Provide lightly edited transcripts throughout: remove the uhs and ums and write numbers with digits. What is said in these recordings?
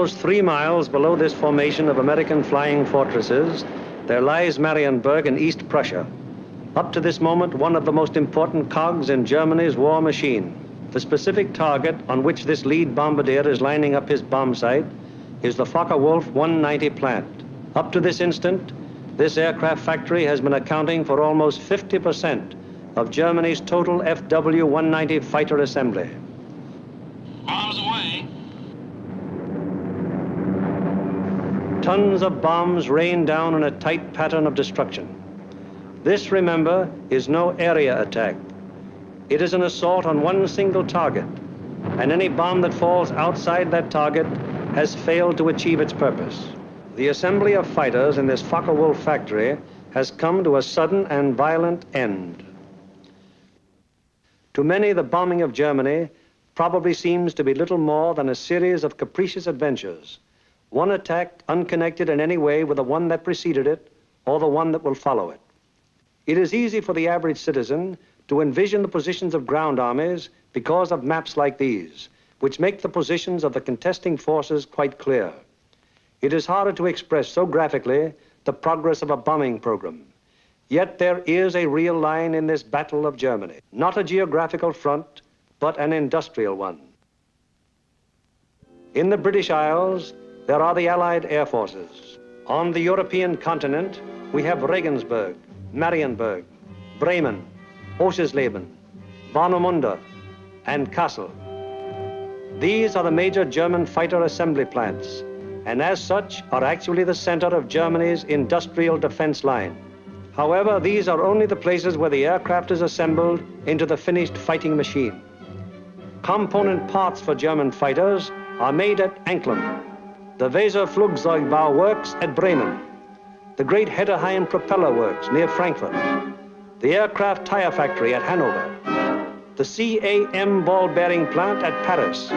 Almost 3 miles below this formation of American flying fortresses, there lies Marienburg in East Prussia. Up to this moment, one of the most important cogs in Germany's war machine. The specific target on which this lead bombardier is lining up his bomb sight is the Focke-Wulf 190 plant. Up to this instant, this aircraft factory has been accounting for almost 50% of Germany's total FW-190 fighter assembly. Bombs away. Tons of bombs rain down in a tight pattern of destruction. This, remember, is no area attack. It is an assault on one single target, and any bomb that falls outside that target has failed to achieve its purpose. The assembly of fighters in this Focke-Wulf factory has come to a sudden and violent end. To many, the bombing of Germany probably seems to be little more than a series of capricious adventures, one attack unconnected in any way with the one that preceded it or the one that will follow it. It is easy for the average citizen to envision the positions of ground armies because of maps like these, which make the positions of the contesting forces quite clear. It is harder to express so graphically the progress of a bombing program. Yet there is a real line in this battle of Germany, not a geographical front, but an industrial one. In the British Isles, there are the Allied air forces. On the European continent, we have Regensburg, Marienburg, Bremen, Oschersleben, Warnemünde, and Kassel. These are the major German fighter assembly plants, and as such are actually the center of Germany's industrial defense line. However, these are only the places where the aircraft is assembled into the finished fighting machine. Component parts for German fighters are made at Anklam, the Weser Flugzeugbau Works at Bremen, the great Hedderheim Propeller Works near Frankfurt, the aircraft tire factory at Hanover, the CAM ball bearing plant at Paris,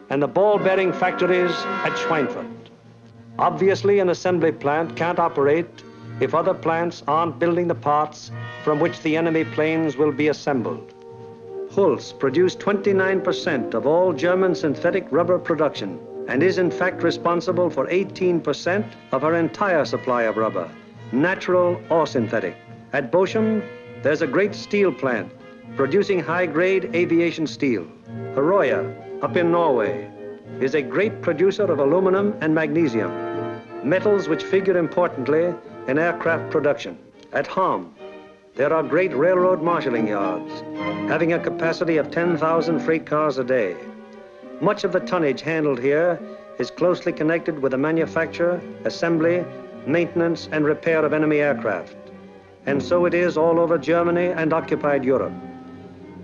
and the ball bearing factories at Schweinfurt. Obviously, an assembly plant can't operate if other plants aren't building the parts from which the enemy planes will be assembled. Hulls produced 29% of all German synthetic rubber production and is in fact responsible for 18% of our entire supply of rubber, natural or synthetic. At Bochum, there's a great steel plant producing high-grade aviation steel. Herøya, up in Norway, is a great producer of aluminum and magnesium, metals which figure importantly in aircraft production. At Ham, there are great railroad marshalling yards, having a capacity of 10,000 freight cars a day. Much of the tonnage handled here is closely connected with the manufacture, assembly, maintenance, and repair of enemy aircraft. And so it is all over Germany and occupied Europe.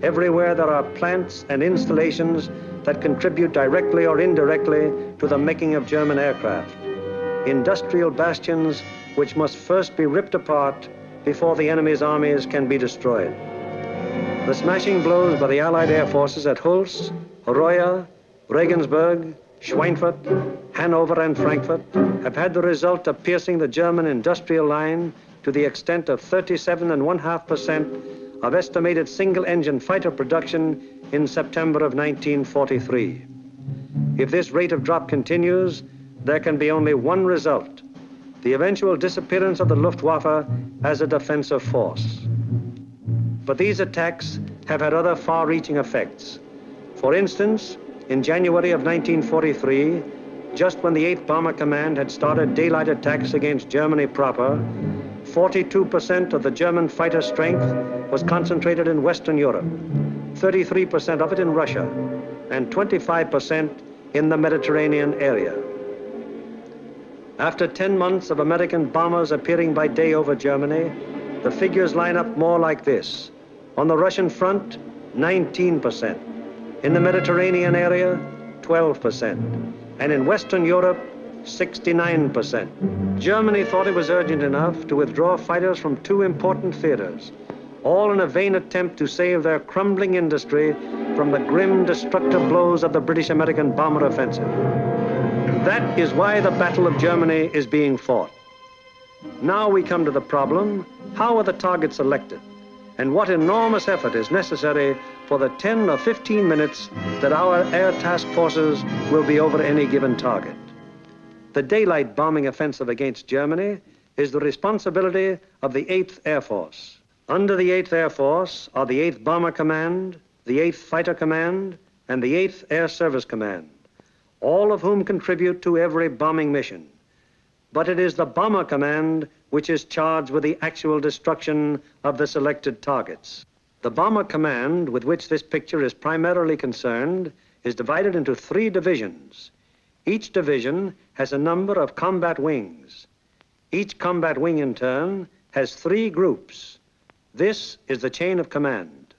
Everywhere there are plants and installations that contribute directly or indirectly to the making of German aircraft. Industrial bastions which must first be ripped apart before the enemy's armies can be destroyed. The smashing blows by the Allied air forces at Hulls, Herøya, Regensburg, Schweinfurt, Hanover, and Frankfurt have had the result of piercing the German industrial line to the extent of 37.5% of estimated single-engine fighter production in September of 1943. If this rate of drop continues, there can be only one result: the eventual disappearance of the Luftwaffe as a defensive force. But these attacks have had other far-reaching effects. For instance, in January of 1943, just when the 8th Bomber Command had started daylight attacks against Germany proper, 42% of the German fighter strength was concentrated in Western Europe, 33% of it in Russia, and 25% in the Mediterranean area. After 10 months of American bombers appearing by day over Germany, the figures line up more like this. On the Russian front, 19%. In the Mediterranean area, 12%. And in Western Europe, 69%. Germany thought it was urgent enough to withdraw fighters from 2 important theaters, all in a vain attempt to save their crumbling industry from the grim, destructive blows of the British-American bomber offensive. That is why the Battle of Germany is being fought. Now we come to the problem: how are the targets selected? And what enormous effort is necessary for the 10 or 15 minutes that our air task forces will be over any given target? The daylight bombing offensive against Germany is the responsibility of the 8th Air Force. Under the 8th Air Force are the 8th Bomber Command, the 8th Fighter Command, and the 8th Air Service Command, all of whom contribute to every bombing mission. But it is the Bomber Command which is charged with the actual destruction of the selected targets. The Bomber Command, with which this picture is primarily concerned, is divided into 3 divisions. Each division has a number of combat wings. Each combat wing, in turn, has 3 groups. This is the chain of command.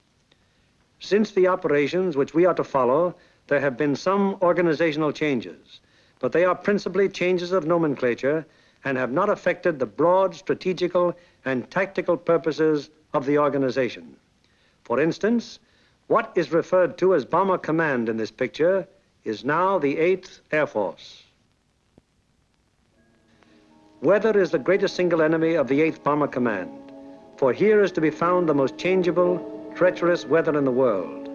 Since the operations which we are to follow, there have been some organizational changes, but they are principally changes of nomenclature and have not affected the broad strategical and tactical purposes of the organization. For instance, what is referred to as Bomber Command in this picture is now the 8th Air Force. Weather is the greatest single enemy of the 8th Bomber Command, for here is to be found the most changeable, treacherous weather in the world.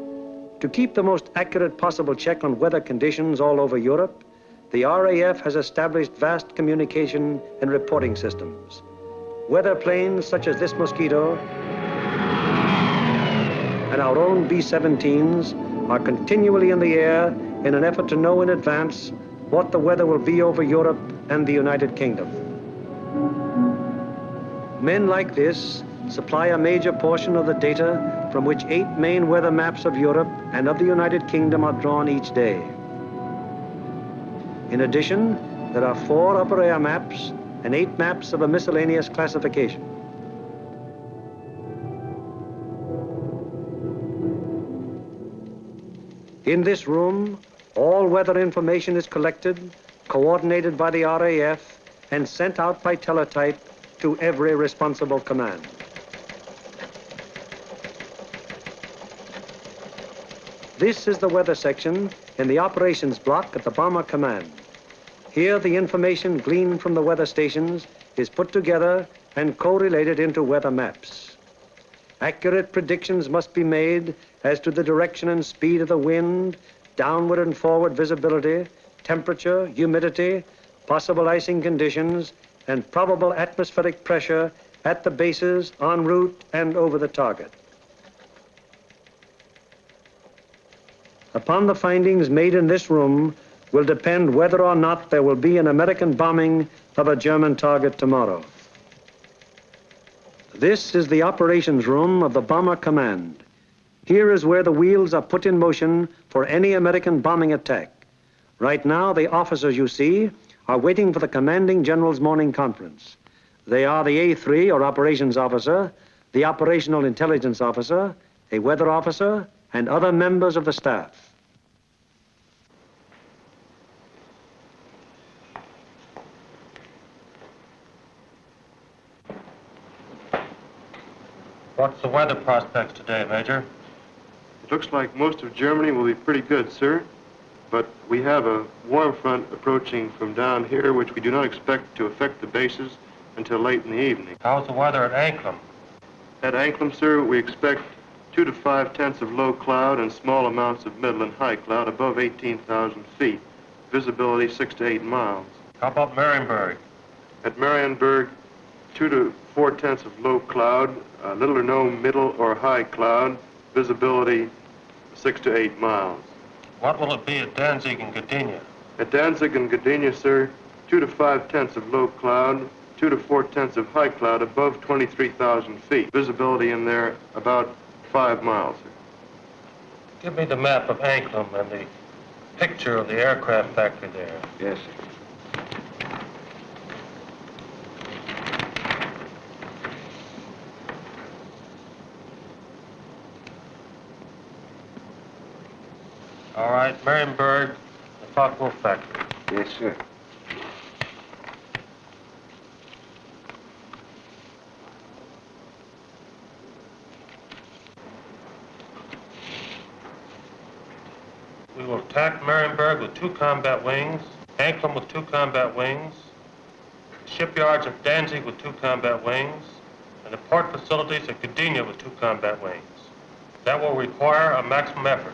To keep the most accurate possible check on weather conditions all over Europe, the RAF has established vast communication and reporting systems. Weather planes such as this Mosquito and our own B-17s are continually in the air in an effort to know in advance what the weather will be over Europe and the United Kingdom. Men like this supply a major portion of the data from which 8 main weather maps of Europe and of the United Kingdom are drawn each day. In addition, there are 4 upper air maps and 8 maps of a miscellaneous classification. In this room, all weather information is collected, coordinated by the RAF, and sent out by teletype to every responsible command. This is the weather section in the operations block at the Bomber Command. Here, the information gleaned from the weather stations is put together and correlated into weather maps. Accurate predictions must be made as to the direction and speed of the wind, downward and forward visibility, temperature, humidity, possible icing conditions, and probable atmospheric pressure at the bases, en route, and over the target. Upon the findings made in this room will depend whether or not there will be an American bombing of a German target tomorrow. This is the operations room of the Bomber Command. Here is where the wheels are put in motion for any American bombing attack. Right now, the officers you see are waiting for the commanding general's morning conference. They are the A3, or operations officer, the operational intelligence officer, a weather officer, and other members of the staff. What's the weather prospects today, Major? It looks like most of Germany will be pretty good, sir. But we have a warm front approaching from down here, which we do not expect to affect the bases until late in the evening. How's the weather at Anklam? At Anklam, sir, we expect 2 to 5 tenths of low cloud and small amounts of middle and high cloud above 18,000 feet. Visibility 6 to 8 miles. How about Marienburg? At Marienburg, 2 to 4 tenths of low cloud, little or no middle or high cloud, visibility 6 to 8 miles. What will it be at Danzig and Gdynia? At Danzig and Gdynia, sir, 2 to 5 tenths of low cloud, 2 to 4 tenths of high cloud above 23,000 feet. Visibility in there about 5 miles, sir. Give me the map of Anklam and the picture of the aircraft factory there. Yes, sir. All right, Marienburg, the Focke-Wulf factory. Yes, sir. We will attack Marienburg with 2 combat wings, Anklam with 2 combat wings, shipyards at Danzig with 2 combat wings, and the port facilities at Gdynia with 2 combat wings. That will require a maximum effort.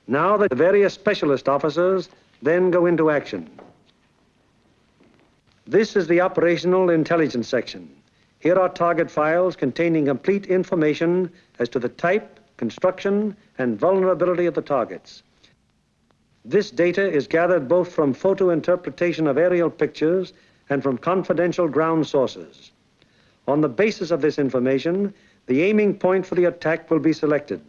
Now the various specialist officers then go into action. This is the operational intelligence section. Here are target files containing complete information as to the type, construction, and vulnerability of the targets. This data is gathered both from photo interpretation of aerial pictures and from confidential ground sources. On the basis of this information, the aiming point for the attack will be selected.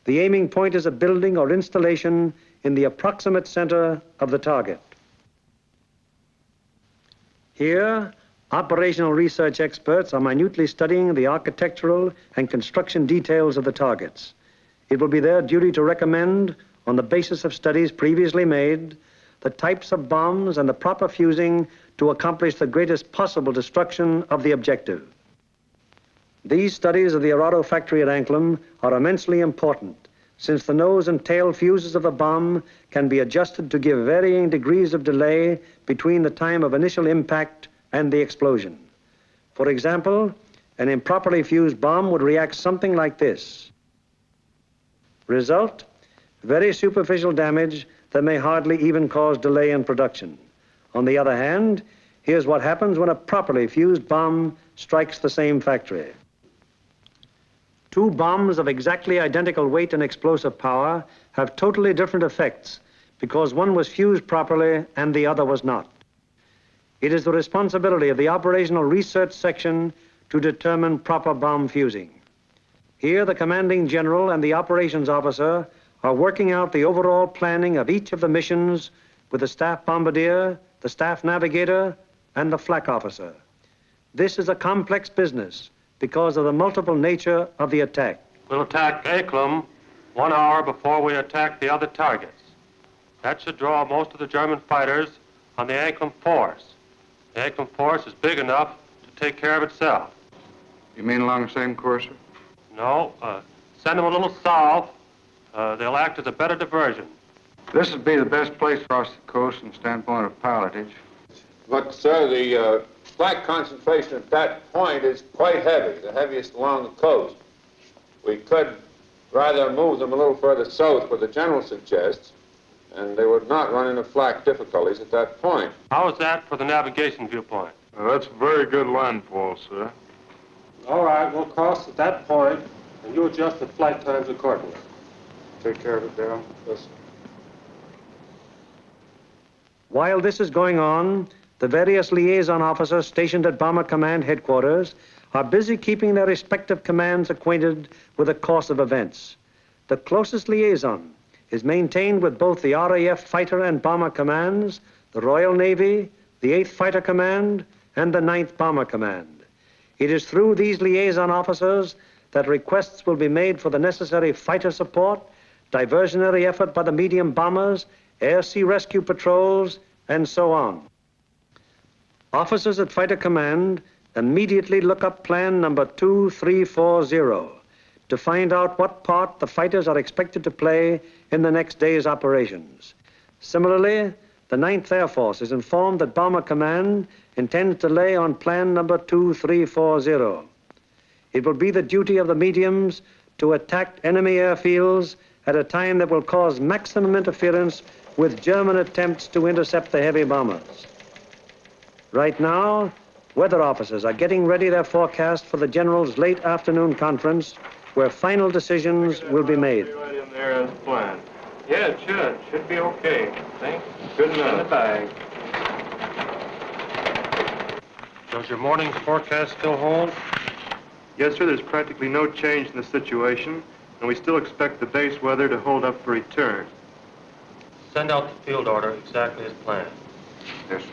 The aiming point is a building or installation in the approximate center of the target. Here, operational research experts are minutely studying the architectural and construction details of the targets. It will be their duty to recommend, on the basis of studies previously made, the types of bombs and the proper fusing to accomplish the greatest possible destruction of the objective. These studies of the Arado factory at Anklam are immensely important, since the nose and tail fuses of the bomb can be adjusted to give varying degrees of delay between the time of initial impact and the explosion. For example, an improperly fused bomb would react something like this. Result, very superficial damage that may hardly even cause delay in production. On the other hand, here's what happens when a properly fused bomb strikes the same factory. Two bombs of exactly identical weight and explosive power have totally different effects because one was fused properly and the other was not. It is the responsibility of the operational research section to determine proper bomb fusing. Here, the commanding general and the operations officer are working out the overall planning of each of the missions with the staff bombardier, the staff navigator, and the flak officer. This is a complex business because of the multiple nature of the attack. We'll attack Anklam 1 hour before we attack the other targets. That should draw most of the German fighters on the Anklam force. The Anklam force is big enough to take care of itself. You mean along the same course, sir? No, send them a little south. They'll act as a better diversion. This would be the best place across the coast from the standpoint of pilotage. But, sir, the flak concentration at that point is quite heavy, the heaviest along the coast. We could rather move them a little further south, where the general suggests, and they would not run into flak difficulties at that point. How is that for the navigation viewpoint? That's a very good landfall, sir. All right, we'll cross at that point, and you adjust the flight times accordingly. Take care of it, Darrell. Yes, sir. While this is going on, the various liaison officers stationed at Bomber Command headquarters are busy keeping their respective commands acquainted with the course of events. The closest liaison is maintained with both the RAF Fighter and Bomber Commands, the Royal Navy, the 8th Fighter Command, and the 9th Bomber Command. It is through these liaison officers that requests will be made for the necessary fighter support, diversionary effort by the medium bombers, air-sea rescue patrols, and so on. Officers at Fighter Command immediately look up plan number 2340 to find out what part the fighters are expected to play in the next day's operations. Similarly, the 9th Air Force is informed that Bomber Command intends to lay on plan number 2340. It will be the duty of the mediums to attack enemy airfields at a time that will cause maximum interference with German attempts to intercept the heavy bombers. Right now, weather officers are getting ready their forecast for the general's late afternoon conference, where final decisions will be made. Right in there as planned. Yeah, it should. Should be okay. Thanks. Good In the enough. bag. Does your morning's forecast still hold? Yes, sir, there's practically no change in the situation, and we still expect the base weather to hold up for return. Send out the field order exactly as planned. Yes, sir.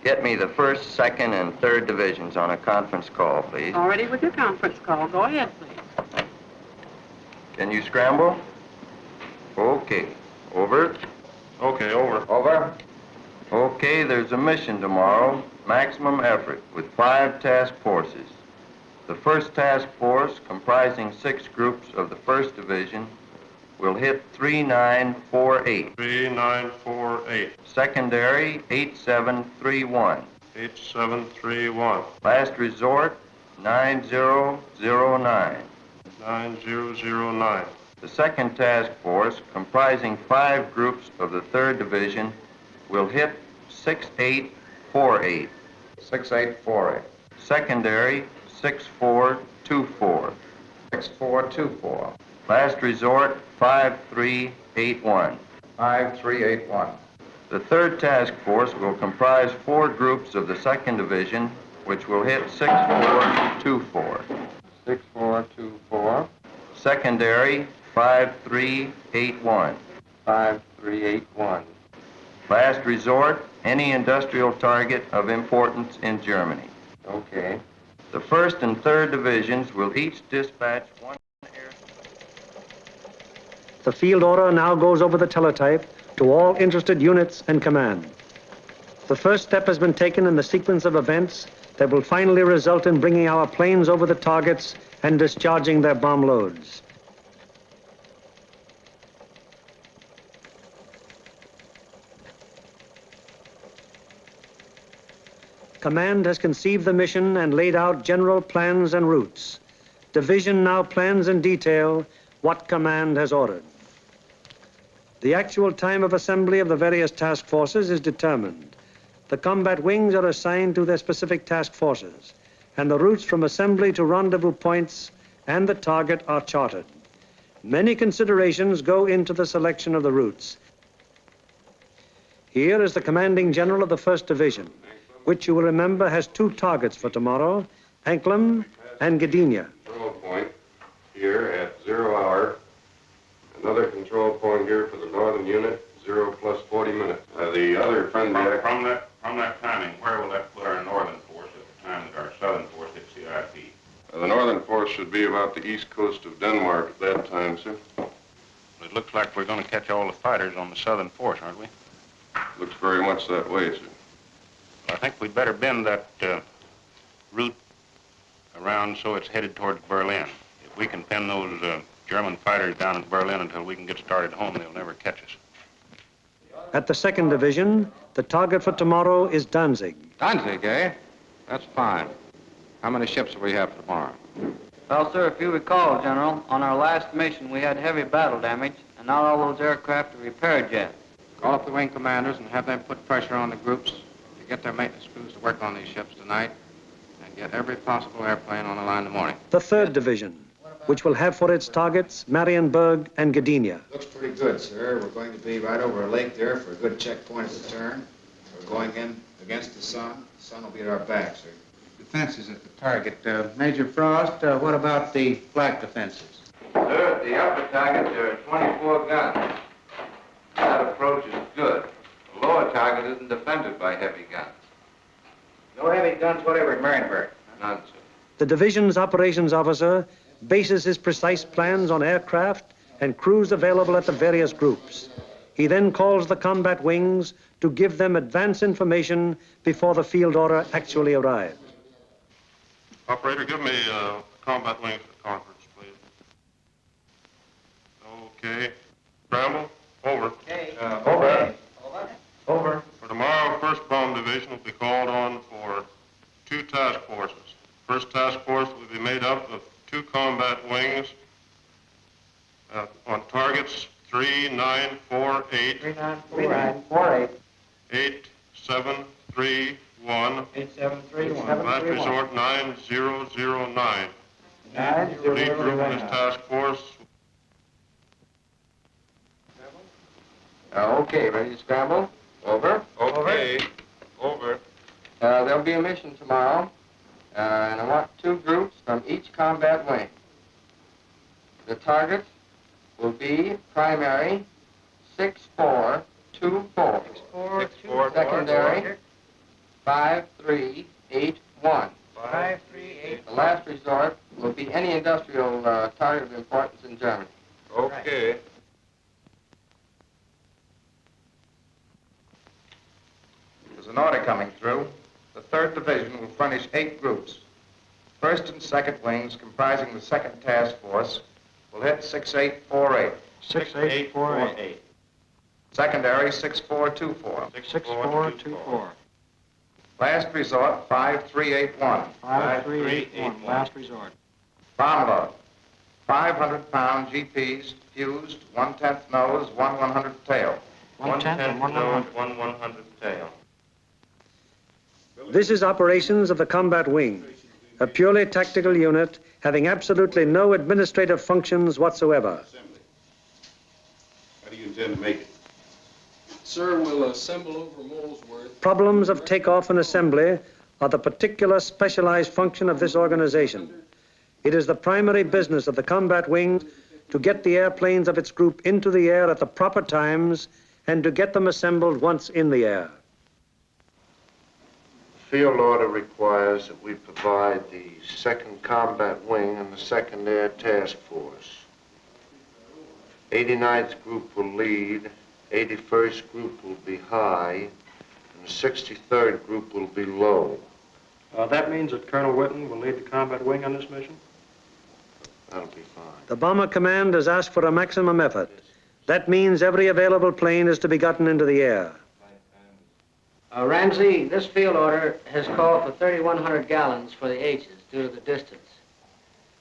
Get me the 1st, 2nd, and 3rd divisions on a conference call, please. Already with your conference call. Go ahead, please. Can you scramble? Okay. Over. Okay, over. Over. Okay, there's a mission tomorrow. Maximum effort with 5 task forces. The 1st task force, comprising 6 groups of the 1st Division, will hit 3948. 3948. Secondary, 8731. 8731. Last resort, 9009. 9009. The second task force, comprising 5 groups of the 3rd Division, will hit 6848. 6848. Secondary, 6424. 6424. Last resort, 5381. 5381. The 3rd task force will comprise 4 groups of the 2nd Division, which will hit 6424. 6424. Secondary, 5381. 5381. Last resort, any industrial target of importance in Germany. Okay. The 1st and 3rd Divisions will each dispatch 1 air. The field order now goes over the teletype to all interested units and command. The first step has been taken in the sequence of events that will finally result in bringing our planes over the targets and discharging their bomb loads. Command has conceived the mission and laid out general plans and routes. Division now plans in detail what command has ordered. The actual time of assembly of the various task forces is determined. The combat wings are assigned to their specific task forces, and the routes from assembly to rendezvous points and the target are charted. Many considerations go into the selection of the routes. Here is the commanding general of the 1st Division, which you will remember has 2 targets for tomorrow, Anklam and Gdynia. Control point here at 0 hour. Another control point here for the northern unit, 0 plus 40 minutes. The other friendly... From that timing, where will that put our northern force at the time that our southern force hits the IP? The northern force should be about the east coast of Denmark at that time, sir. It looks like we're going to catch all the fighters on the southern force, aren't we? Looks very much that way, sir. I think we'd better bend that route around so it's headed towards Berlin. If we can pin those German fighters down in Berlin until we can get started home, they'll never catch us. At the 2nd Division, the target for tomorrow is Danzig. Danzig, eh? That's fine. How many ships will we have tomorrow? Well, sir, if you recall, General, on our last mission we had heavy battle damage, and now all those aircraft are repaired yet. Call up the wing commanders and have them put pressure on the groups to get their maintenance crews to work on these ships tonight and get every possible airplane on the line in the morning. The 3rd Division, which will have for its targets Marienburg and Gdynia. Looks pretty good, sir. We're going to be right over a lake there for a good checkpoint at the turn. We're going in against the sun. The sun will be at our back, sir. Defenses at the target. Major Frost, what about the flak defenses? Sir, at the upper target, there are 24 guns. That approach is good. The lower target isn't defended by heavy guns. No heavy guns whatever at Marienburg. None, sir. The division's operations officer bases his precise plans on aircraft and crews available at the various groups. He then calls the combat wings to give them advance information before the field order actually arrives. Operator, give me combat wings for conference, please. Okay. Bramble, over. Okay. Over. Over. For tomorrow, 1st Bomb Division will be called on for 2 task forces. First task force will be made up of 2 combat wings on targets 3948, 3948. 8731, 8731. last resort 9009. Lead group in this task force. Okay, ready to scramble? Over. Okay. Over. There'll be a mission tomorrow, and I want 2 groups from each combat wing. The target will be primary 6424. 6424. Secondary 5381. 5381. The last resort will be any industrial target of importance in Germany. Okay. There's an order coming through. The 3rd Division will furnish 8 groups. 1st and 2nd wings, comprising the 2nd Task Force, will hit 6848. 6848. Secondary 6424. 6424. Last resort 5381. 5381. Last resort. Bomb load 500-pound GPs fused, 1/10 nose, 1/100th tail. 1/10 and 1/100. 1/100th tail. This is operations of the combat wing, a purely tactical unit having absolutely no administrative functions whatsoever. How do you intend to make it? Sir, we'll assemble over Molesworth. Problems of takeoff and assembly are the particular specialized function of this organization. It is the primary business of the combat wing to get the airplanes of its group into the air at the proper times and to get them assembled once in the air. Field order requires that we provide the 2nd Combat Wing and the 2nd Air Task Force. 89th Group will lead, 81st Group will be high, and the 63rd Group will be low. That means that Colonel Whitten will lead the combat wing on this mission? That'll be fine. The Bomber Command has asked for a maximum effort. That means every available plane is to be gotten into the air. Ramsey, this field order has called for 3,100 gallons for the H's due to the distance.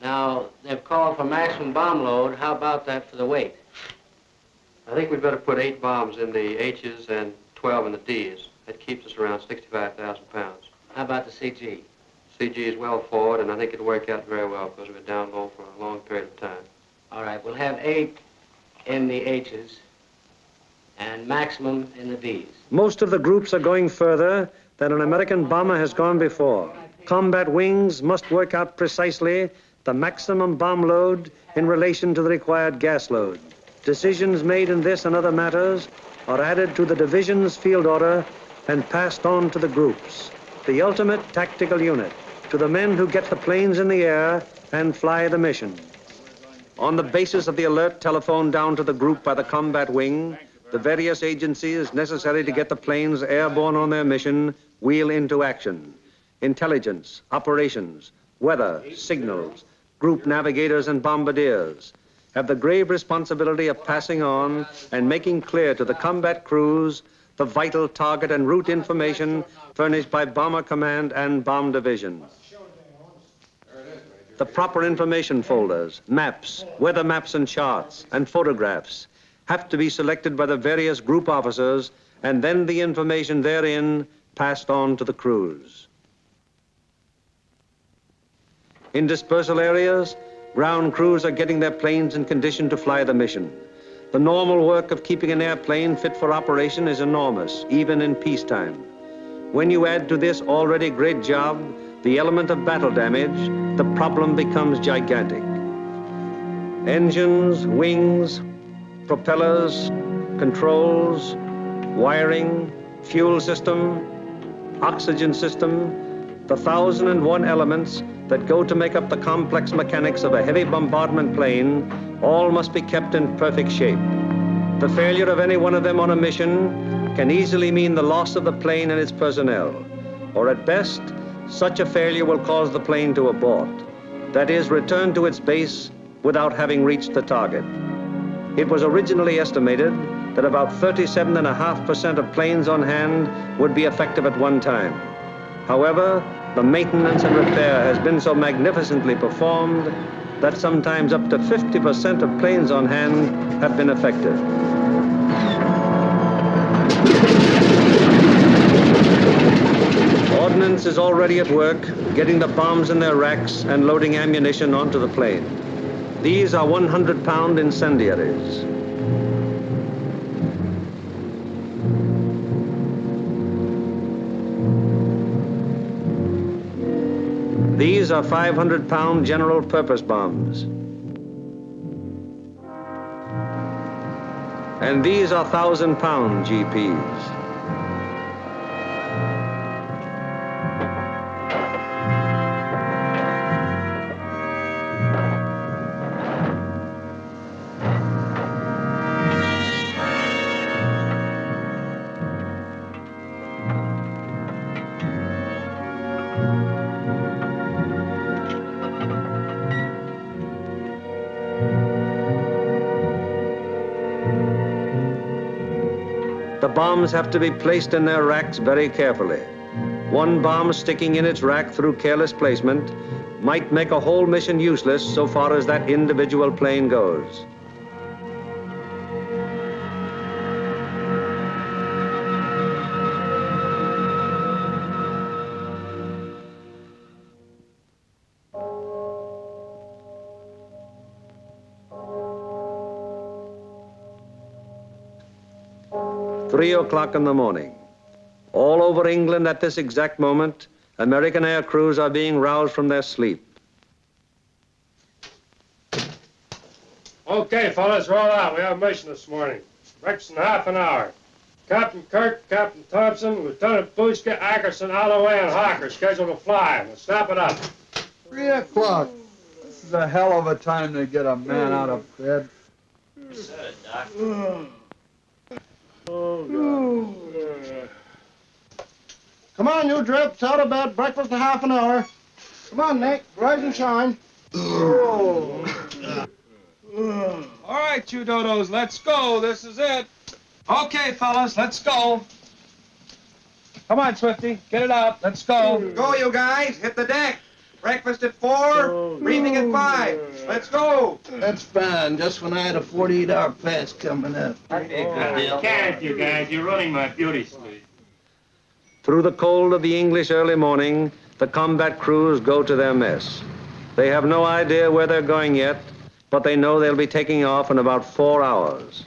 Now, they've called for maximum bomb load. How about that for the weight? I think we'd better put 8 bombs in the H's and 12 in the D's. That keeps us around 65,000 pounds. How about the CG? CG is well forward, and I think it'll work out very well because we've been down low for a long period of time. All right, we'll have 8 in the H's and maximum in the D's. Most of the groups are going further than an American bomber has gone before. Combat wings must work out precisely the maximum bomb load in relation to the required gas load. Decisions made in this and other matters are added to the division's field order and passed on to the groups, the ultimate tactical unit, to the men who get the planes in the air and fly the mission. On the basis of the alert telephoned down to the group by the combat wing, the various agencies necessary to get the planes airborne on their mission wheel into action. Intelligence, operations, weather, signals, group navigators and bombardiers have the grave responsibility of passing on and making clear to the combat crews the vital target and route information furnished by Bomber Command and Bomb Division. The proper information folders, maps, weather maps and charts, and photographs have to be selected by the various group officers, and then the information therein passed on to the crews. In dispersal areas, ground crews are getting their planes in condition to fly the mission. The normal work of keeping an airplane fit for operation is enormous, even in peacetime. When you add to this already great job the element of battle damage, the problem becomes gigantic. Engines, wings, propellers, controls, wiring, fuel system, oxygen system, the 1,001 elements that go to make up the complex mechanics of a heavy bombardment plane all must be kept in perfect shape. The failure of any one of them on a mission can easily mean the loss of the plane and its personnel, or at best, such a failure will cause the plane to abort. That is, return to its base without having reached the target. It was originally estimated that about 37.5% of planes on hand would be effective at one time. However, the maintenance and repair has been so magnificently performed that sometimes up to 50% of planes on hand have been effective. Ordnance is already at work, getting the bombs in their racks and loading ammunition onto the plane. These are 100-pound incendiaries. These are 500-pound general purpose bombs. And these are 1,000-pound GPs. The bombs have to be placed in their racks very carefully. One bomb sticking in its rack through careless placement might make a whole mission useless so far as that individual plane goes. Three o'clock in the morning. All over England at this exact moment, American air crews are being roused from their sleep. Okay, fellas, roll out. We have a mission this morning. Breakfast in half an hour. Captain Kirk, Captain Thompson, Lieutenant Bushka, Ackerson, Alloway, and Hawker scheduled to fly. We'll snap it up. 3 o'clock. This is a hell of a time to get a man out of bed. Come on, you drips, out of bed, breakfast in half an hour. Come on, Nick, rise and shine. All right, you dodos, let's go. This is it. Okay, fellas, let's go. Come on, Swifty, get it out. Let's go. Go, you guys. Hit the deck. Breakfast at 4, briefing at 5. Let's go. That's fine, just when I had a 48-hour pass coming up. That'd be a good deal. Can't, you guys. You're running my beauty sleep. Through the cold of the English early morning, the combat crews go to their mess. They have no idea where they're going yet, but they know they'll be taking off in about 4 hours.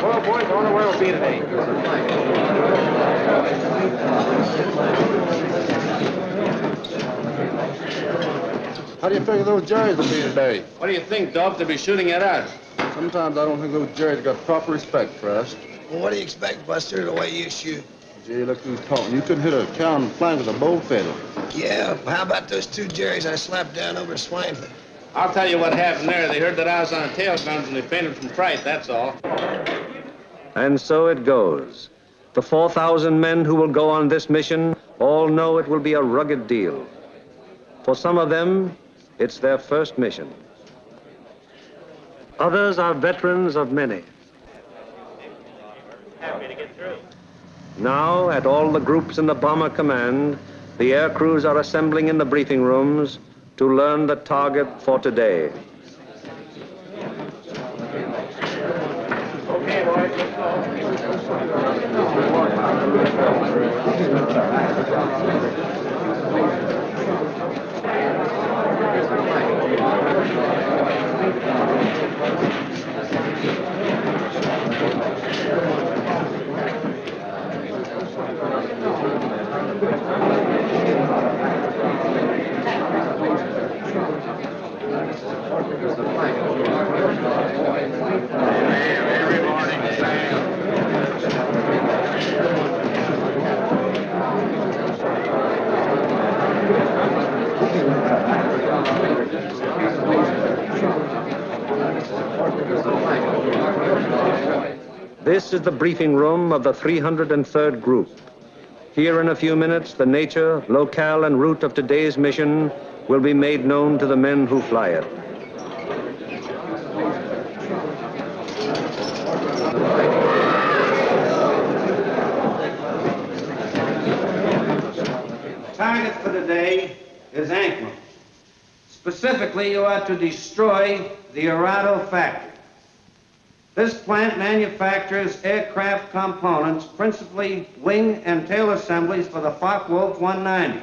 Well, boys, I wonder where we'll be today. How do you figure those Jerrys will be today? What do you think, Dove? They'll be shooting at us. Sometimes I don't think those Jerrys got proper respect for us. Well, what do you expect, Buster, the way you shoot? Gee, look who's talking. You couldn't hit a cow in the flank with a bow feather. Yeah, how about those 2 Jerrys I slapped down over Swainford? I'll tell you what happened there. They heard that I was on tail guns and they fainted from fright, that's all. And so it goes. The 4,000 men who will go on this mission all know it will be a rugged deal. For some of them, it's their first mission. Others are veterans of many. Happy to get through. Now, at all the groups in the bomber command, the air crews are assembling in the briefing rooms to learn the target for today. Okay, boys, This is the briefing room of the 303rd Group. Here in a few minutes, the nature, locale, and route of today's mission will be made known to the men who fly it. Target for today is Anklam. Specifically, you are to destroy the Arado factory. This plant manufactures aircraft components, principally wing and tail assemblies for the Focke-Wulf 190.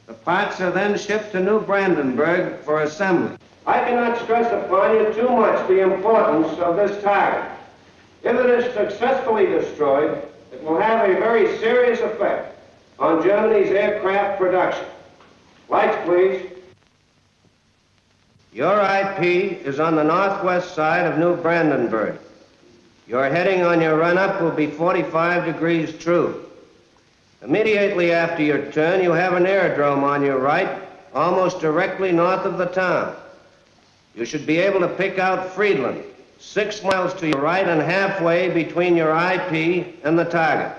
The parts are then shipped to New Brandenburg for assembly. I cannot stress upon you too much the importance of this target. If it is successfully destroyed, the It will have a very serious effect on Germany's aircraft production. Lights, please. Your IP is on the northwest side of New Brandenburg. Your heading on your run-up will be 45 degrees true. Immediately after your turn, you have an aerodrome on your right, almost directly north of the town. You should be able to pick out Friedland, 6 miles to your right and halfway between your IP and the target.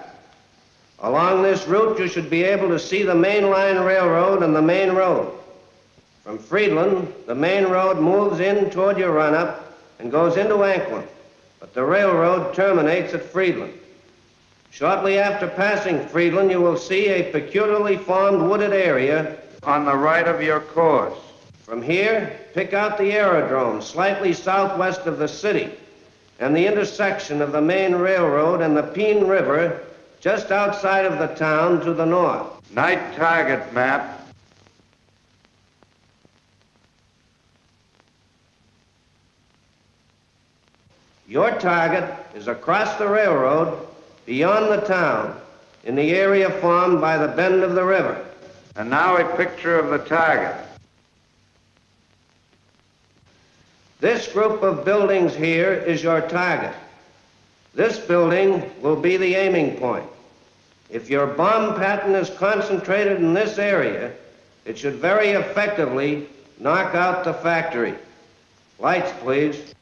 Along this route, you should be able to see the main line railroad and the main road. From Friedland, the main road moves in toward your run-up and goes into Anklam, but the railroad terminates at Friedland. Shortly after passing Friedland, you will see a peculiarly formed wooded area on the right of your course. From here, pick out the aerodrome slightly southwest of the city and the intersection of the main railroad and the Peene River just outside of the town to the north. Night target map. Your target is across the railroad, beyond the town, in the area formed by the bend of the river. And now a picture of the target. This group of buildings here is your target. This building will be the aiming point. If your bomb pattern is concentrated in this area, it should very effectively knock out the factory. Lights, please.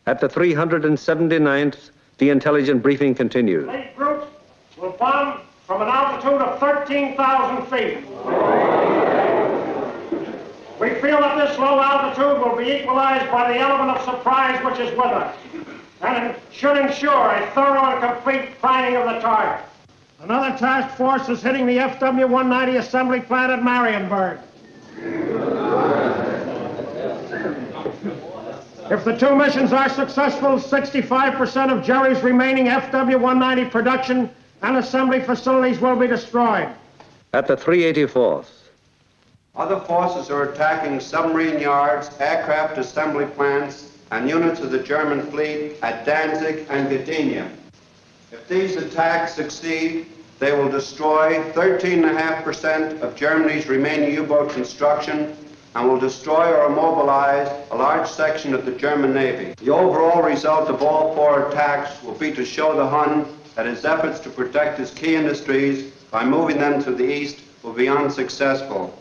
At the 379th, the intelligence briefing continues. These groups will bomb from an altitude of 13,000 feet. We feel that this low altitude will be equalized by the element of surprise which is with us, and it should ensure a thorough and complete finding of the target. Another task force is hitting the FW-190 assembly plant at Marienburg. If the two missions are successful, 65% of Jerry's remaining FW-190 production and assembly facilities will be destroyed. At the 384th, Other forces are attacking submarine yards, aircraft assembly plants, and units of the German fleet at Danzig and Gdynia. If these attacks succeed, they will destroy 13.5% of Germany's remaining U-boat construction and will destroy or immobilize a large section of the German Navy. The overall result of all 4 attacks will be to show the Hun that his efforts to protect his key industries by moving them to the east will be unsuccessful.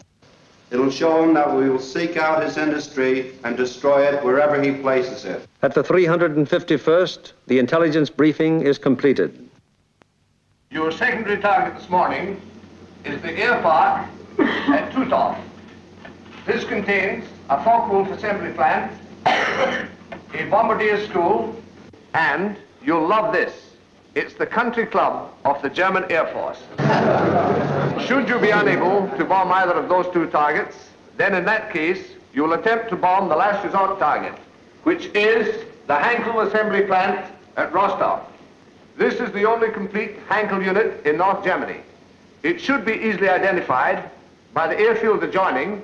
It'll show him that we will seek out his industry and destroy it wherever he places it. At the 351st, the intelligence briefing is completed. Your secondary target this morning is the air park at Tutov. This contains a Focke-Wulf assembly plant, a bombardier school, and you'll love this. It's the country club of the German Air Force. Should you be unable to bomb either of those 2 targets, then in that case, you'll attempt to bomb the last resort target, which is the Hankel assembly plant at Rostov. This is the only complete Hankel unit in North Germany. It should be easily identified by the airfield adjoining,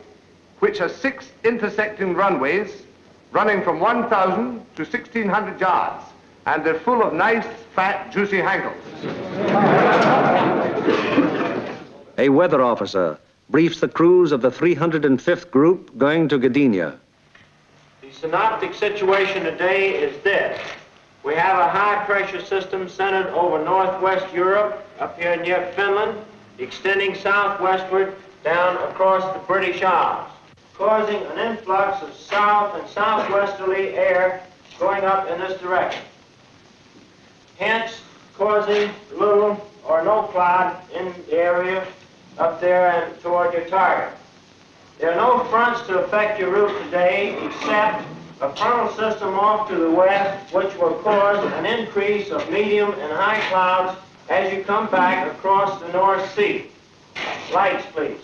which has 6 intersecting runways running from 1,000 to 1,600 yards, and they're full of nice, fat, juicy Hankels. A weather officer briefs the crews of the 305th Group going to Gdynia. The synoptic situation today is this. We have a high-pressure system centered over northwest Europe, up here near Finland, extending southwestward down across the British Isles, causing an influx of south and southwesterly air going up in this direction, hence causing little or no cloud in the area up there and toward your target. There are no fronts to affect your route today except a frontal system off to the west, which will cause an increase of medium and high clouds as you come back across the North Sea. Lights, please.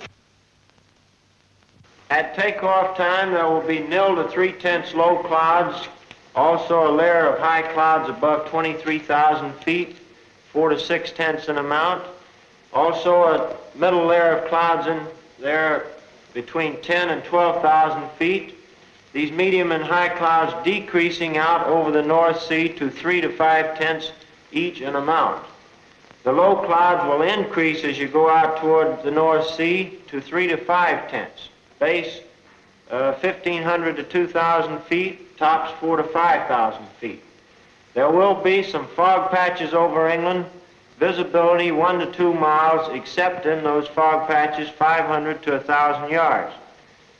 At takeoff time, there will be 0 to 3/10 low clouds, also a layer of high clouds above 23,000 feet, 4 to 6/10 in amount. Also a middle layer of clouds in there between 10 and 12,000 feet. These medium and high clouds decreasing out over the North Sea to 3 to 5/10 each in amount. The low clouds will increase as you go out toward the North Sea to 3 to 5 tenths. Base 1,500 to 2,000 feet, tops 4 to 5,000 feet. There will be some fog patches over England, visibility 1 to 2 miles, except in those fog patches 500 to 1,000 yards.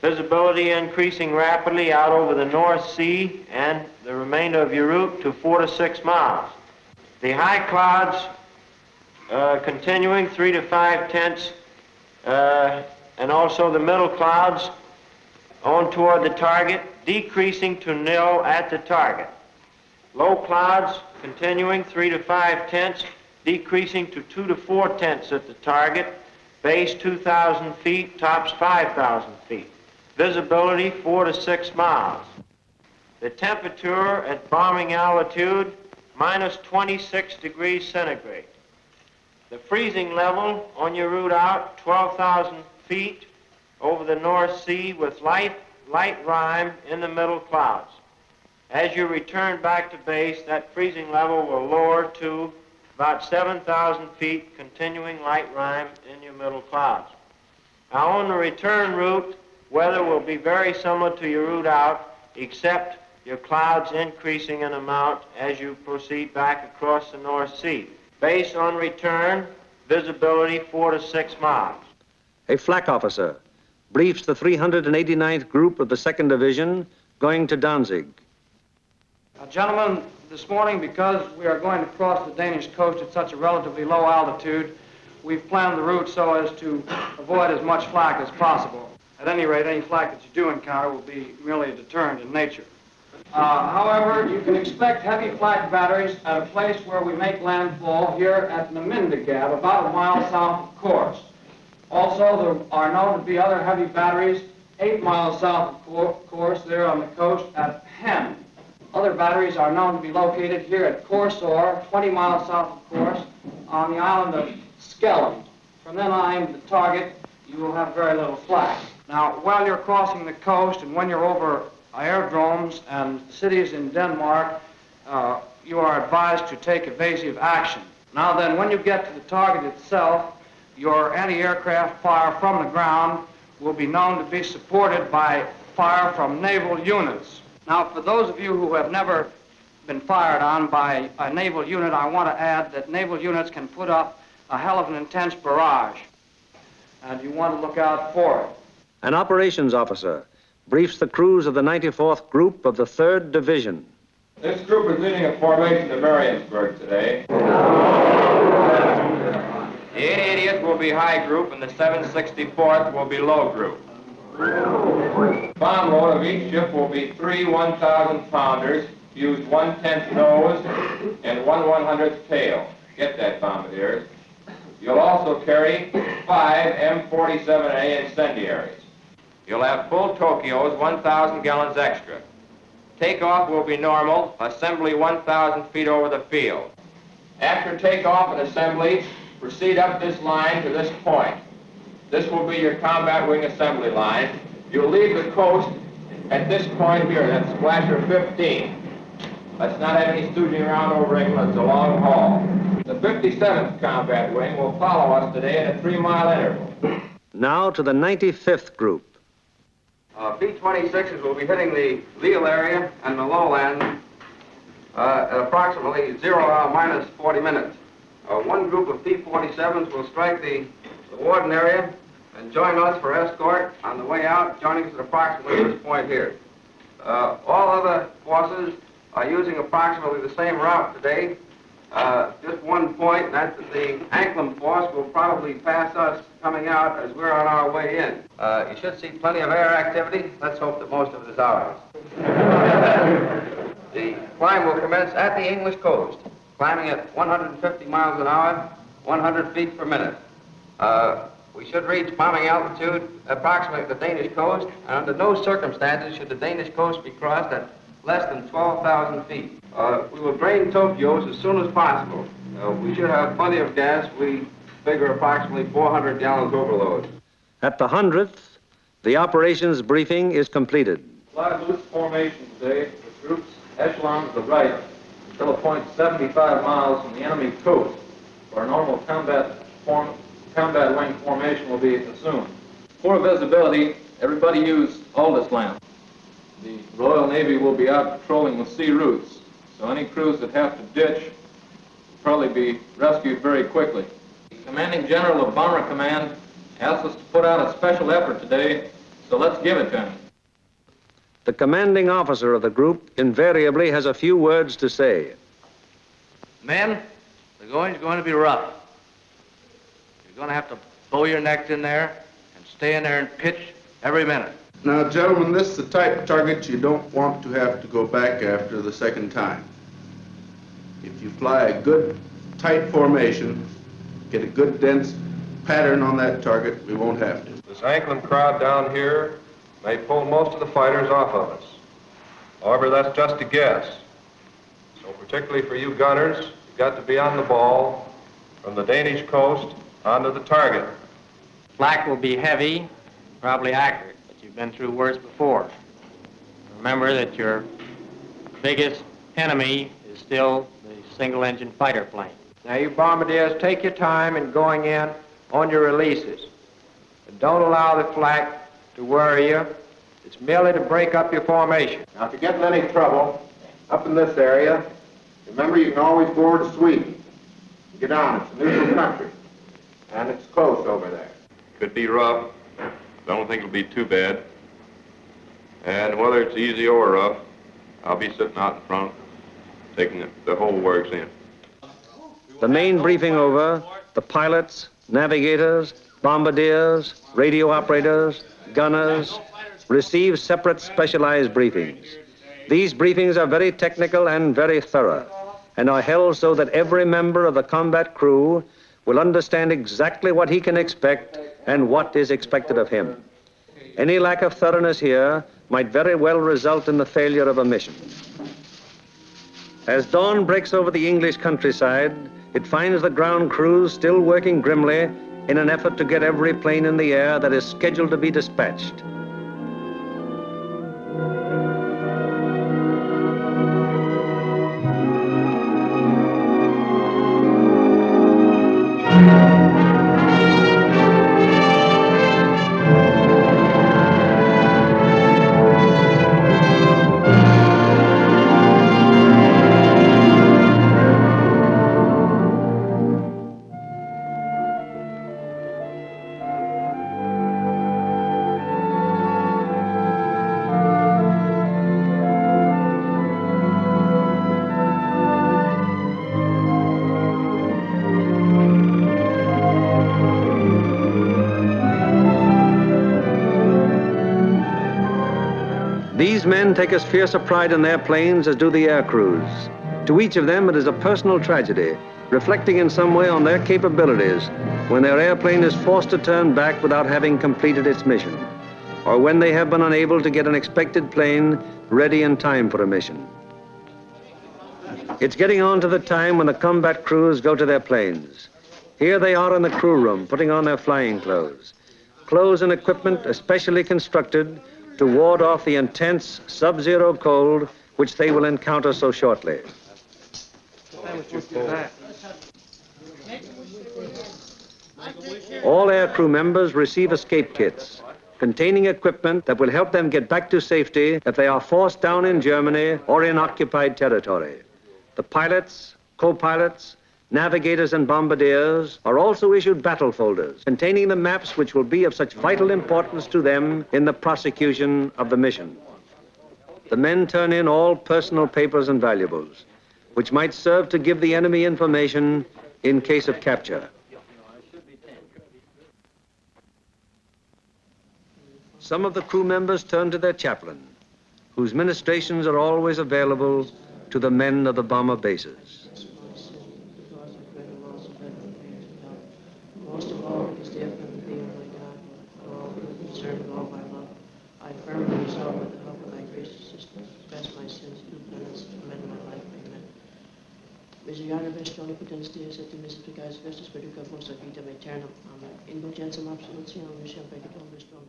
Visibility increasing rapidly out over the North Sea and the remainder of your route to 4 to 6 miles. The high clouds continuing 3 to 5 tenths, and also the middle clouds on toward the target, decreasing to nil at the target. Low clouds continuing 3 to 5 tenths, decreasing to 2 to 4 tenths at the target, base 2,000 feet, tops 5,000 feet. Visibility 4 to 6 miles. The temperature at bombing altitude minus 26 degrees centigrade. The freezing level on your route out 12,000 feet over the North Sea with light rime in the middle clouds. As you return back to base, that freezing level will lower to about 7,000 feet, continuing light rime in your middle clouds. Now on the return route, weather will be very similar to your route out, except your clouds increasing in amount as you proceed back across the North Sea. Base on return, visibility 4 to 6 miles. A flak officer briefs the 389th Group of the 2nd Division going to Danzig. Gentlemen, this morning, because we are going to cross the Danish coast at such a relatively low altitude, we've planned the route so as to avoid as much flak as possible. At any rate, any flak that you do encounter will be merely a deterrent in nature. However, you can expect heavy flak batteries at a place where we make landfall here at Normandy, about a mile south of course. Also, there are known to be other heavy batteries 8 miles south of course there on the coast at Hem. Other batteries are known to be located here at Corsair, 20 miles south of course, on the island of Skellum. From then on aim at the target, you will have very little flak. Now, while you're crossing the coast and when you're over aerodromes and cities in Denmark, you are advised to take evasive action. Now then, when you get to the target itself, your anti-aircraft fire from the ground will be known to be supported by fire from naval units. Now, for those of you who have never been fired on by a naval unit, I want to add that naval units can put up a hell of an intense barrage, and you want to look out for it. An operations officer briefs the crews of the 94th Group of the 3rd Division. This group is leading a formation to Mariensburg today. The 80th will be high group and the 764th will be low group. Bomb load of each ship will be 3 1,000-pounders, used 1/10 nose and 1/100th tail. Get that, bombardiers. You'll also carry 5 M47A incendiaries. You'll have full Tokyos, 1,000 gallons extra. Takeoff will be normal, assembly 1,000 feet over the field. After takeoff and assembly, proceed up this line to this point. This will be your combat wing assembly line. You'll leave the coast at this point here, that's Splasher 15. Let's not have any stooging around over England, it's a long haul. The 57th Combat Wing will follow us today at a 3-mile interval. Now to the 95th Group. B-26s will be hitting the Lille area and the lowland at approximately 0 hour minus 40 minutes. One group of P-47s will strike the Warden area and join us for escort on the way out, joining us at approximately this point here. All other forces are using approximately the same route today. Just one point, and that's that the Anklam force will probably pass us coming out as we're on our way in. You should see plenty of air activity. Let's hope that most of it is ours. The climb will commence at the English coast, climbing at 150 miles an hour, 100 feet per minute. We should reach bombing altitude approximately at the Danish coast, and under no circumstances should the Danish coast be crossed at less than 12,000 feet. We will drain Tokyos as soon as possible. We should have plenty of gas. We figure approximately 400 gallons overload. At the 100th, the operations briefing is completed. Fly loose formation today with groups echelon to the right until a point 75 miles from the enemy coast, our normal combat wing formation will be assumed. For visibility, everybody use Aldous lamp. The Royal Navy will be out patrolling the sea routes, so any crews that have to ditch will probably be rescued very quickly. The Commanding General of Bomber Command asked us to put out a special effort today, so let's give it to him. The commanding officer of the group invariably has a few words to say. Men, the going's going to be rough. You're going to have to bow your necks in there and stay in there and pitch every minute. Now, gentlemen, this is the type of target you don't want to have to go back after the second time. If you fly a good, tight formation, get a good, dense pattern on that target, we won't have to. This Anklin crowd down here may pull most of the fighters off of us. However, that's just a guess. So particularly for you gunners, you've got to be on the ball from the Danish coast onto the target. Flak will be heavy, probably accurate, but you've been through worse before. Remember that your biggest enemy is still the single-engine fighter plane. Now, you bombardiers, take your time in going in on your releases. And don't allow the flak to worry you. It's merely to break up your formation. Now, if you get in any trouble up in this area, remember you can always board a sweep. Get on, it's a neutral country. And it's close over there. Could be rough. I don't think it'll be too bad. And whether it's easy or rough, I'll be sitting out in front, taking the whole works in. The main briefing over, the pilots, navigators, bombardiers, radio operators, gunners receive separate specialized briefings. These briefings are very technical and very thorough, and are held so that every member of the combat crew will understand exactly what he can expect and what is expected of him. Any lack of thoroughness here might very well result in the failure of a mission. As dawn breaks over the English countryside, it finds the ground crews still working grimly in an effort to get every plane in the air that is scheduled to be dispatched. These men take as fierce a pride in their planes as do the air crews. To each of them, it is a personal tragedy, reflecting in some way on their capabilities when their airplane is forced to turn back without having completed its mission, or when they have been unable to get an expected plane ready in time for a mission. It's getting on to the time when the combat crews go to their planes. Here they are in the crew room, putting on their flying clothes. Clothes and equipment especially constructed to ward off the intense sub-zero cold which they will encounter so shortly. All air crew members receive escape kits containing equipment that will help them get back to safety if they are forced down in Germany or in occupied territory. The pilots, co-pilots, navigators and bombardiers are also issued battle folders containing the maps which will be of such vital importance to them in the prosecution of the mission. The men turn in all personal papers and valuables, which might serve to give the enemy information in case of capture. Some of the crew members turn to their chaplain, whose ministrations are always available to the men of the bomber bases. Most of all, because they have come to be, O my God, for all who concern with all my love. I firmly resolve with the help of thy gracious assistance, confess my sins, do penance, amend my life, amen. Miserere vestri omnipotens Deus et mysticais vestis perducavos ad vitam aeternam, amen. Indulgentiam absolutionem miserem peccatum nostrum.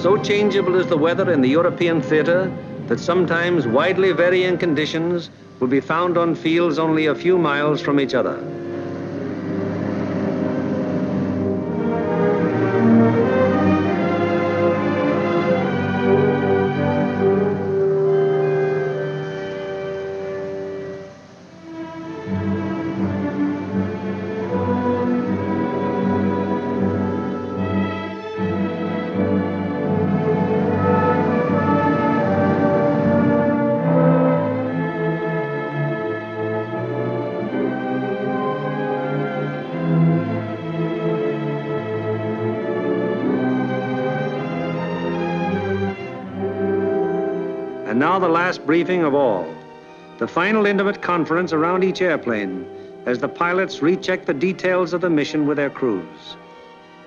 so changeable is the weather in the European theater that sometimes widely varying conditions will be found on fields only a few miles from each other. And now the last briefing of all, the final intimate conference around each airplane as the pilots recheck the details of the mission with their crews.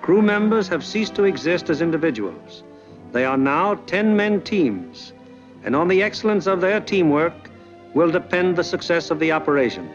Crew members have ceased to exist as individuals. They are now 10-man teams, and on the excellence of their teamwork will depend the success of the operation.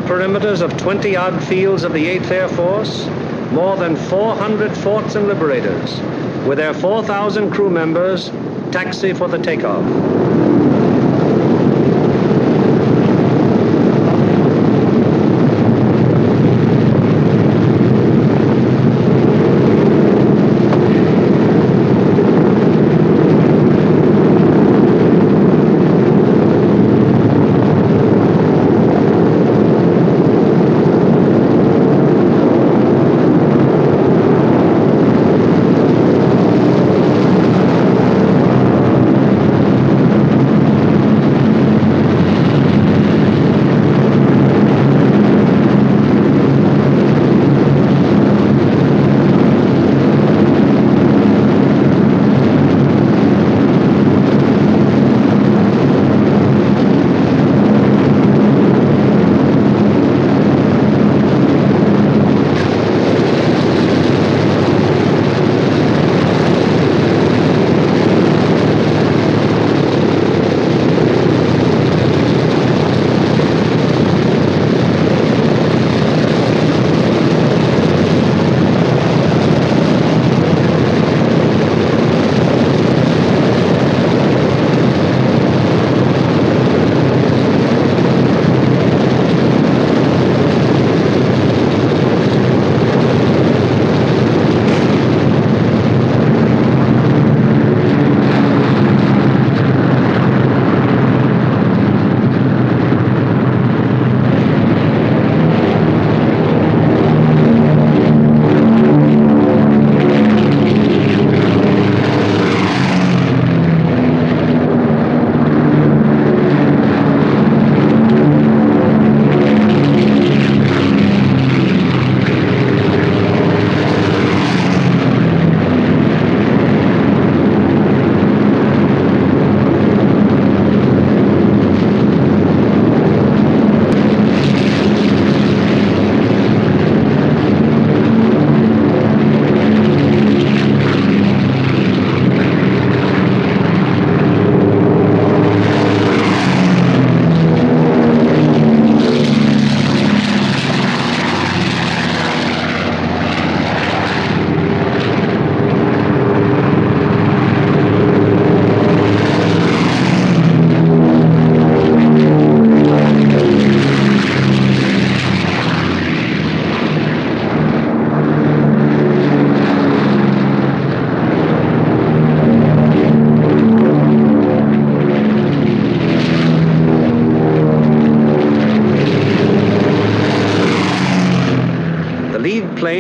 Perimeters of 20-odd fields of the 8th Air Force, more than 400 forts and liberators, with their 4,000 crew members, taxi for the takeoff.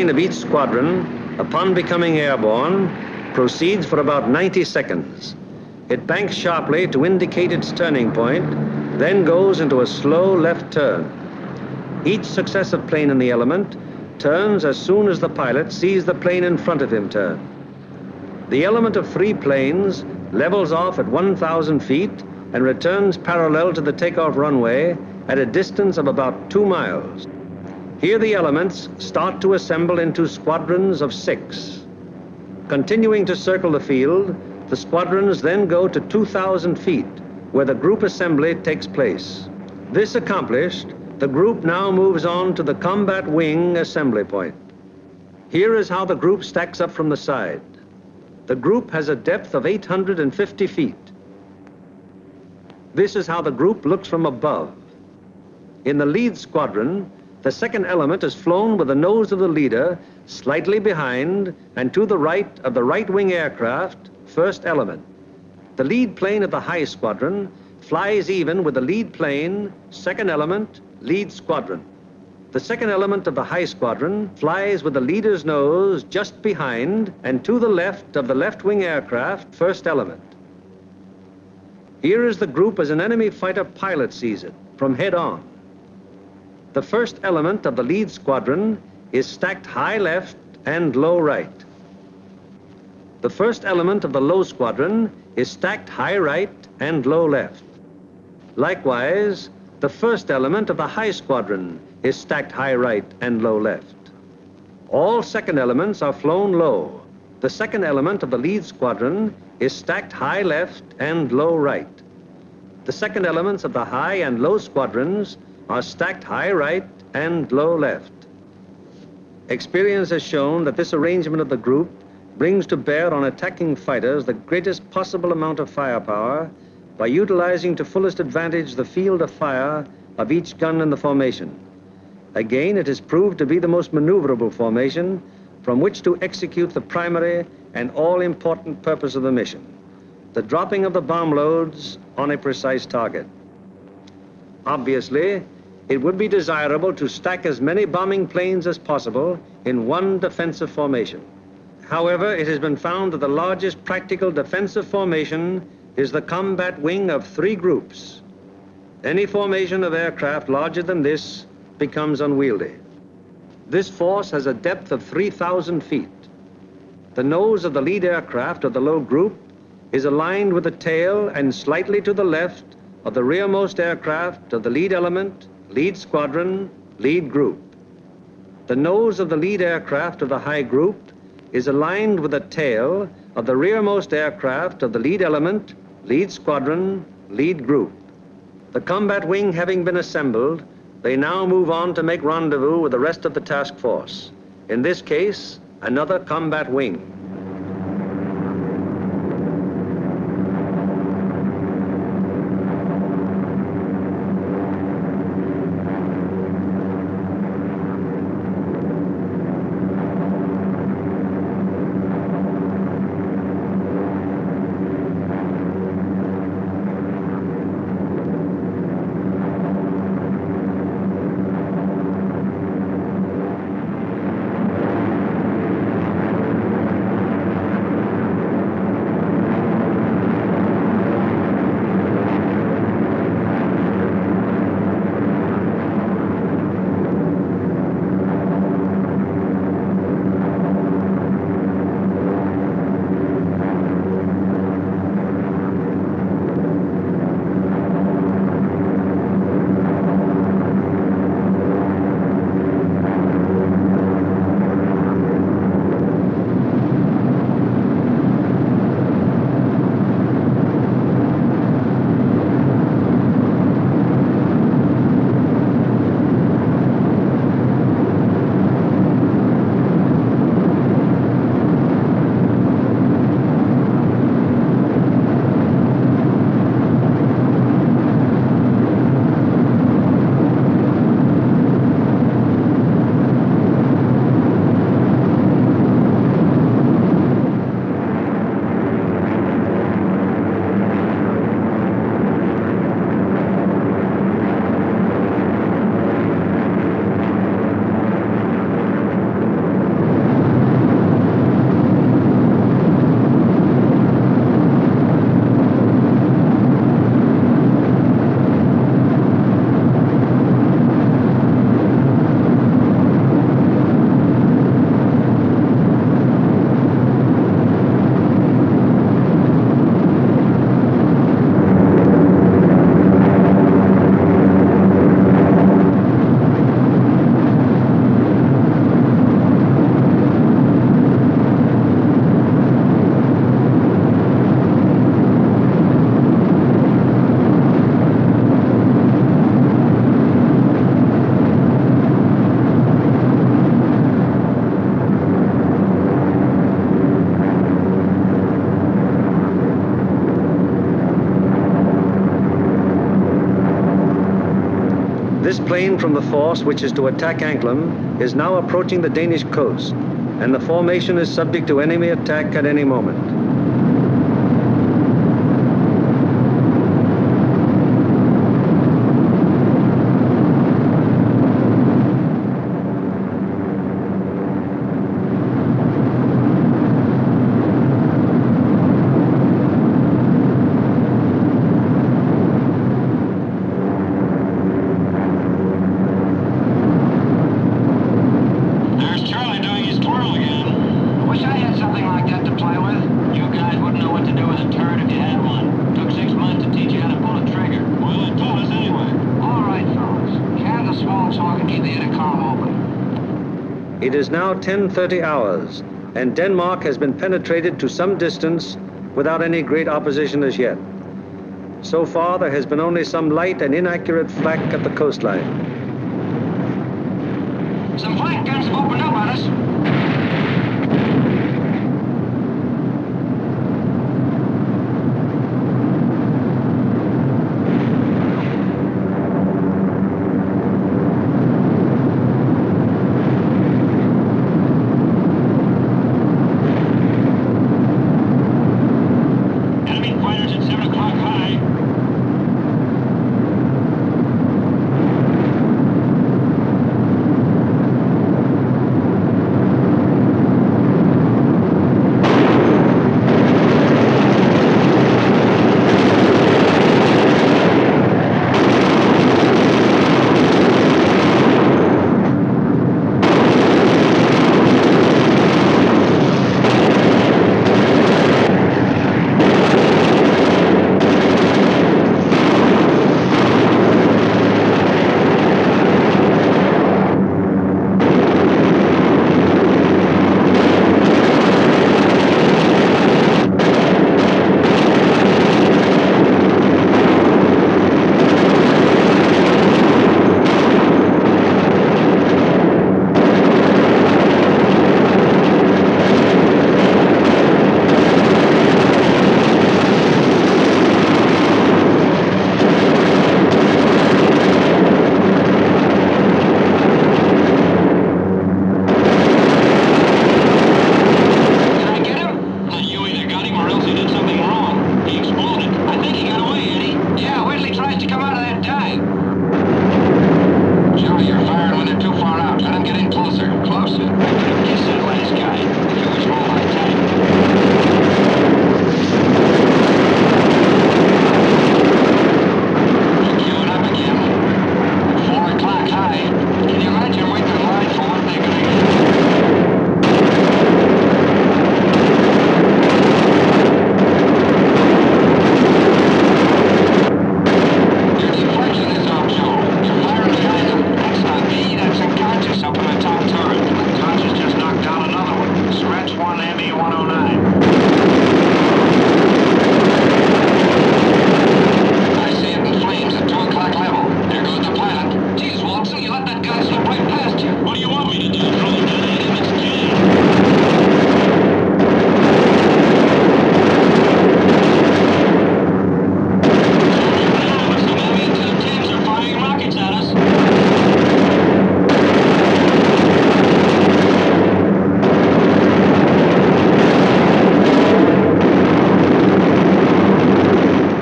plane of each squadron, upon becoming airborne, proceeds for about 90 seconds. It banks sharply to indicate its turning point, then goes into a slow left turn. Each successive plane in the element turns as soon as the pilot sees the plane in front of him turn. The element of 3 planes levels off at 1,000 feet and returns parallel to the takeoff runway at a distance of about 2 miles. Here the elements start to assemble into squadrons of 6. Continuing to circle the field, the squadrons then go to 2,000 feet, where the group assembly takes place. This accomplished, the group now moves on to the combat wing assembly point. Here is how the group stacks up from the side. The group has a depth of 850 feet. This is how the group looks from above. In the lead squadron, the second element is flown with the nose of the leader slightly behind and to the right of the right wing aircraft, first element. The lead plane of the high squadron flies even with the lead plane, second element, lead squadron. The second element of the high squadron flies with the leader's nose just behind and to the left of the left wing aircraft, first element. Here is the group as an enemy fighter pilot sees it, from head on. The first element of the lead squadron is stacked high left and low right. The first element of the low squadron is stacked high right and low left. Likewise, the first element of the high squadron is stacked high right and low left. All second elements are flown low. The second element of the lead squadron is stacked high left and low right. The second elements of the high and low squadrons are stacked high right and low left. Experience has shown that this arrangement of the group brings to bear on attacking fighters the greatest possible amount of firepower by utilizing to fullest advantage the field of fire of each gun in the formation. Again, it is proved to be the most maneuverable formation from which to execute the primary and all-important purpose of the mission, the dropping of the bomb loads on a precise target. Obviously, it would be desirable to stack as many bombing planes as possible in one defensive formation. However, it has been found that the largest practical defensive formation is the combat wing of 3 groups. Any formation of aircraft larger than this becomes unwieldy. This force has a depth of 3,000 feet. The nose of the lead aircraft of the low group is aligned with the tail and slightly to the left of the rearmost aircraft of the lead element, lead squadron, lead group. The nose of the lead aircraft of the high group is aligned with the tail of the rearmost aircraft of the lead element, lead squadron, lead group. The combat wing having been assembled, they now move on to make rendezvous with the rest of the task force. In this case, another combat wing. This plane from the force which is to attack Anklam is now approaching the Danish coast, and the formation is subject to enemy attack at any moment. It is now 10:30 hours, and Denmark has been penetrated to some distance without any great opposition as yet. So far, there has been only some light and inaccurate flak at the coastline. Some flank guns have opened up on us.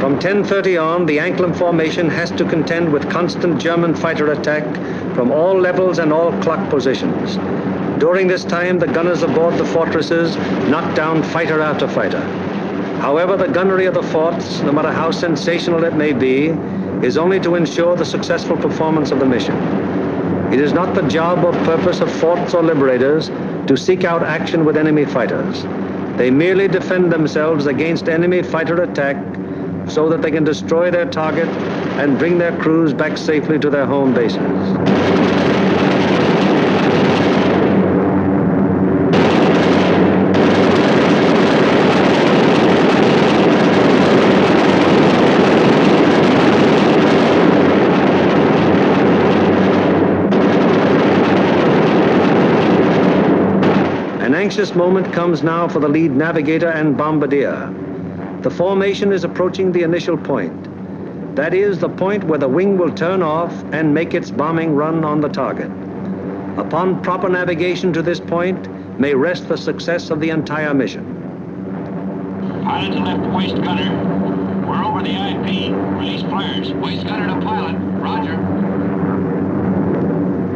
From 10:30 on, the Anklam formation has to contend with constant German fighter attack from all levels and all clock positions. During this time, the gunners aboard the fortresses knock down fighter after fighter. However, the gunnery of the forts, no matter how sensational it may be, is only to ensure the successful performance of the mission. It is not the job or purpose of forts or liberators to seek out action with enemy fighters. They merely defend themselves against enemy fighter attack so that they can destroy their target and bring their crews back safely to their home bases. An anxious moment comes now for the lead navigator and bombardier. The formation is approaching the initial point. That is the point where the wing will turn off and make its bombing run on the target. Upon proper navigation to this point may rest the success of the entire mission. Pilot to left, waist gunner. We're over the IP. Release flares. Waist gunner to pilot. Roger.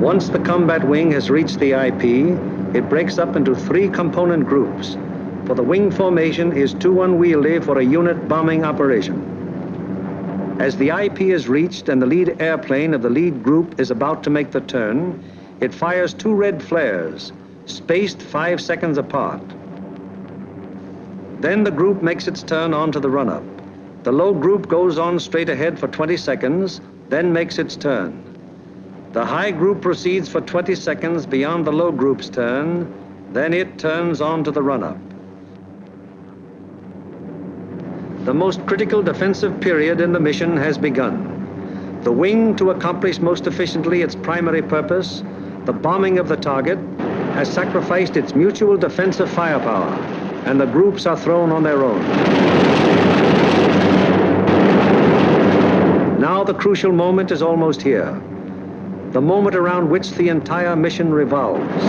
Once the combat wing has reached the IP, it breaks up into 3 component groups, for the wing formation is too unwieldy for a unit bombing operation. As the IP is reached and the lead airplane of the lead group is about to make the turn, it fires 2 red flares, spaced 5 seconds apart. Then the group makes its turn onto the run-up. The low group goes on straight ahead for 20 seconds, then makes its turn. The high group proceeds for 20 seconds beyond the low group's turn, then it turns on to the run-up. The most critical defensive period in the mission has begun. The wing, to accomplish most efficiently its primary purpose, the bombing of the target, has sacrificed its mutual defensive firepower, and the groups are thrown on their own. Now the crucial moment is almost here, the moment around which the entire mission revolves.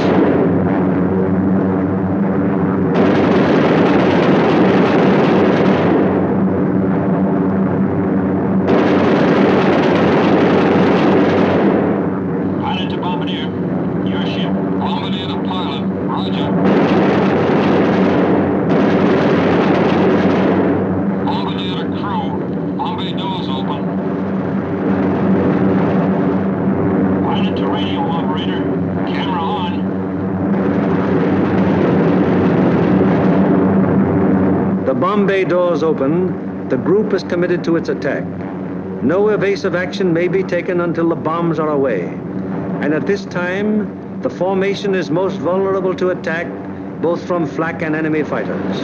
Bomb bay doors open, the group is committed to its attack. No evasive action may be taken until the bombs are away. And at this time, the formation is most vulnerable to attack, both from flak and enemy fighters.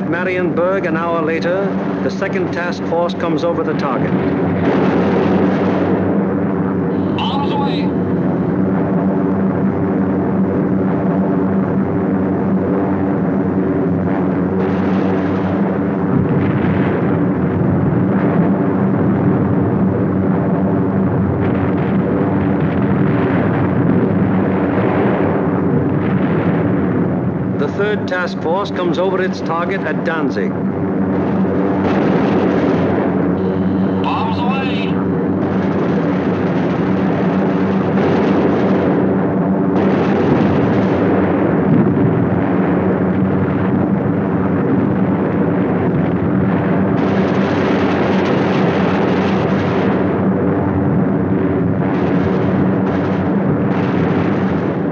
Marienburg, an hour later, the second task force comes over the target. Bombs away. The third task force comes over its target at Danzig. Bombs away.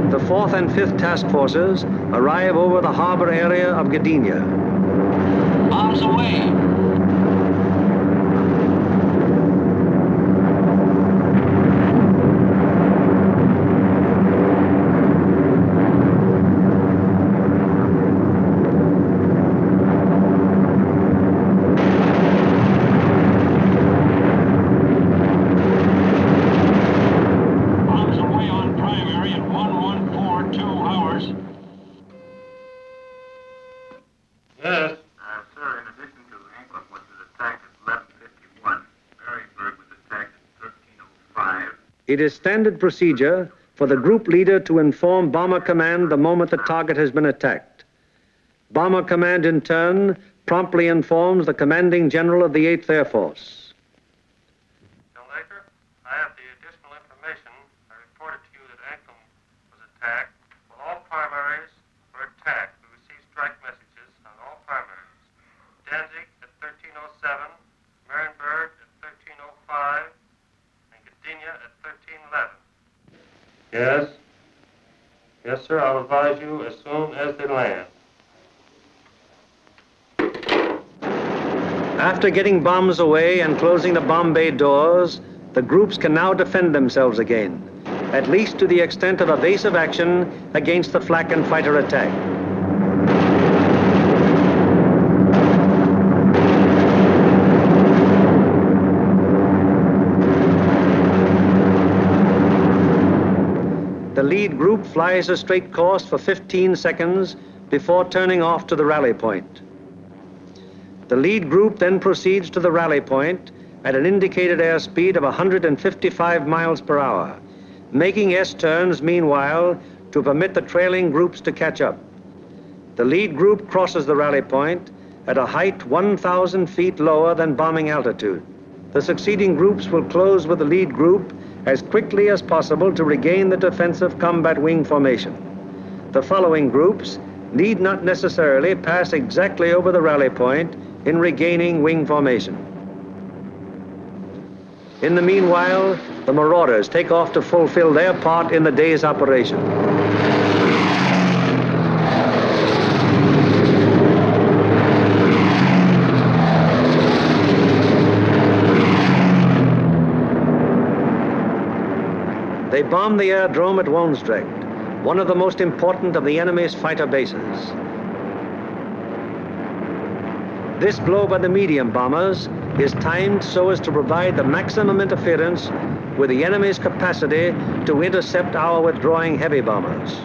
The fourth and fifth task forces arrive over the harbor area of Gdynia. Bombs away. It is standard procedure for the group leader to inform Bomber Command the moment the target has been attacked. Bomber Command, in turn, promptly informs the commanding general of the 8th Air Force. Laker, I have the additional information. I reported to you that Anklam was attacked. Well, all primaries were attacked. We received strike messages on all primaries. Danzig at 1307, Marienburg at 1305, and Gdynia at 1311. Yes? Yes, sir. I'll advise you as soon as they land. After getting bombs away and closing the bomb bay doors, the groups can now defend themselves again, at least to the extent of evasive action against the flak and fighter attack. The lead group flies a straight course for 15 seconds before turning off to the rally point. The lead group then proceeds to the rally point at an indicated airspeed of 155 miles per hour, making S-turns meanwhile to permit the trailing groups to catch up. The lead group crosses the rally point at a height 1,000 feet lower than bombing altitude. The succeeding groups will close with the lead group as quickly as possible to regain the defensive combat wing formation. The following groups need not necessarily pass exactly over the rally point in regaining wing formation. In the meanwhile, the marauders take off to fulfill their part in the day's operation. They bomb the aerodrome at Woensdrecht, one of the most important of the enemy's fighter bases. This blow by the medium bombers is timed so as to provide the maximum interference with the enemy's capacity to intercept our withdrawing heavy bombers.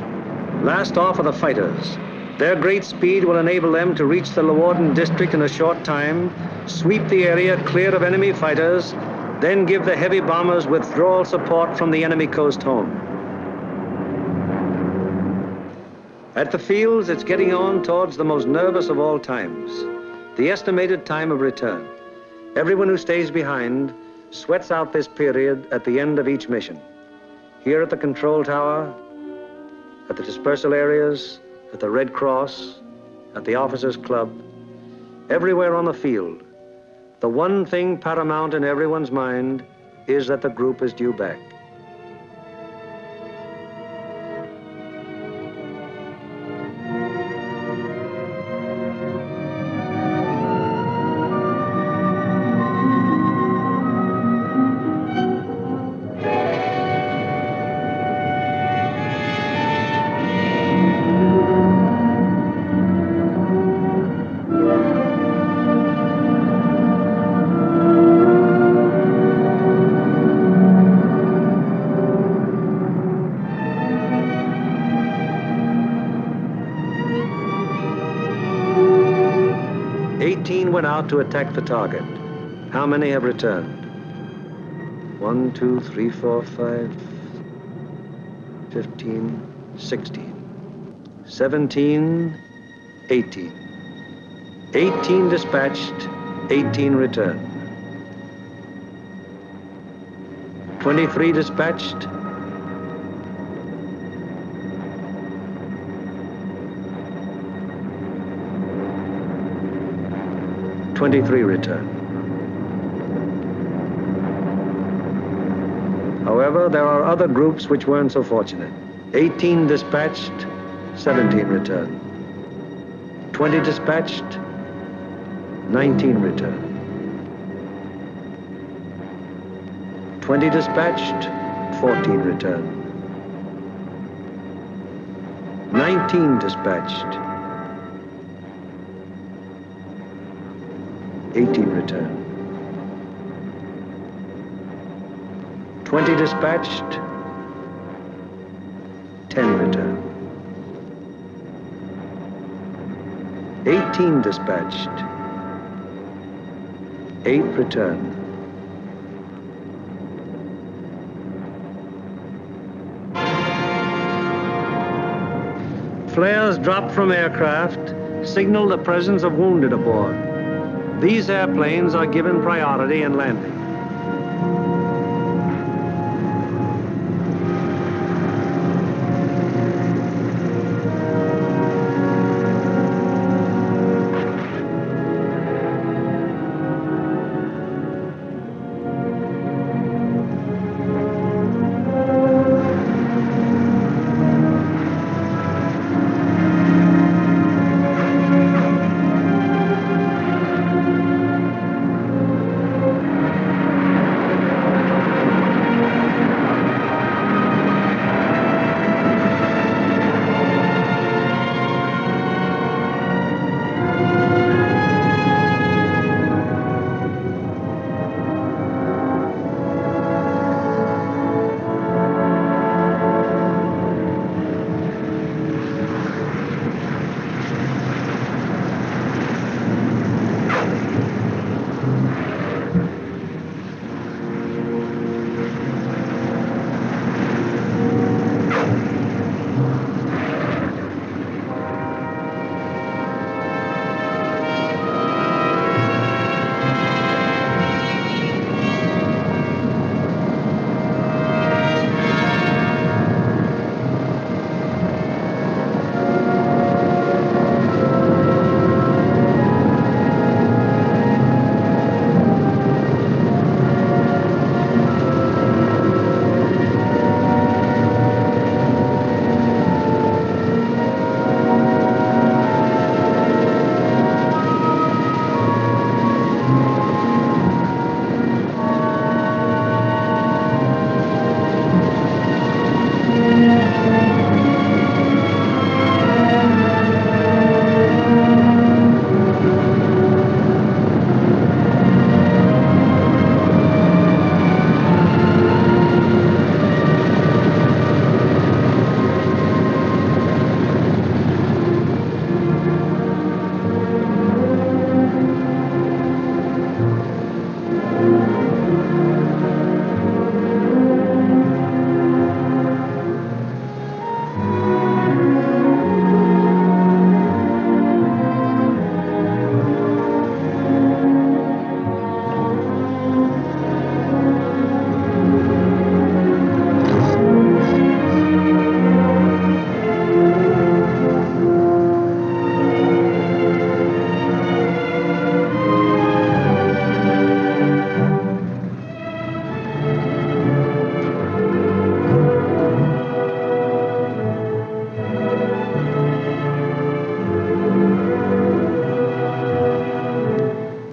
Last off are the fighters. Their great speed will enable them to reach the Leeuwarden district in a short time, sweep the area clear of enemy fighters, then give the heavy bombers withdrawal support from the enemy coast home. At the fields, it's getting on towards the most nervous of all times, the estimated time of return. Everyone who stays behind sweats out this period at the end of each mission. Here at the control tower, at the dispersal areas, at the Red Cross, at the Officers' Club, everywhere on the field, the one thing paramount in everyone's mind is that the group is due back. Went out to attack the target. How many have returned? 1, 2, 3, 4, 5, 15, 16, 17, 18. 18 dispatched, 18 returned. 23 dispatched, 23 returned. However, there are other groups which weren't so fortunate. 18 dispatched, 17 returned. 20 dispatched, 19 returned. 20 dispatched, 14 returned. 19 dispatched, 18 returned. 20 dispatched, 10 returned. 18 dispatched, 8 returned. Flares dropped from aircraft signal the presence of wounded aboard. These airplanes are given priority in landing.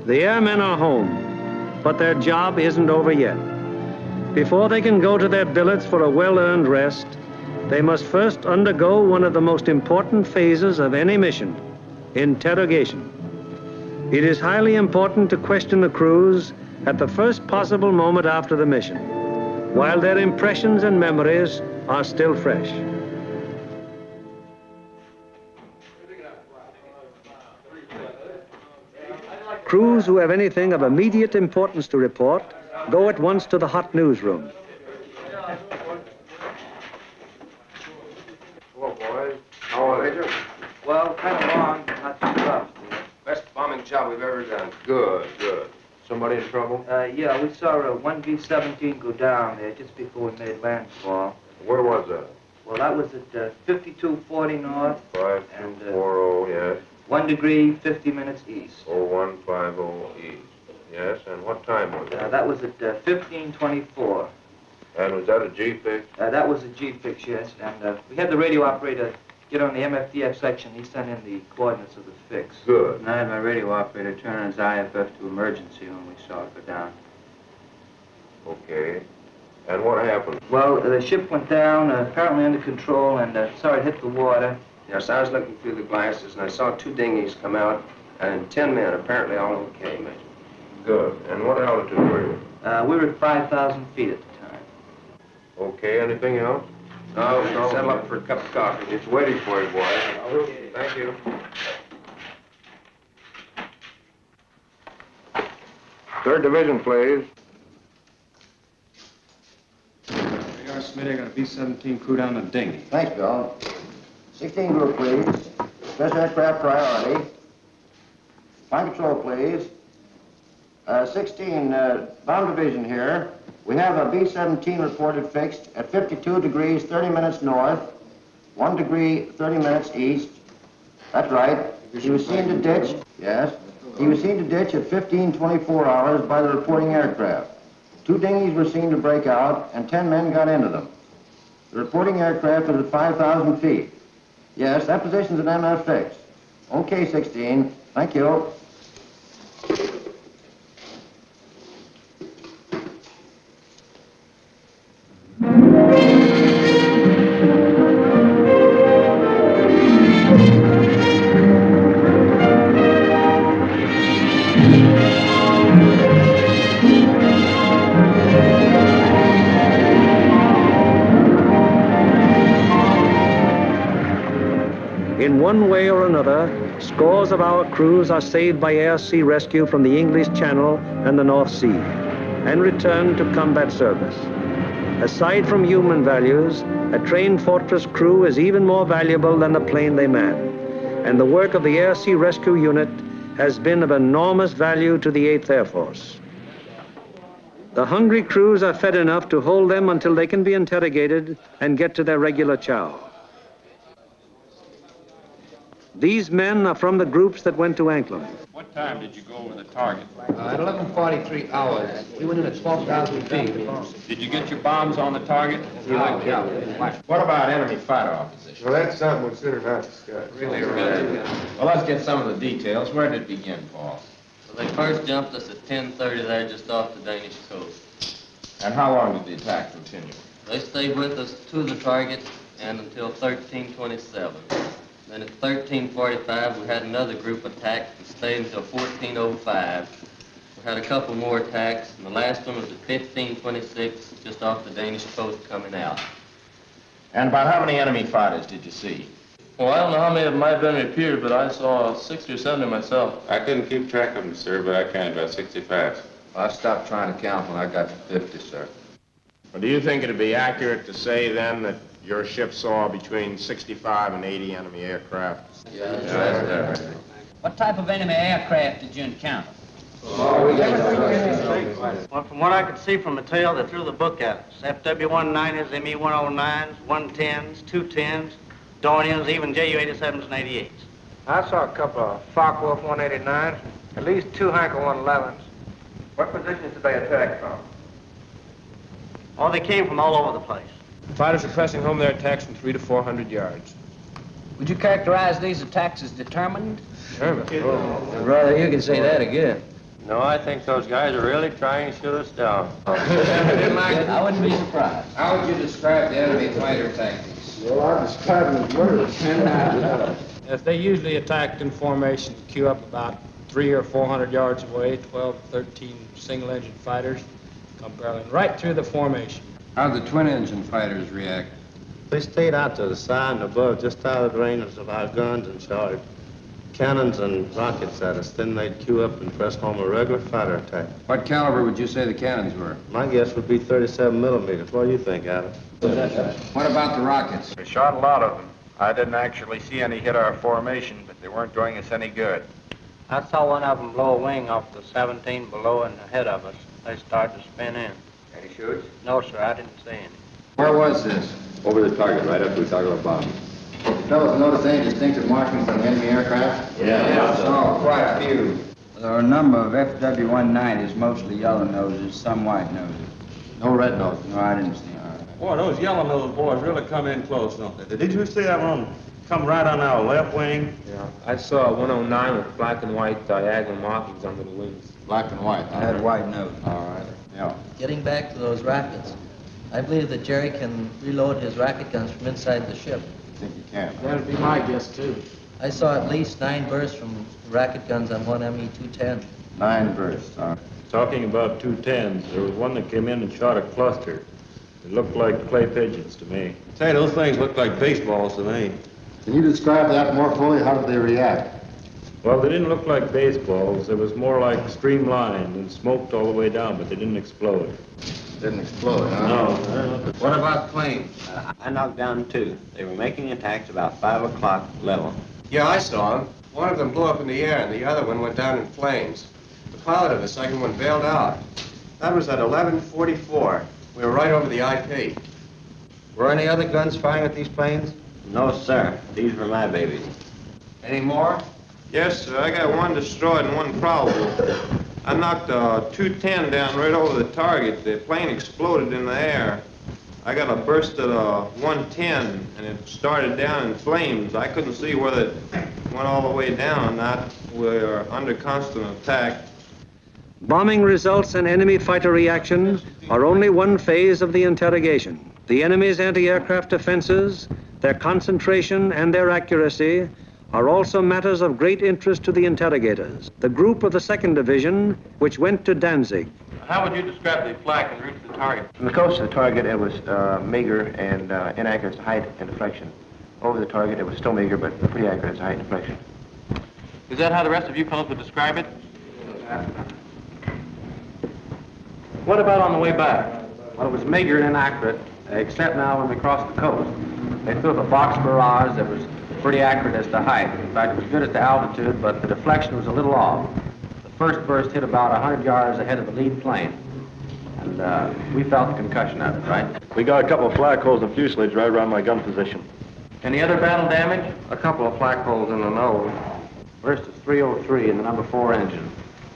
The airmen are home, but their job isn't over yet. Before they can go to their billets for a well-earned rest, they must first undergo one of the most important phases of any mission, interrogation. It is highly important to question the crews at the first possible moment after the mission, while their impressions and memories are still fresh. Crews who have anything of immediate importance to report go at once to the hot newsroom. Hello, boys. How are they? Well, kind of long, but not too rough. Best bombing job we've ever done. Good, good. Somebody in trouble? Yeah, we saw a 1B-17 go down there just before we made landfall. Where was that? Well, that was at 5240 north. 5240, yes. 1 degree, 50 minutes east. 0150 east. Yes, and what time was it? That was at 1524. And was that a G-fix? That was a G-fix, yes. And we had the radio operator get on the MFDF section. He sent in the coordinates of the fix. Good. And I had my radio operator turn on his IFF to emergency when we saw it go down. Okay. And what happened? Well, the ship went down, apparently under control, and saw it hit the water. Yes, I was looking through the glasses, and I saw 2 dinghies come out, and 10 men, apparently all okay, Major. Good. And what altitude were you? We were at 5,000 feet at the time. Okay, anything else? No, settle up for a cup of coffee. It's waiting for you, boys. Okay. Thank you. Third Division, please. We are, Smitty. I got a B-17 crew down the dinghy. Thanks, Bill. 16 group, please. Special aircraft priority. Flight control, please. 16, bomb division here. We have a B-17 reported fixed at 52 degrees, 30 minutes north, 1 degree, 30 minutes east. That's right. He was seen to ditch, yes. He was seen to ditch at 15:24 hours by the reporting aircraft. 2 dinghies were seen to break out, and 10 men got into them. The reporting aircraft is at 5,000 feet. Yes, that position's an MF fix. Okay, 16. Thank you. In one way or another, scores of our crews are saved by air-sea rescue from the English Channel and the North Sea and returned to combat service. Aside from human values, a trained fortress crew is even more valuable than the plane they man. And the work of the air-sea rescue unit has been of enormous value to the 8th Air Force. The hungry crews are fed enough to hold them until they can be interrogated and get to their regular chow. These men are from the groups that went to Anklam. What time did you go over the target? At 11:43 hours. We went in at 12,000 feet. Did you get your bombs on the target? Yeah. What about enemy fighter opposition? Well, that's something we should have not discussed. Really, really. Well, let's get some of the details. Where did it begin, Paul? Well, they first jumped us at 10:30 there just off the Danish coast. And how long did the attack continue? They stayed with us to the target and until 13:27. Then at 13:45, we had another group attack and stayed until 14:05. We had a couple more attacks, and the last one was at 15:26, just off the Danish coast coming out. And about how many enemy fighters did you see? Well, I don't know how many of them might have been repeated, but I saw 60 or 70 myself. I couldn't keep track of them, sir, but I counted about 65. I stopped trying to count when I got to 50, sir. Well, do you think it'd be accurate to say, then, that your ship saw between 65 and 80 enemy aircraft? Yeah. What type of enemy aircraft did you encounter? Well, from what I could see from the tail, they threw the book at us. FW-190s, ME-109s, 110s, 210s, Dorniers, even Ju-87s and 88s. I saw a couple of Focke-Wulf 189s, at least 2 Heinkel 111s. What positions did they attack from? Oh, they came from all over the place. Fighters are pressing home their attacks from 300 to 400 yards. Would you characterize these attacks as determined? German. Brother, you can say that again. No, I think those guys are really trying to shoot us down. I wouldn't be surprised. How would you describe the enemy fighter tactics? Well, I describe them as murderous. Yes, they usually attacked in formation, queue up about 300 or 400 yards away, 12, 13 single-engine fighters, come barreling right through the formation. How'd the twin-engine fighters react? They stayed out to the side and above, just out of the range of our guns, and shot cannons and rockets at us. Then they'd queue up and press home a regular fighter attack. What caliber would you say the cannons were? My guess would be 37 millimeters. What do you think, Adam? What about the rockets? We shot a lot of them. I didn't actually see any hit our formation, but they weren't doing us any good. I saw one of them blow a wing off the 17 below and ahead of us. They started to spin in. Any shoots? No, sir, I didn't see any. Where was this? Over the target, right after we talked about bombs. Fellows notice any distinctive markings on the enemy aircraft? Yeah. Oh, quite a few. There are a number of FW-190s, mostly yellow noses, some white noses. No red noses? No, I didn't see. Boy, those yellow-nosed boys really come in close, don't they? Did you see that one come right on our left wing? Yeah, I saw a 109 with black and white diagonal markings under the wings. Black and white, I had white nose. All right, yeah. Getting back to those rockets, I believe that Jerry can reload his rocket guns from inside the ship. I think you can. That'd be my guess, too. I saw at least 9 bursts from rocket guns on one ME-210. 9 bursts, huh? Talking about 210s, there was one that came in and shot a cluster. It looked like clay pigeons to me. Say, those things look like baseballs to me. Can you describe that more fully? How did they react? Well, they didn't look like baseballs. It was more like streamlined and smoked all the way down, but they didn't explode. Didn't explode, huh? No. What about planes? I knocked down 2. They were making attacks about 5 o'clock level. Yeah, I saw them. One of them blew up in the air, and the other one went down in flames. The pilot of the second one bailed out. That was at 11:44. We were right over the IP. Were any other guns firing at these planes? No, sir. These were my babies. Any more? Yes, sir. I got one destroyed and one probable. I knocked a 210 down right over the target. The plane exploded in the air. I got a burst at a 110, and it started down in flames. I couldn't see whether it went all the way down or not. We're under constant attack. Bombing results and enemy fighter reaction are only one phase of the interrogation. The enemy's anti-aircraft defenses, their concentration, and their accuracy are also matters of great interest to the interrogators. The group of the 2nd Division, which went to Danzig. How would you describe the flak en route to the target? From the coast to the target, it was meager and inaccurate as to height and deflection. Over the target, it was still meager, but pretty accurate as to height and deflection. Is that how the rest of you fellows would describe it? What about on the way back? Well, it was meager and inaccurate, except now when we crossed the coast. They threw up a box barrage that was pretty accurate as to height. In fact, it was good as to altitude, but the deflection was a little off. The first burst hit about 100 yards ahead of the lead plane. And we felt the concussion of it, right? We got a couple of flak holes in the fuselage right around my gun position. Any other battle damage? A couple of flak holes in the nose. Burst is 303 in the number 4 engine.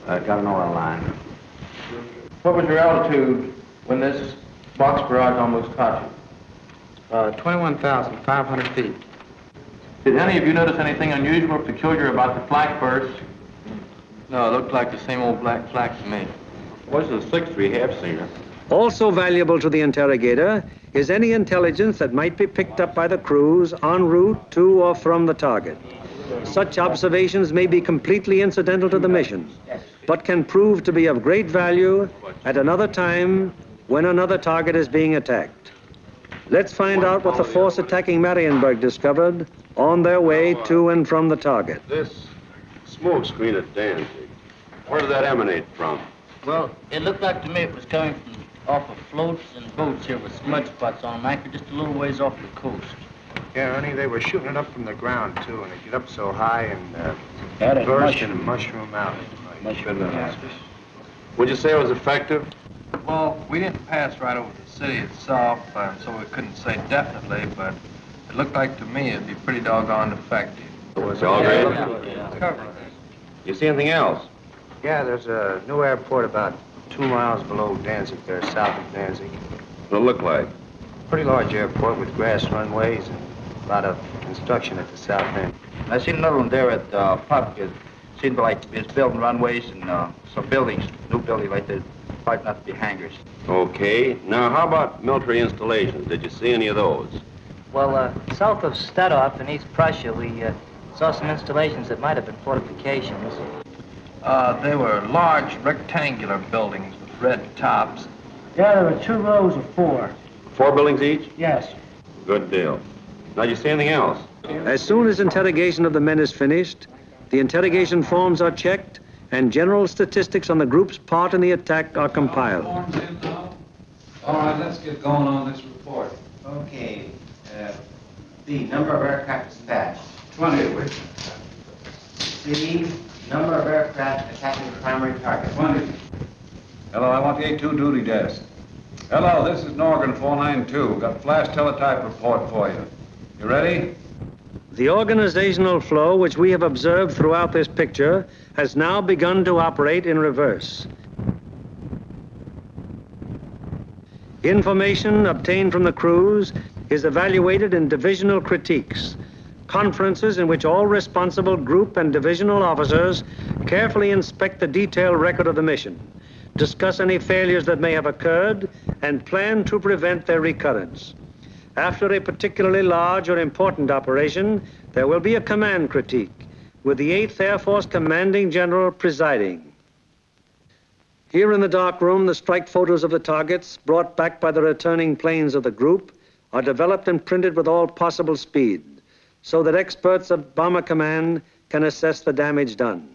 Got an oil line. What was your altitude when this box barrage almost caught you? 21,500 feet. Did any of you notice anything unusual or peculiar about the flak burst? No, it looked like the same old black flak to me. What's the 6th we have seen her? Also valuable to the interrogator is any intelligence that might be picked up by the crews en route to or from the target. Such observations may be completely incidental to the mission, but can prove to be of great value at another time when another target is being attacked. Let's find out what the force attacking Marienburg discovered on their way to and from the target. This smoke screen at Danzig, where did that emanate from? Well, it looked like to me it was coming from off of floats and boats here with smudge spots on them, anchored just a little ways off the coast. Yeah, Ernie, they were shooting it up from the ground, too, and it get up so high and burst and mushroom out. Would you say it was effective? Well, we didn't pass right over the city itself, so we couldn't say definitely, but it looked like to me it'd be pretty doggone effective. It's all great. Cover. You see anything else? Yeah, there's a new airport about 2 miles below Danzig there, south of Danzig. What'd it look like? Pretty large airport with grass runways and a lot of construction at the south end. I seen another one there at Puck. It seemed like it's building runways and some buildings, new building like they're probably not to be hangars. Okay. Now, how about military installations? Did you see any of those? Well, south of Stadtdorf in East Prussia, we saw some installations that might have been fortifications. They were large rectangular buildings with red tops. Yeah, there were 2 rows of 4. 4 buildings each? Yes. Good deal. Now, did you see anything else? As soon as interrogation of the men is finished, the interrogation forms are checked and general statistics on the group's part in the attack are compiled. All right, let's get going on this report. Okay. The number of aircraft dispatched. 20. C, number of aircraft attacking the primary target. 20. Hello, I want the A2 duty desk. Hello, this is Norgan 492. Got flash teletype report for you. You ready? The organizational flow which we have observed throughout this picture has now begun to operate in reverse. Information obtained from the crews is evaluated in divisional critiques, conferences in which all responsible group and divisional officers carefully inspect the detailed record of the mission, discuss any failures that may have occurred, and plan to prevent their recurrence. After a particularly large or important operation, there will be a command critique, with the 8th Air Force Commanding General presiding. Here in the dark room, the strike photos of the targets brought back by the returning planes of the group are developed and printed with all possible speed, so that experts of Bomber Command can assess the damage done.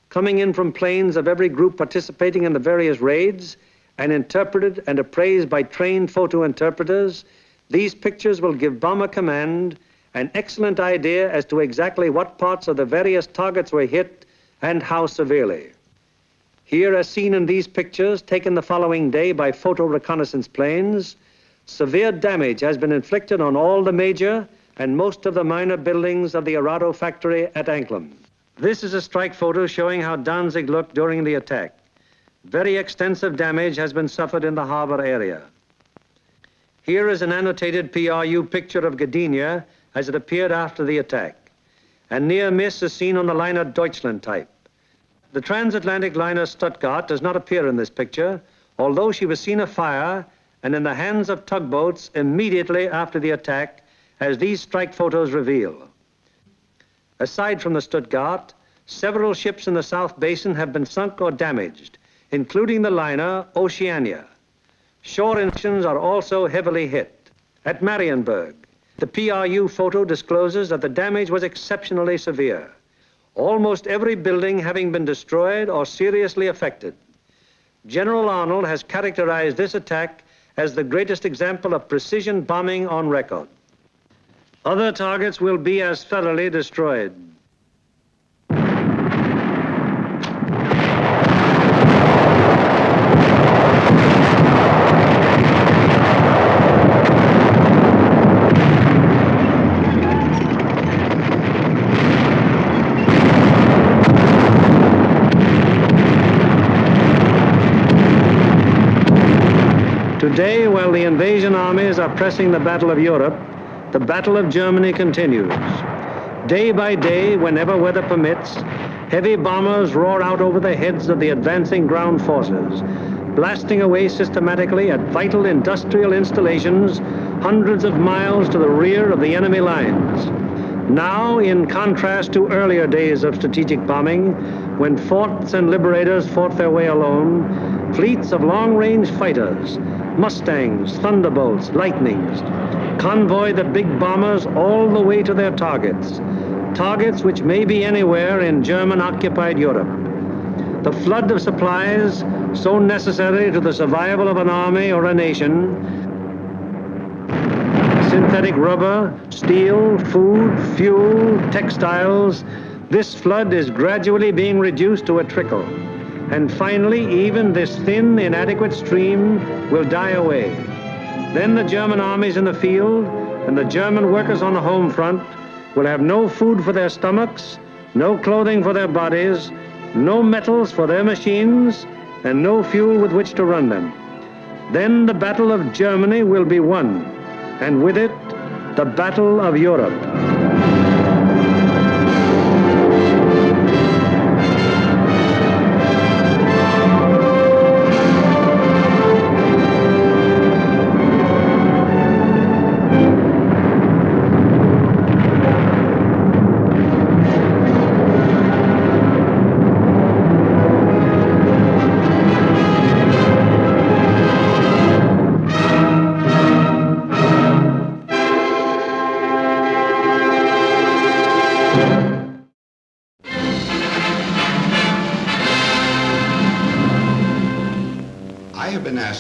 Coming in from planes of every group participating in the various raids, and interpreted and appraised by trained photo interpreters, these pictures will give Bomber Command an excellent idea as to exactly what parts of the various targets were hit and how severely. Here, as seen in these pictures taken the following day by photo reconnaissance planes, severe damage has been inflicted on all the major and most of the minor buildings of the Arado factory at Anklam. This is a strike photo showing how Danzig looked during the attack. Very extensive damage has been suffered in the harbor area. Here is an annotated PRU picture of Gdynia as it appeared after the attack. A near miss is seen on the liner Deutschland type. The transatlantic liner Stuttgart does not appear in this picture, although she was seen afire and in the hands of tugboats immediately after the attack, as these strike photos reveal. Aside from the Stuttgart, several ships in the South Basin have been sunk or damaged, including the liner Oceania. Shore engines are also heavily hit. At Marienburg, the PRU photo discloses that the damage was exceptionally severe, almost every building having been destroyed or seriously affected. General Arnold has characterized this attack as the greatest example of precision bombing on record. Other targets will be as thoroughly destroyed. Today, while the invasion armies are pressing the Battle of Europe, the Battle of Germany continues. Day by day, whenever weather permits, heavy bombers roar out over the heads of the advancing ground forces, blasting away systematically at vital industrial installations hundreds of miles to the rear of the enemy lines. Now, in contrast to earlier days of strategic bombing, when forts and liberators fought their way alone, fleets of long-range fighters, Mustangs, Thunderbolts, Lightnings, convoy the big bombers all the way to their targets, targets which may be anywhere in German-occupied Europe. The flood of supplies, so necessary to the survival of an army or a nation, synthetic rubber, steel, food, fuel, textiles, this flood is gradually being reduced to a trickle. And finally, even this thin, inadequate stream will die away. Then the German armies in the field and the German workers on the home front will have no food for their stomachs, no clothing for their bodies, no metals for their machines, and no fuel with which to run them. Then the Battle of Germany will be won, and with it, the Battle of Europe.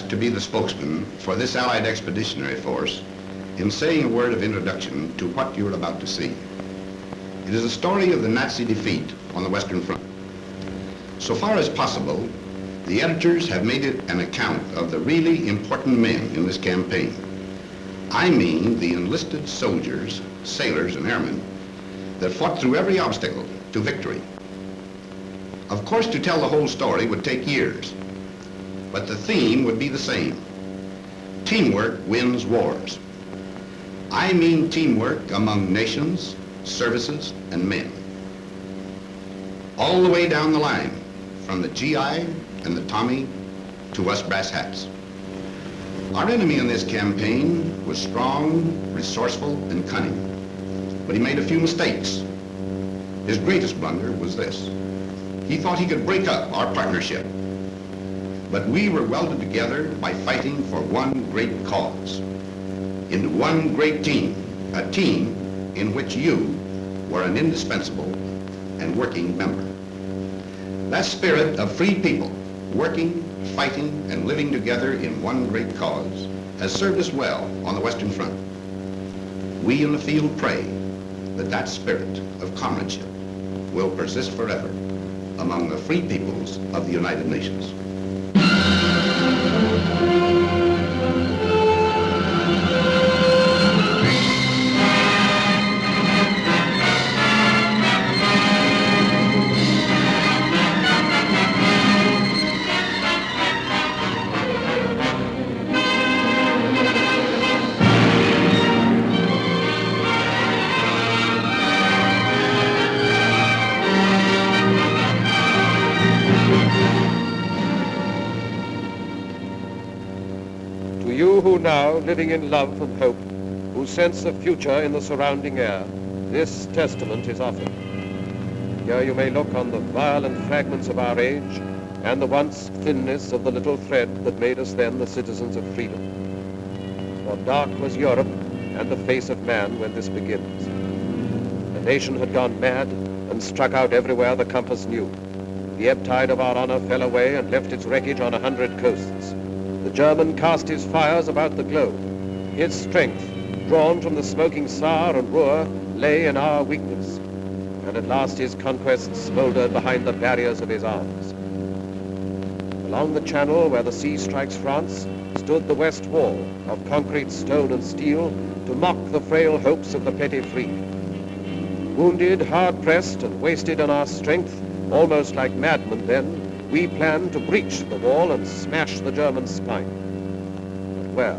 To be the spokesman for this Allied Expeditionary Force in saying a word of introduction to what you're about to see. It is a story of the Nazi defeat on the Western Front. So far as possible, the editors have made it an account of the really important men in this campaign. I mean the enlisted soldiers, sailors, and airmen that fought through every obstacle to victory. Of course, to tell the whole story would take years. But the theme would be the same. Teamwork wins wars. I mean teamwork among nations, services, and men. All the way down the line, from the GI and the Tommy to us brass hats. Our enemy in this campaign was strong, resourceful, and cunning. But he made a few mistakes. His greatest blunder was this. He thought he could break up our partnership. But we were welded together by fighting for one great cause, into one great team, a team in which you were an indispensable and working member. That spirit of free people, working fighting and living together in one great cause, has served us well on the Western Front. We in the field pray that that spirit of comradeship will persist forever among the free peoples of the United Nations. Who now, living in love and hope, who sense a future in the surrounding air, this testament is offered. Here you may look on the violent fragments of our age and the once thinness of the little thread that made us then the citizens of freedom. For dark was Europe and the face of man when this begins. The nation had gone mad and struck out everywhere the compass knew. The ebb tide of our honor fell away and left its wreckage on 100 coasts. The German cast his fires about the globe. His strength, drawn from the smoking Saar and Ruhr, lay in our weakness. And at last his conquests smoldered behind the barriers of his arms. Along the channel where the sea strikes France stood the West Wall of concrete, stone and steel to mock the frail hopes of the petty free. Wounded, hard-pressed and wasted on our strength, almost like madmen then, we planned to breach the wall and smash the German spine. But where?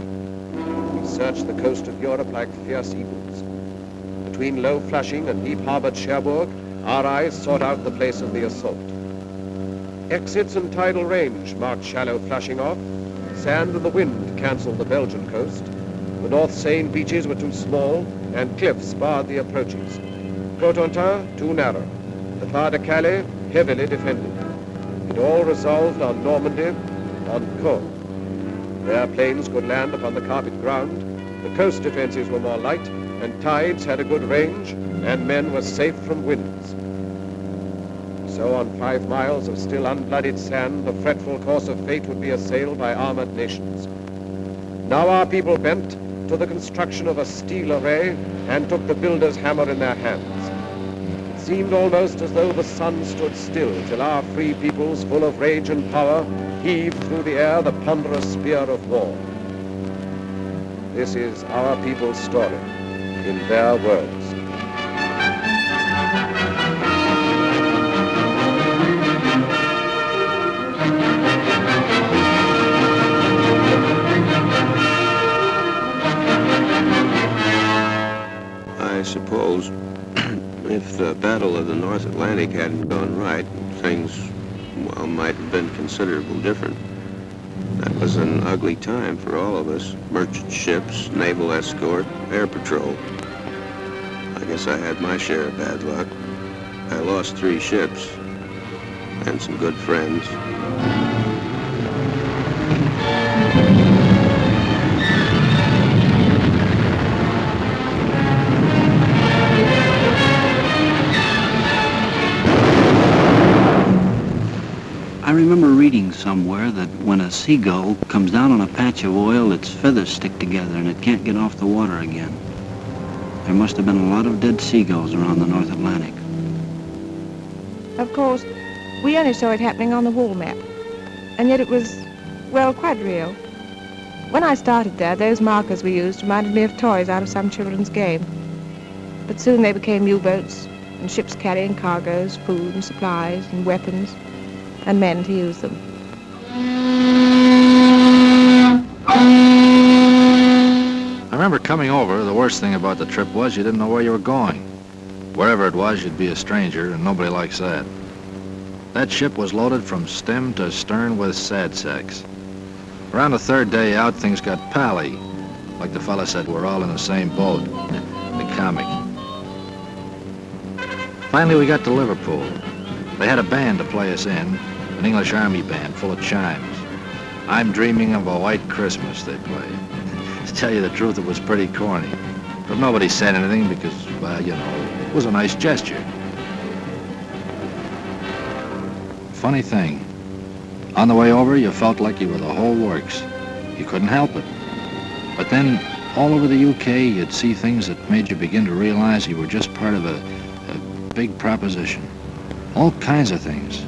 We searched the coast of Europe like fierce eagles. Between low Flushing and deep-harbored Cherbourg, our eyes sought out the place of the assault. Exits and tidal range marked shallow Flushing off. Sand and the wind canceled the Belgian coast. The North Seine beaches were too small, and cliffs barred the approaches. Cotentin, too narrow. The Pas de Calais, heavily defended. It all resolved on Normandy, on Caen. There planes could land upon the carpet ground, the coast defenses were more light, and tides had a good range, and men were safe from winds. So on 5 miles of still unblooded sand, the fretful course of fate would be assailed by armored nations. Now our people bent to the construction of a steel array and took the builder's hammer in their hands. It seemed almost as though the sun stood still till our free peoples, full of rage and power, heaved through the air the ponderous spear of war. This is our people's story, in their words. I suppose if the Battle of the North Atlantic hadn't gone right, things, well, might have been considerably different. That was an ugly time for all of us. Merchant ships, naval escort, air patrol. I guess I had my share of bad luck. I lost 3 ships and some good friends. I remember reading somewhere that when a seagull comes down on a patch of oil, its feathers stick together and it can't get off the water again. There must have been a lot of dead seagulls around the North Atlantic. Of course, we only saw it happening on the wall map, and yet it was, well, quite real. When I started there, those markers we used reminded me of toys out of some children's game. But soon they became U-boats and ships carrying cargoes, food and supplies and weapons, and men to use them. I remember coming over, the worst thing about the trip was you didn't know where you were going. Wherever it was, you'd be a stranger, and nobody likes that. That ship was loaded from stem to stern with sad sacks. Around the 3rd day out, things got pally. Like the fella said, we're all in the same boat. The comic. Finally, we got to Liverpool. They had a band to play us in, an English Army band full of chimes. I'm dreaming of a white Christmas, they played. To tell you the truth, it was pretty corny. But nobody said anything because, well, you know, it was a nice gesture. Funny thing, On the way over, you felt like you were the whole works. You couldn't help it. But then, all over the UK, you'd see things that made you begin to realize you were just part of a big proposition. All kinds of things.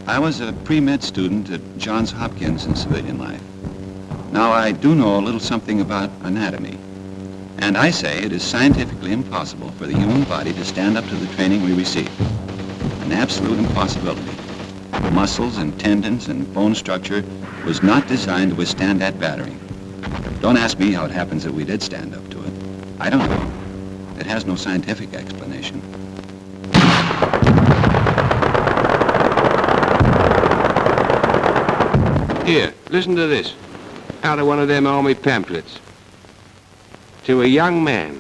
I was a pre-med student at Johns Hopkins in civilian life. Now, I do know a little something about anatomy, and I say it is scientifically impossible for the human body to stand up to the training we receive. An absolute impossibility. Muscles and tendons and bone structure was not designed to withstand that battering. Don't ask me how it happens that we did stand up to it. I don't know. It has no scientific explanation. Here, listen to this, out of one of them army pamphlets. To a young man,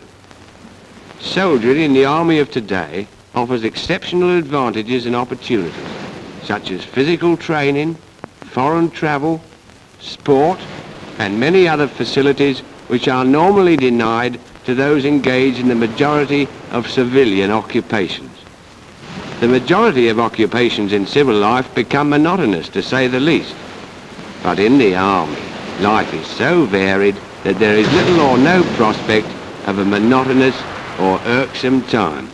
soldiering in the army of today offers exceptional advantages and opportunities, such as physical training, foreign travel, sport, and many other facilities which are normally denied to those engaged in the majority of civilian occupations. The majority of occupations in civil life become monotonous, to say the least. But in the army, life is so varied that there is little or no prospect of a monotonous or irksome time.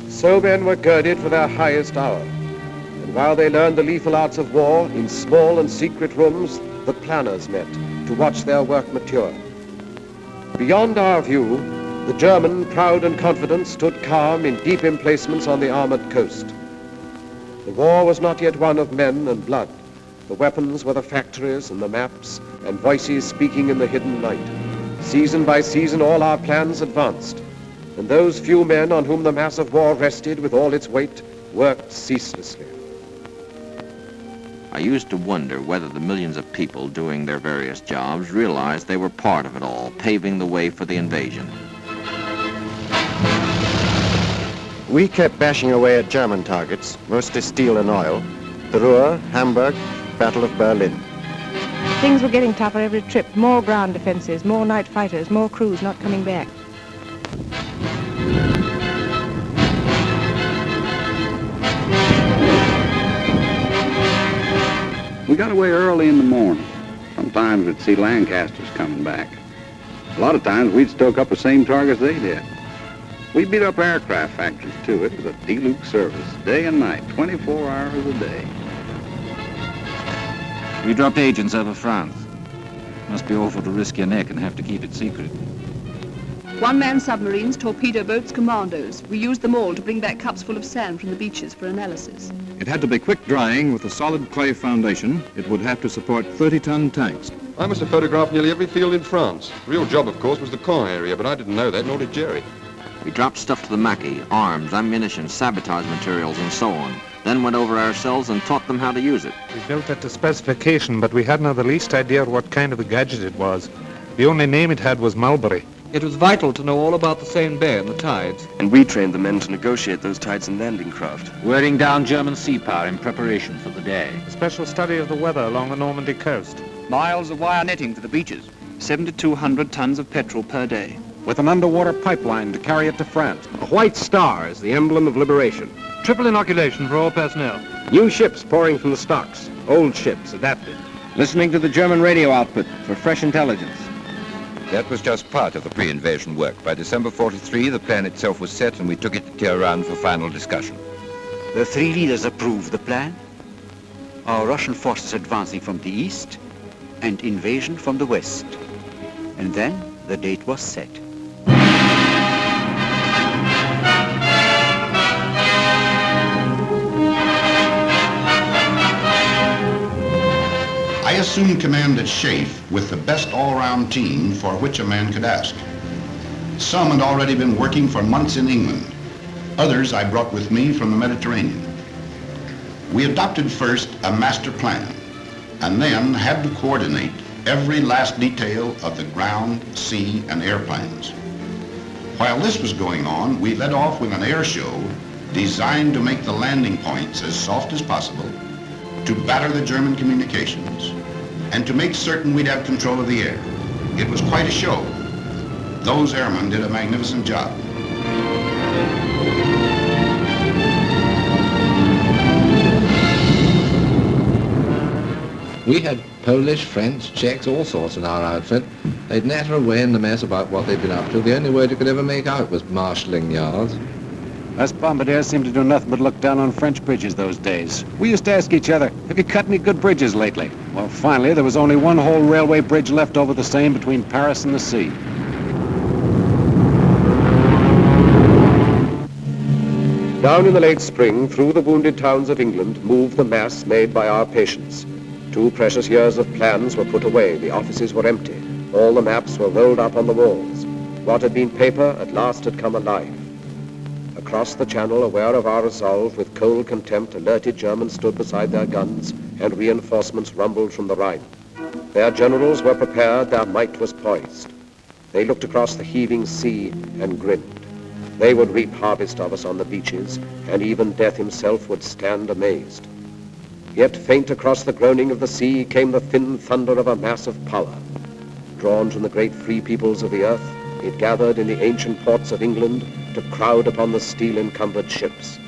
So men were girded for their highest hour. And while they learned the lethal arts of war, in small and secret rooms, the planners met to watch their work mature. Beyond our view, the German, proud and confident, stood calm in deep emplacements on the armored coast. The war was not yet one of men and blood. The weapons were the factories and the maps and voices speaking in the hidden night. Season by season, all our plans advanced, and those few men on whom the mass of war rested with all its weight worked ceaselessly. I used to wonder whether the millions of people doing their various jobs realized they were part of it all, paving the way for the invasion. We kept bashing away at German targets, mostly steel and oil. The Ruhr, Hamburg, Battle of Berlin. Things were getting tougher every trip. More ground defenses, more night fighters, more crews not coming back. We got away early in the morning. Sometimes we'd see Lancasters coming back. A lot of times we'd stoke up the same targets they did. We beat up aircraft factories too. It was a deluxe service, day and night, 24 hours a day. We dropped agents over France. Must be awful to risk your neck and have to keep it secret. One-man submarines, torpedo boats, commandos. We used them all to bring back cups full of sand from the beaches for analysis. It had to be quick drying with a solid clay foundation. It would have to support 30-ton tanks. I must have photographed nearly every field in France. The real job, of course, was the Caen area, but I didn't know that, nor did Jerry. We dropped stuff to the Maquis, arms, ammunition, sabotage materials, and so on. Then went over ourselves and taught them how to use it. We built it to specification, but we hadn't the least idea what kind of a gadget it was. The only name it had was Mulberry. It was vital to know all about the Seine Bay and the tides. And we trained the men to negotiate those tides and landing craft. Wearing down German sea power in preparation for the day. A special study of the weather along the Normandy coast. Miles of wire netting to the beaches. 7,200 tons of petrol per day. With an underwater pipeline to carry it to France. A white star is the emblem of liberation. Triple inoculation for all personnel. New ships pouring from the stocks. Old ships adapted. Listening to the German radio output for fresh intelligence. That was just part of the pre-invasion work. By December 43, the plan itself was set and we took it to Tehran for final discussion. The three leaders approved the plan. Our Russian forces advancing from the east and invasion from the west. And then the date was set. I assumed command at Schaeff with the best all-round team for which a man could ask. Some had already been working for months in England. Others I brought with me from the Mediterranean. We adopted first a master plan, and then had to coordinate every last detail of the ground, sea, and air plans. While this was going on, we led off with an air show designed to make the landing points as soft as possible, to batter the German communications, and to make certain we'd have control of the air. It was quite a show. Those airmen did a magnificent job. We had Polish, French, Czechs, all sorts in our outfit. They'd natter away in the mess about what they'd been up to. The only word you could ever make out was marshalling yards. Us bombardiers seemed to do nothing but look down on French bridges those days. We used to ask each other, have you cut any good bridges lately? Well, finally, there was only one whole railway bridge left over the Seine between Paris and the sea. Down in the late spring, through the wounded towns of England, moved the mass made by our patience. 2 precious years of plans were put away. The offices were empty. All the maps were rolled up on the walls. What had been paper at last had come alive. Across the channel, aware of our resolve, with cold contempt, alerted Germans stood beside their guns, and reinforcements rumbled from the Rhine. Their generals were prepared, their might was poised. They looked across the heaving sea and grinned. They would reap harvest of us on the beaches, and even death himself would stand amazed. Yet faint across the groaning of the sea came the thin thunder of a mass of power. Drawn from the great free peoples of the earth, it gathered in the ancient ports of England to crowd upon the steel-encumbered ships.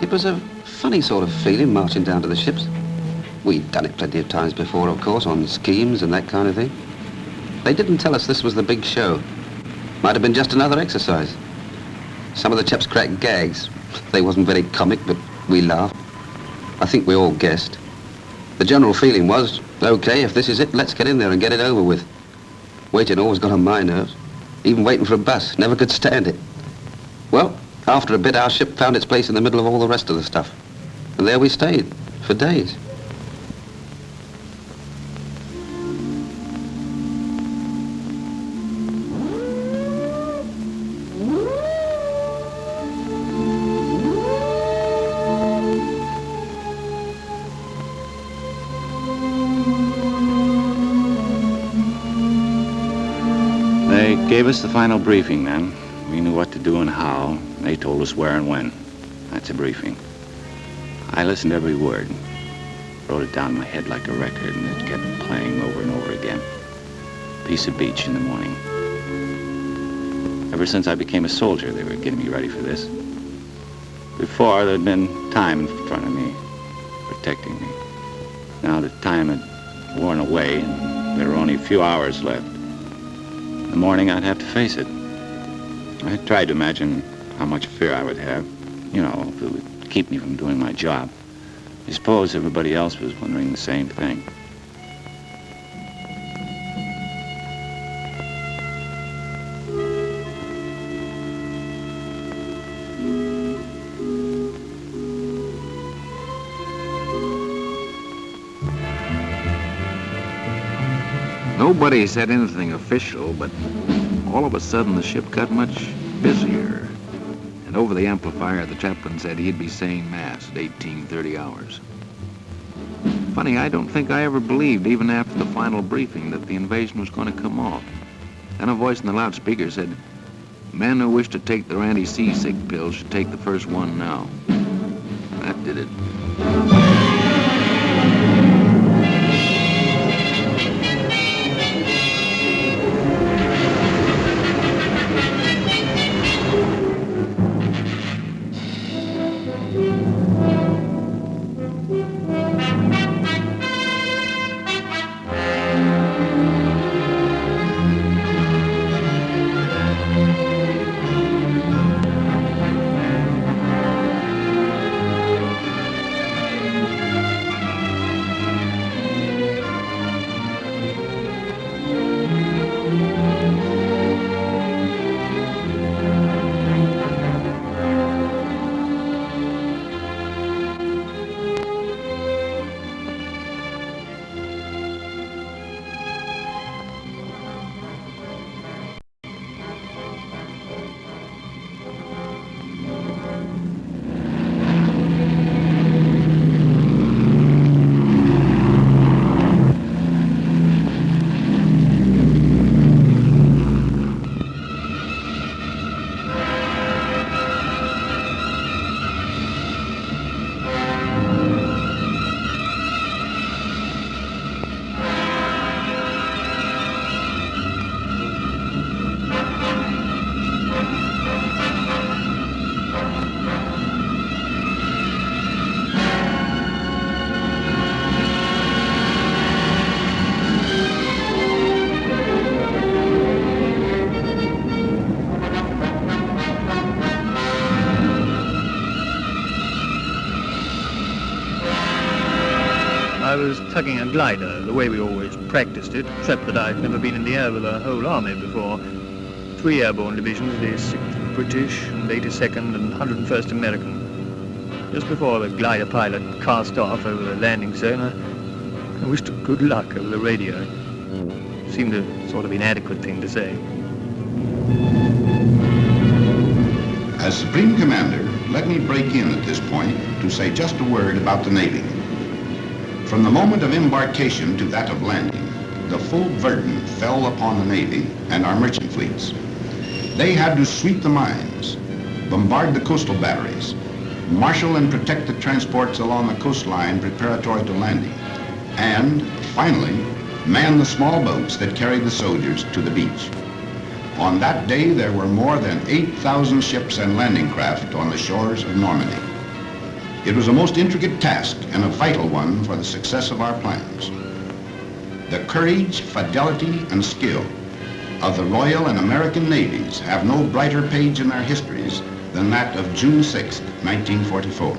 It was a funny sort of feeling marching down to the ships. We'd done it plenty of times before, of course, on schemes and that kind of thing. They didn't tell us this was the big show. Might have been just another exercise. Some of the chaps cracked gags. They wasn't very comic, but we laughed. I think we all guessed. The general feeling was, okay, if this is it, let's get in there and get it over with. Waiting always got on my nerves. Even waiting for a bus, never could stand it. Well, after a bit, our ship found its place in the middle of all the rest of the stuff. And there we stayed, for days. They gave us the final briefing then. We knew what to do and how. They told us where and when. That's a briefing. I listened to every word. Wrote it down in my head like a record, and it kept playing over and over again. Piece of beach in the morning. Ever since I became a soldier, they were getting me ready for this. Before, there'd been time in front of me, protecting me. Now the time had worn away, and there were only a few hours left. In the morning, I'd have to face it. I tried to imagine how much fear I would have, you know, if it would keep me from doing my job. I suppose everybody else was wondering the same thing. Nobody said anything official, but all of a sudden the ship got much busier. And over the amplifier, the chaplain said he'd be saying Mass at 18:30 hours. Funny, I don't think I ever believed, even after the final briefing, that the invasion was going to come off. Then a voice in the loudspeaker said, "Men who wish to take their anti-seasick pills should take the first one now." That did it. I was tugging a glider, the way we always practiced it, except that I'd never been in the air with a whole army before. 3 airborne divisions, the 6th British, and 82nd and 101st American. Just before the glider pilot cast off over the landing zone, I wished her good luck over the radio. It seemed a sort of inadequate thing to say. As Supreme Commander, let me break in at this point to say just a word about the Navy. From the moment of embarkation to that of landing, the full burden fell upon the Navy and our merchant fleets. They had to sweep the mines, bombard the coastal batteries, marshal and protect the transports along the coastline preparatory to landing, and, finally, man the small boats that carried the soldiers to the beach. On that day, there were more than 8,000 ships and landing craft on the shores of Normandy. It was a most intricate task and a vital one for the success of our plans. The courage, fidelity, and skill of the Royal and American Navies have no brighter page in their histories than that of June 6, 1944.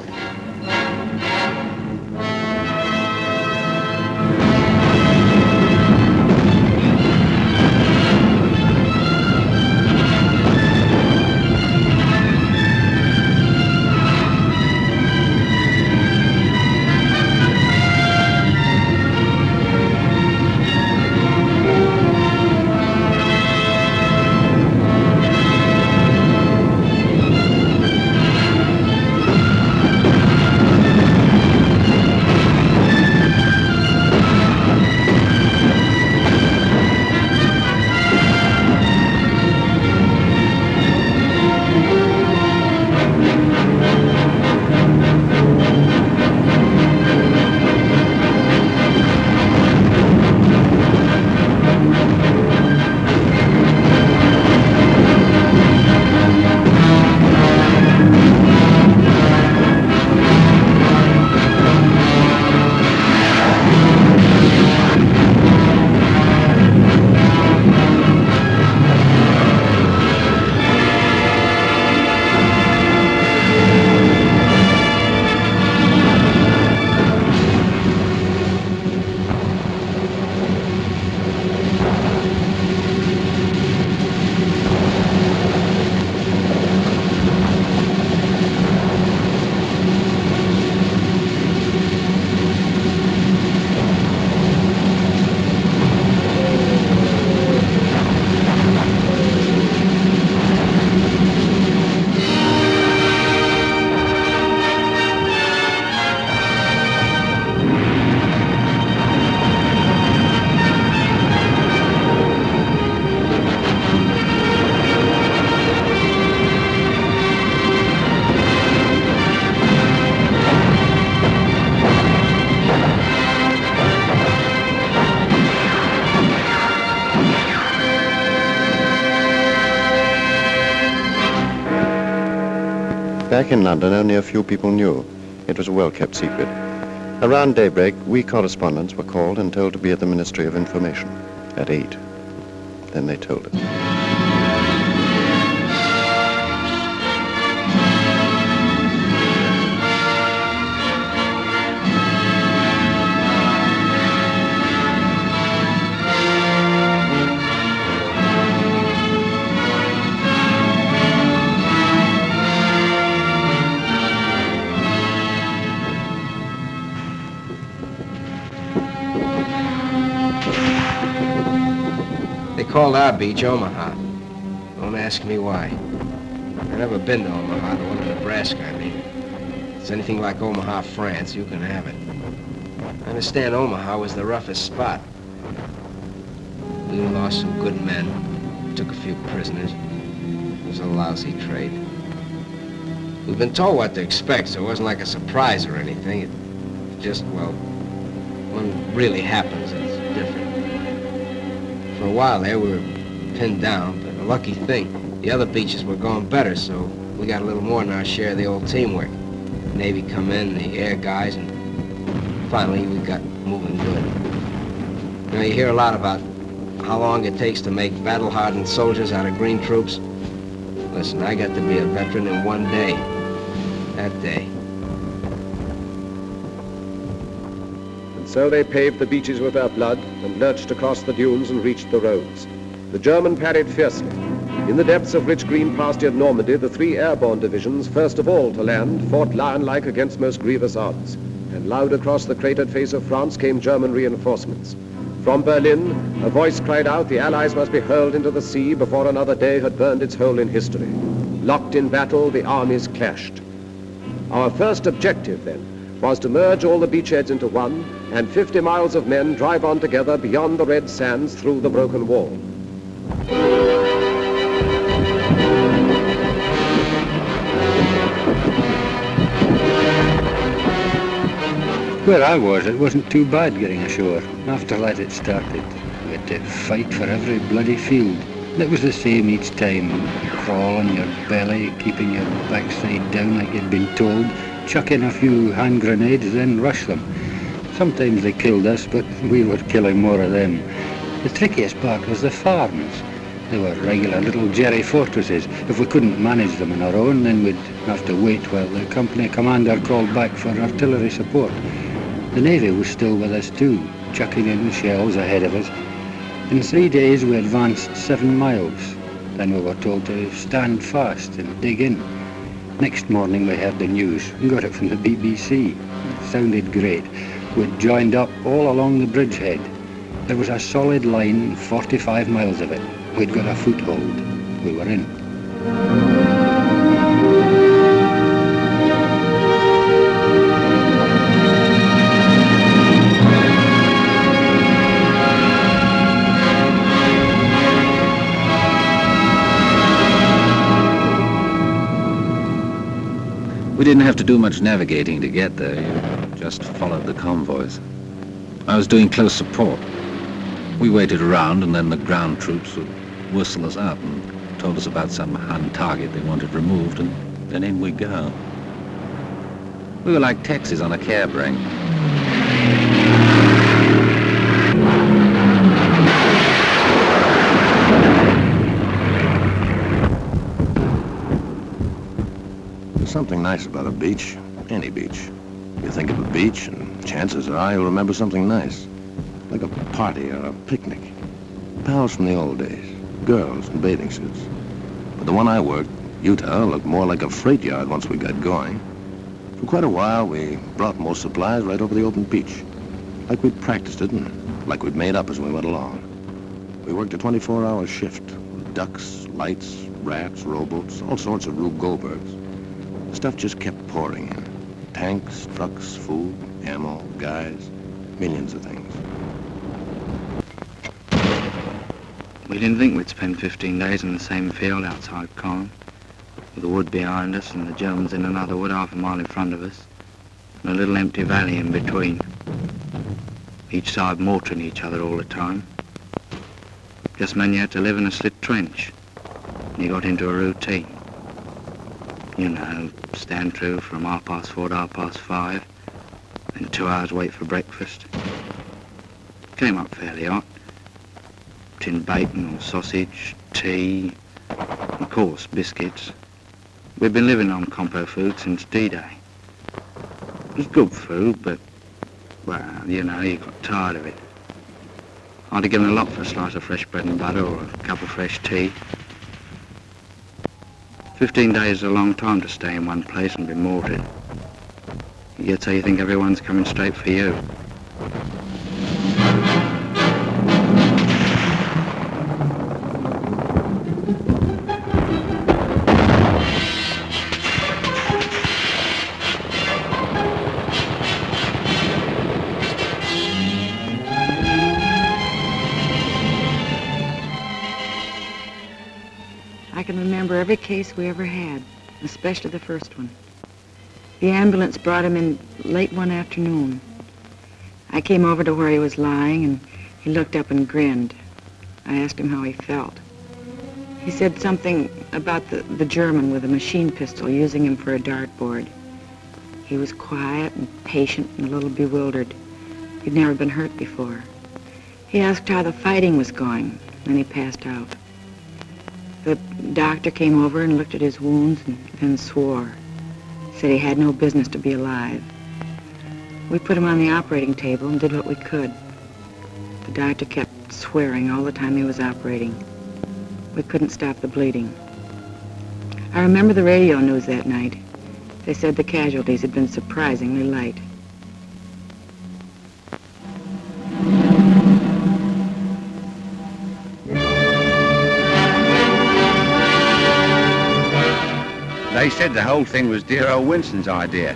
Back in London, only a few people knew. It was a well-kept secret. Around daybreak, we correspondents were called and told to be at the Ministry of Information at 8. Then they told us. They called our beach Omaha. Don't ask me why. I've never been to Omaha, the one in Nebraska, I mean. If it's anything like Omaha, France, you can have it. I understand Omaha was the roughest spot. We lost some good men, took a few prisoners. It was a lousy trade. We've been told what to expect, so it wasn't like a surprise or anything. It just, well, when it really happens, it's different. For a while there, we were pinned down, but a lucky thing, the other beaches were going better, so we got a little more than our share of the old teamwork. Navy come in, the air guys, and finally we got moving good. You know, you hear a lot about how long it takes to make battle-hardened soldiers out of green troops. Listen, I got to be a veteran in one day. That day. So they paved the beaches with their blood and lurched across the dunes and reached the roads. The German parried fiercely. In the depths of rich green pastured Normandy, the 3 airborne divisions, first of all to land, fought lion-like against most grievous odds. And loud across the cratered face of France came German reinforcements. From Berlin, a voice cried out the Allies must be hurled into the sea before another day had burned its hole in history. Locked in battle, the armies clashed. Our first objective, then, was to merge all the beachheads into one, and 50 miles of men drive on together beyond the red sands through the broken wall. Where I was, it wasn't too bad getting ashore. After that it started. We had to fight for every bloody field. It was the same each time. Crawl on your belly, keeping your backside down like you'd been told, chuck in a few hand grenades, then rush them. Sometimes they killed us, but we were killing more of them. The trickiest part was the farms. They were regular little jerry fortresses. If we couldn't manage them on our own, then we'd have to wait while the company commander called back for artillery support. The Navy was still with us too, chucking in shells ahead of us. In 3 days we advanced 7 miles. Then we were told to stand fast and dig in. Next morning we heard the news and got it from the BBC. It sounded great. We'd joined up all along the bridgehead. There was a solid line, 45 miles of it. We'd got a foothold. We were in. We didn't have to do much navigating to get there. You just followed the convoys. I was doing close support. We waited around, and then the ground troops would whistle us up and told us about some Hun target they wanted removed, and then in we go. We were like taxis on a cab rank. There's something nice about a beach, any beach. You think of a beach, and chances are you'll remember something nice, like a party or a picnic. Pals from the old days, girls in bathing suits. But the one I worked, Utah, looked more like a freight yard once we got going. For quite a while, we brought most supplies right over the open beach, like we'd practiced it and like we'd made up as we went along. We worked a 24-hour shift, with ducks, lights, rats, rowboats, all sorts of Rube Goldbergs. The stuff just kept pouring in. Tanks, trucks, food, ammo, guys, millions of things. We didn't think we'd spend 15 days in the same field outside Colne, with the wood behind us and the Germans in another wood half a mile in front of us, and a little empty valley in between. Each side mortaring each other all the time. Just meant you had to live in a slit trench, and you got into a routine. You know, stand through from 4:30 to 5:30, then 2 hours wait for breakfast. Came up fairly hot. Tin bacon or sausage, tea, and of course biscuits. We've been living on compo food since D-Day. It was good food, but, well, you know, you got tired of it. I'd have given a lot for a slice of fresh bread and butter or a cup of fresh tea. 15 days is a long time to stay in one place and be mortared. You get so you think everyone's coming straight for you. I can remember every case we ever had, especially the first one. The ambulance brought him in late one afternoon. I came over to where he was lying, and he looked up and grinned. I asked him how he felt. He said something about the German with a machine pistol using him for a dartboard. He was quiet and patient and a little bewildered. He'd never been hurt before. He asked how the fighting was going, then he passed out. The doctor came over and looked at his wounds and then swore. Said he had no business to be alive. We put him on the operating table and did what we could. The doctor kept swearing all the time he was operating. We couldn't stop the bleeding. I remember the radio news that night. They said the casualties had been surprisingly light. They said the whole thing was dear old Winston's idea.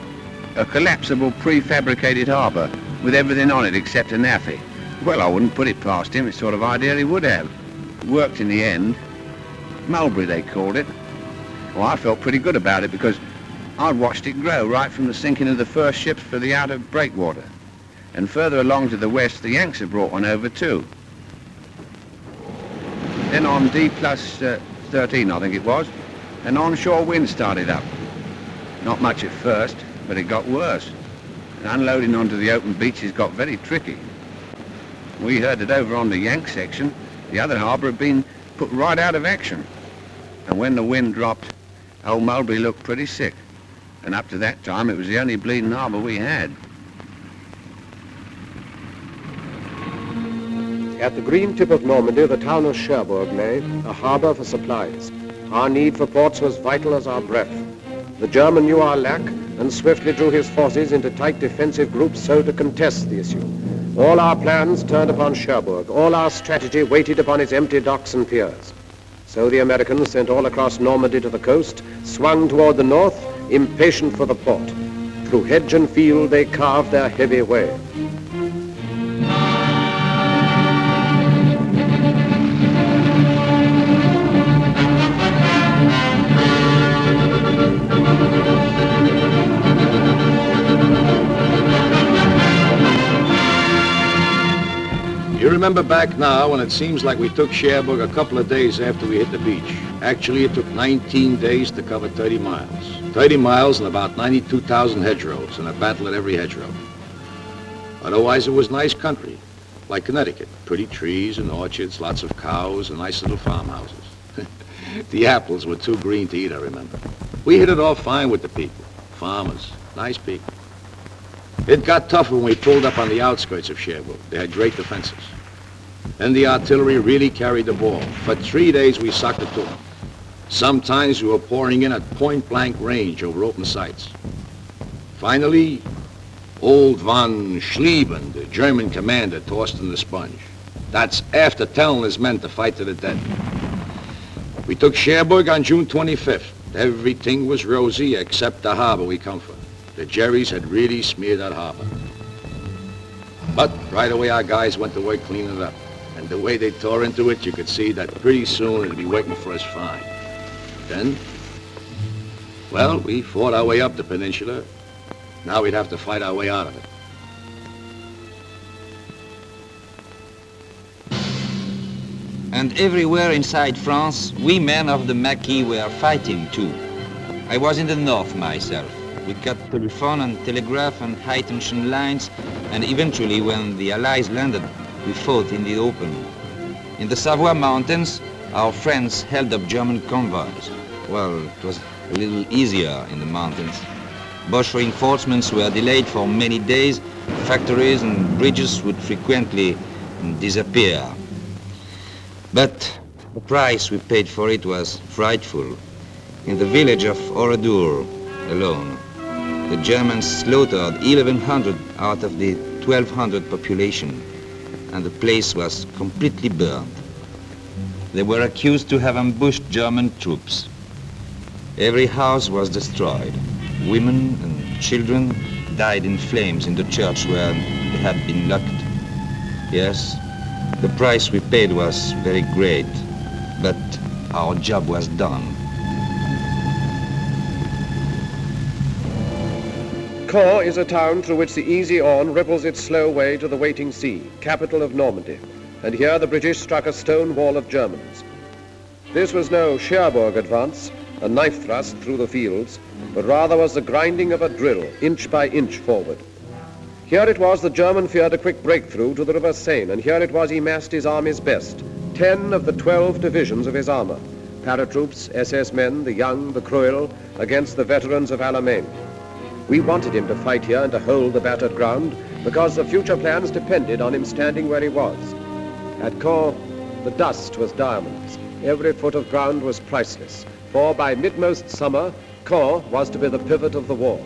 A collapsible prefabricated harbour with everything on it except a naffy. Well, I wouldn't put it past him. It's the sort of idea he would have. Worked in the end. Mulberry, they called it. Well, I felt pretty good about it because I'd watched it grow right from the sinking of the first ships for the outer breakwater. And further along to the west, the Yanks had brought one over too. Then on D+13, I think it was, an onshore wind started up. Not much at first, but it got worse. And unloading onto the open beaches got very tricky. We heard that over on the Yank section, the other harbour had been put right out of action. And when the wind dropped, old Mulberry looked pretty sick. And up to that time, it was the only bleeding harbour we had. At the green tip of Normandy, the town of Cherbourg lay, a harbour for supplies. Our need for ports was vital as our breath. The German knew our lack and swiftly drew his forces into tight defensive groups so to contest the issue. All our plans turned upon Cherbourg. All our strategy waited upon its empty docks and piers. So the Americans, sent all across Normandy to the coast, swung toward the north, impatient for the port. Through hedge and field, they carved their heavy way. You remember back now when it seems like we took Cherbourg a couple of days after we hit the beach. Actually, it took 19 days to cover 30 miles. 30 miles and about 92,000 hedgerows, and a battle at every hedgerow. Otherwise, it was nice country, like Connecticut. Pretty trees and orchards, lots of cows, and nice little farmhouses. The apples were too green to eat, I remember. We hit it off fine with the people. Farmers, nice people. It got tougher when we pulled up on the outskirts of Cherbourg. They had great defenses. Then the artillery really carried the ball. For 3 days we sucked it to them. Sometimes we were pouring in at point-blank range over open sights. Finally, old von Schlieben, the German commander, tossed in the sponge. That's after telling his men to fight to the death. We took Cherbourg on June 25th. Everything was rosy except the harbor we come from. The Jerrys had really smeared that harbor. But right away our guys went to work cleaning it up. And the way they tore into it, you could see that pretty soon it'd be waiting for us fine. Then, well, we fought our way up the peninsula. Now we'd have to fight our way out of it. And everywhere inside France, we men of the Maquis were fighting too. I was in the north myself. We cut telephone and telegraph and high-tension lines, and eventually, when the Allies landed, we fought in the open. In the Savoy Mountains, our friends held up German convoys. Well, it was a little easier in the mountains. Boche reinforcements were delayed for many days. Factories and bridges would frequently disappear. But the price we paid for it was frightful. In the village of Oradour alone, the Germans slaughtered 1,100 out of the 1,200 population, and the place was completely burned. They were accused to have ambushed German troops. Every house was destroyed. Women and children died in flames in the church where they had been locked. Yes, the price we paid was very great, but our job was done. Caen is a town through which the easy Orne ripples its slow way to the waiting sea, capital of Normandy, and here the British struck a stone wall of Germans. This was no Cherbourg advance, a knife thrust through the fields, but rather was the grinding of a drill, inch by inch forward. Here it was the German feared a quick breakthrough to the River Seine, and here it was he massed his army's best, 10 of the 12 divisions of his armor, paratroops, SS men, the young, the cruel, against the veterans of Alamein. We wanted him to fight here and to hold the battered ground because the future plans depended on him standing where he was. At Caen, the dust was diamonds. Every foot of ground was priceless, for by mid-most summer, Caen was to be the pivot of the war.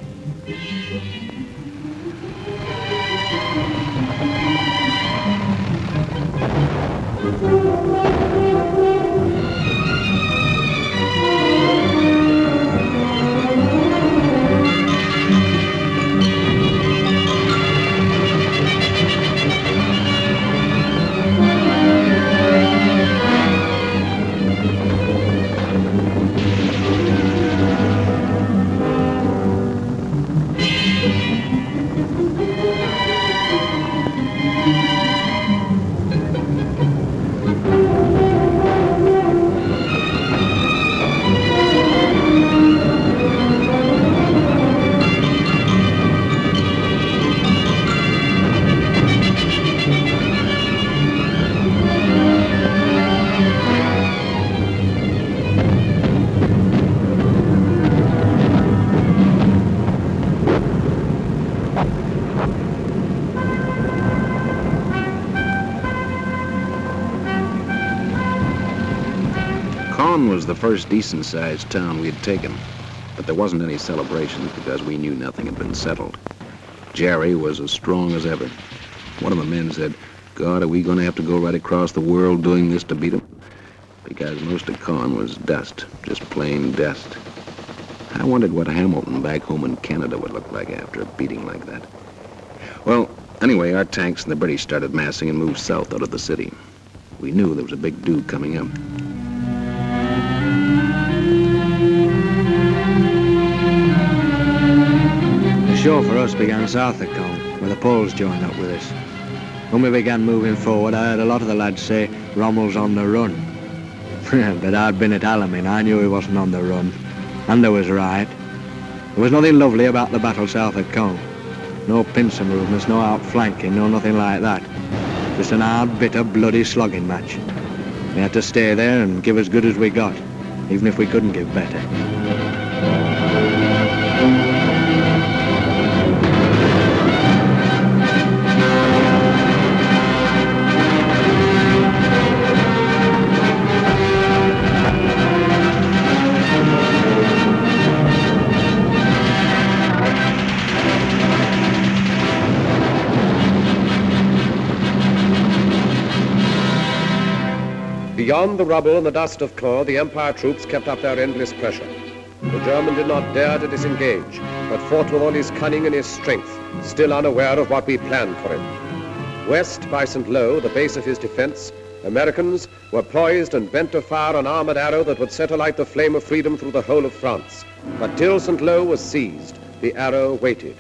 Caen was the first decent-sized town we had taken, but there wasn't any celebration because we knew nothing had been settled. Jerry was as strong as ever. One of the men said, "God, are we going to have to go right across the world doing this to beat them?" Because most of Caen was dust, just plain dust. I wondered what Hamilton back home in Canada would look like after a beating like that. Well, anyway, our tanks and the British started massing and moved south out of the city. We knew there was a big do coming up. The show for us began south of Caen, where the Poles joined up with us. When we began moving forward, I heard a lot of the lads say Rommel's on the run. But I'd been at Alamein, I knew he wasn't on the run. And I was right. There was nothing lovely about the battle south of Caen. No pincer movements, no outflanking, no nothing like that. Just an hard, bitter, bloody slogging match. We had to stay there and give as good as we got, even if we couldn't give better. Beyond the rubble and the dust of Caen, the Empire troops kept up their endless pressure. The German did not dare to disengage, but fought with all his cunning and his strength, still unaware of what we planned for him. West by St. Lo, the base of his defense, Americans were poised and bent to fire an armored arrow that would set alight the flame of freedom through the whole of France. But till St. Lo was seized, the arrow waited.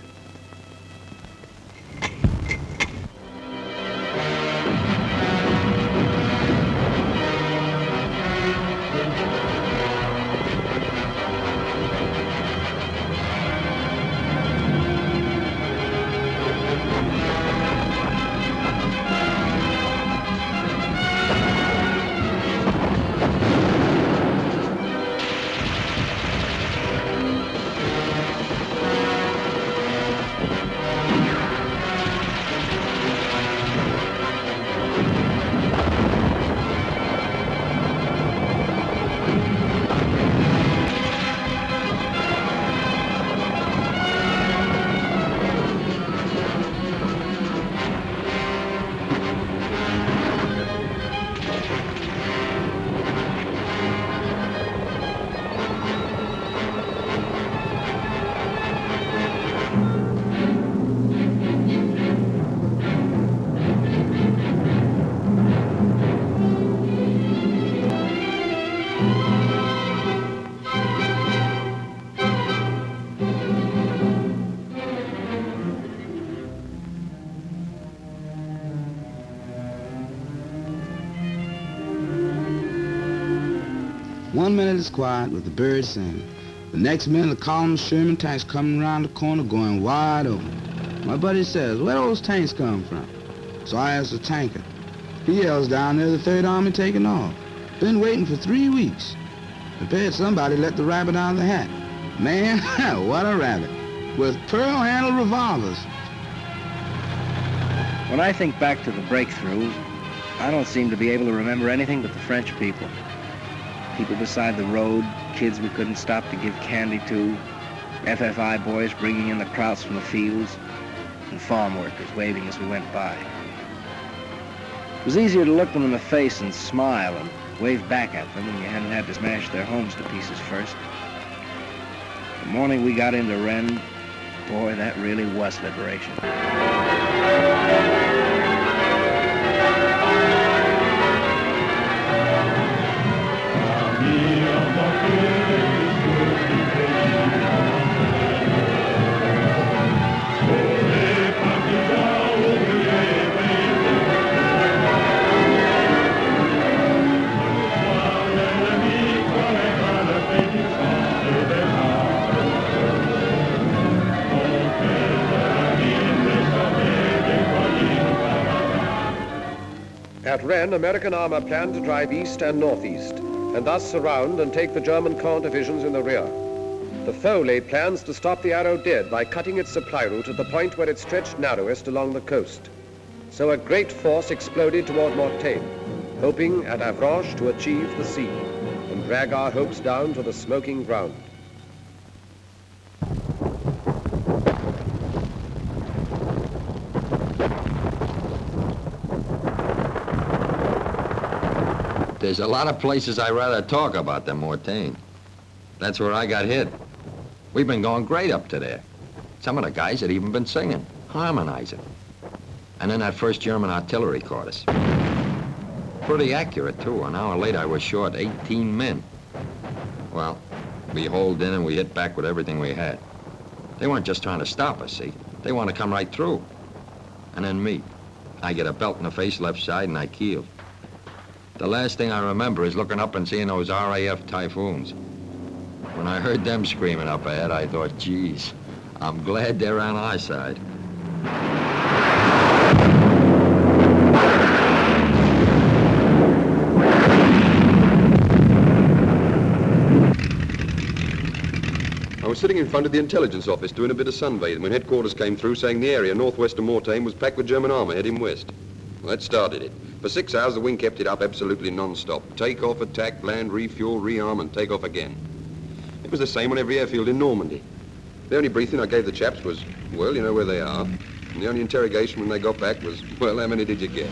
One minute it's quiet with the birds singing. The next minute, the column of Sherman tanks coming around the corner going wide open. My buddy says, where those tanks come from? So I ask the tanker. He yells down there, the Third Army taking off. Been waiting for 3 weeks. Prepared somebody let the rabbit out of the hat. Man, what a rabbit. With pearl-handled revolvers. When I think back to the breakthrough, I don't seem to be able to remember anything but the French people. People beside the road, kids we couldn't stop to give candy to, FFI boys bringing in the krauts from the fields, and farm workers waving as we went by. It was easier to look them in the face and smile and wave back at them when you hadn't had to smash their homes to pieces first. The morning we got into Rennes, boy, that really was liberation. At Rennes, American armor planned to drive east and northeast, and thus surround and take the German Caen divisions in the rear. The foe laid plans to stop the Arrow dead by cutting its supply route at the point where it stretched narrowest along the coast. So a great force exploded toward Mortain, hoping at Avranches to achieve the sea and drag our hopes down to the smoking ground. There's a lot of places I'd rather talk about than Mortain. That's where I got hit. We've been going great up to there. Some of the guys had even been singing, harmonizing. And then that first German artillery caught us. Pretty accurate, too. An hour later, I was short 18 men. Well, we holed in and we hit back with everything we had. They weren't just trying to stop us, see? They want to come right through. And then me. I get a belt in the face left side and I keeled. The last thing I remember is looking up and seeing those RAF Typhoons. When I heard them screaming up ahead, I thought, geez, I'm glad they're on our side. I was sitting in front of the intelligence office doing a bit of sunbathing when headquarters came through saying the area northwest of Mortain was packed with German armor heading west. Well, that started it. For 6 hours, the wind kept it up absolutely non-stop. Take off, attack, land, refuel, rearm, and take off again. It was the same on every airfield in Normandy. The only briefing I gave the chaps was, well, you know where they are. And the only interrogation when they got back was, well, how many did you get?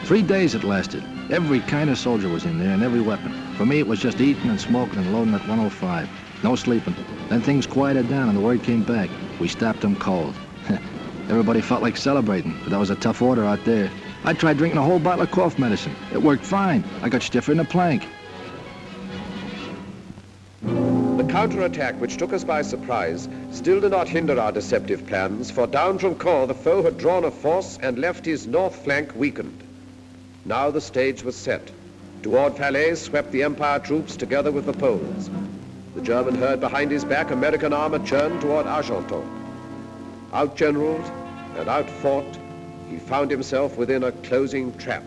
Three days it lasted. Every kind of soldier was in there and every weapon. For me, it was just eating and smoking and loading at 105. No sleeping. Then things quieted down and the word came back. We stopped them cold. Everybody felt like celebrating, but that was a tough order out there. I tried drinking a whole bottle of cough medicine. It worked fine. I got stiffer than a plank. The counterattack, which took us by surprise, still did not hinder our deceptive plans, for down from Caen the foe had drawn a force and left his north flank weakened. Now the stage was set. Toward Falaise swept the Empire troops together with the Poles. The German heard behind his back American armor churned toward Argenton. Out-generaled and out-fought, he found himself within a closing trap.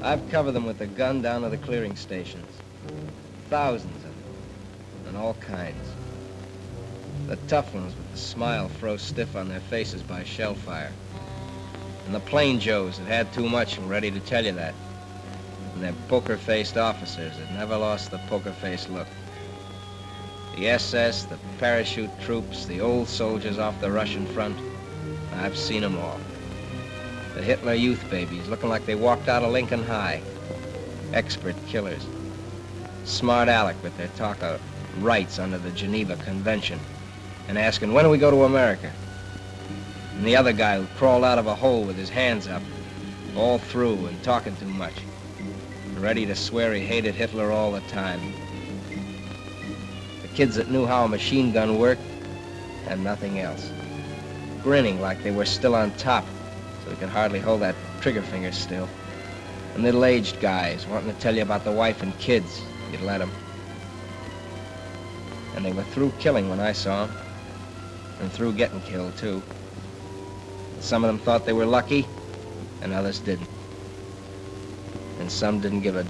I've covered them with the gun down to the clearing stations. Thousands of them, and all kinds. The tough ones with the smile froze stiff on their faces by shell fire. And the plain Joes that had too much and were ready to tell you that. And their poker-faced officers that never lost the poker-faced look. The SS, the parachute troops, the old soldiers off the Russian front. I've seen them all. The Hitler youth babies looking like they walked out of Lincoln High. Expert killers. Smart Alec with their talk of rights under the Geneva Convention. And asking, when do we go to America? And the other guy who crawled out of a hole with his hands up, all through and talking too much. Ready to swear he hated Hitler all the time. The kids that knew how a machine gun worked and nothing else. Grinning like they were still on top, so they could hardly hold that trigger finger still. And middle-aged guys wanting to tell you about the wife and kids, you'd let them. And they were through killing when I saw them, and through getting killed, too. Some of them thought they were lucky, and others didn't. And some didn't give a...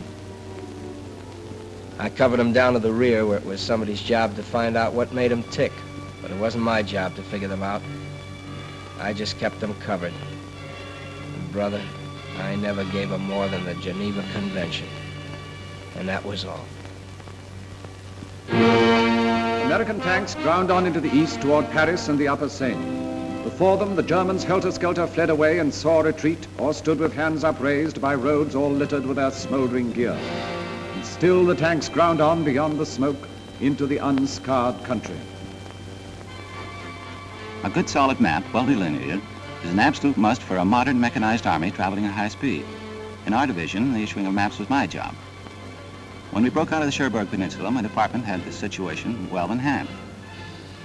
I covered them down to the rear where it was somebody's job to find out what made them tick, but it wasn't my job to figure them out. I just kept them covered. And brother, I never gave them more than the Geneva Convention. And that was all. American tanks ground on into the east toward Paris and the Upper Seine. Before them, the Germans helter-skelter fled away and saw retreat, or stood with hands upraised by roads all littered with their smoldering gear. And still the tanks ground on beyond the smoke into the unscarred country. A good solid map, well delineated, is an absolute must for a modern mechanized army traveling at high speed. In our division, the issuing of maps was my job. When we broke out of the Cherbourg Peninsula, my department had the situation well in hand.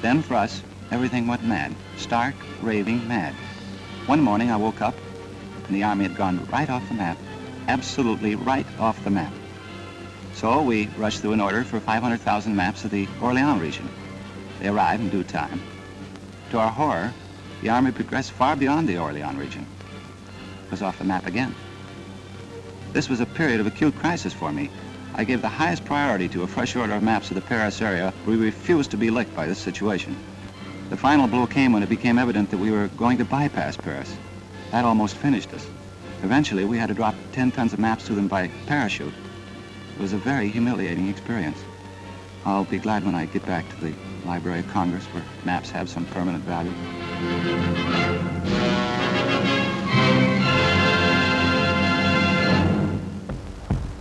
Then for us, everything went mad, stark, raving mad. One morning I woke up and the army had gone right off the map, absolutely right off the map. So we rushed through an order for 500,000 maps of the Orléans region. They arrived in due time. To our horror, the army progressed far beyond the Orléans region. It was off the map again. This was a period of acute crisis for me. I gave the highest priority to a fresh order of maps of the Paris area. We refused to be licked by this situation. The final blow came when it became evident that we were going to bypass Paris. That almost finished us. Eventually, we had to drop 10 tons of maps to them by parachute. It was a very humiliating experience. I'll be glad when I get back to the Library of Congress where maps have some permanent value.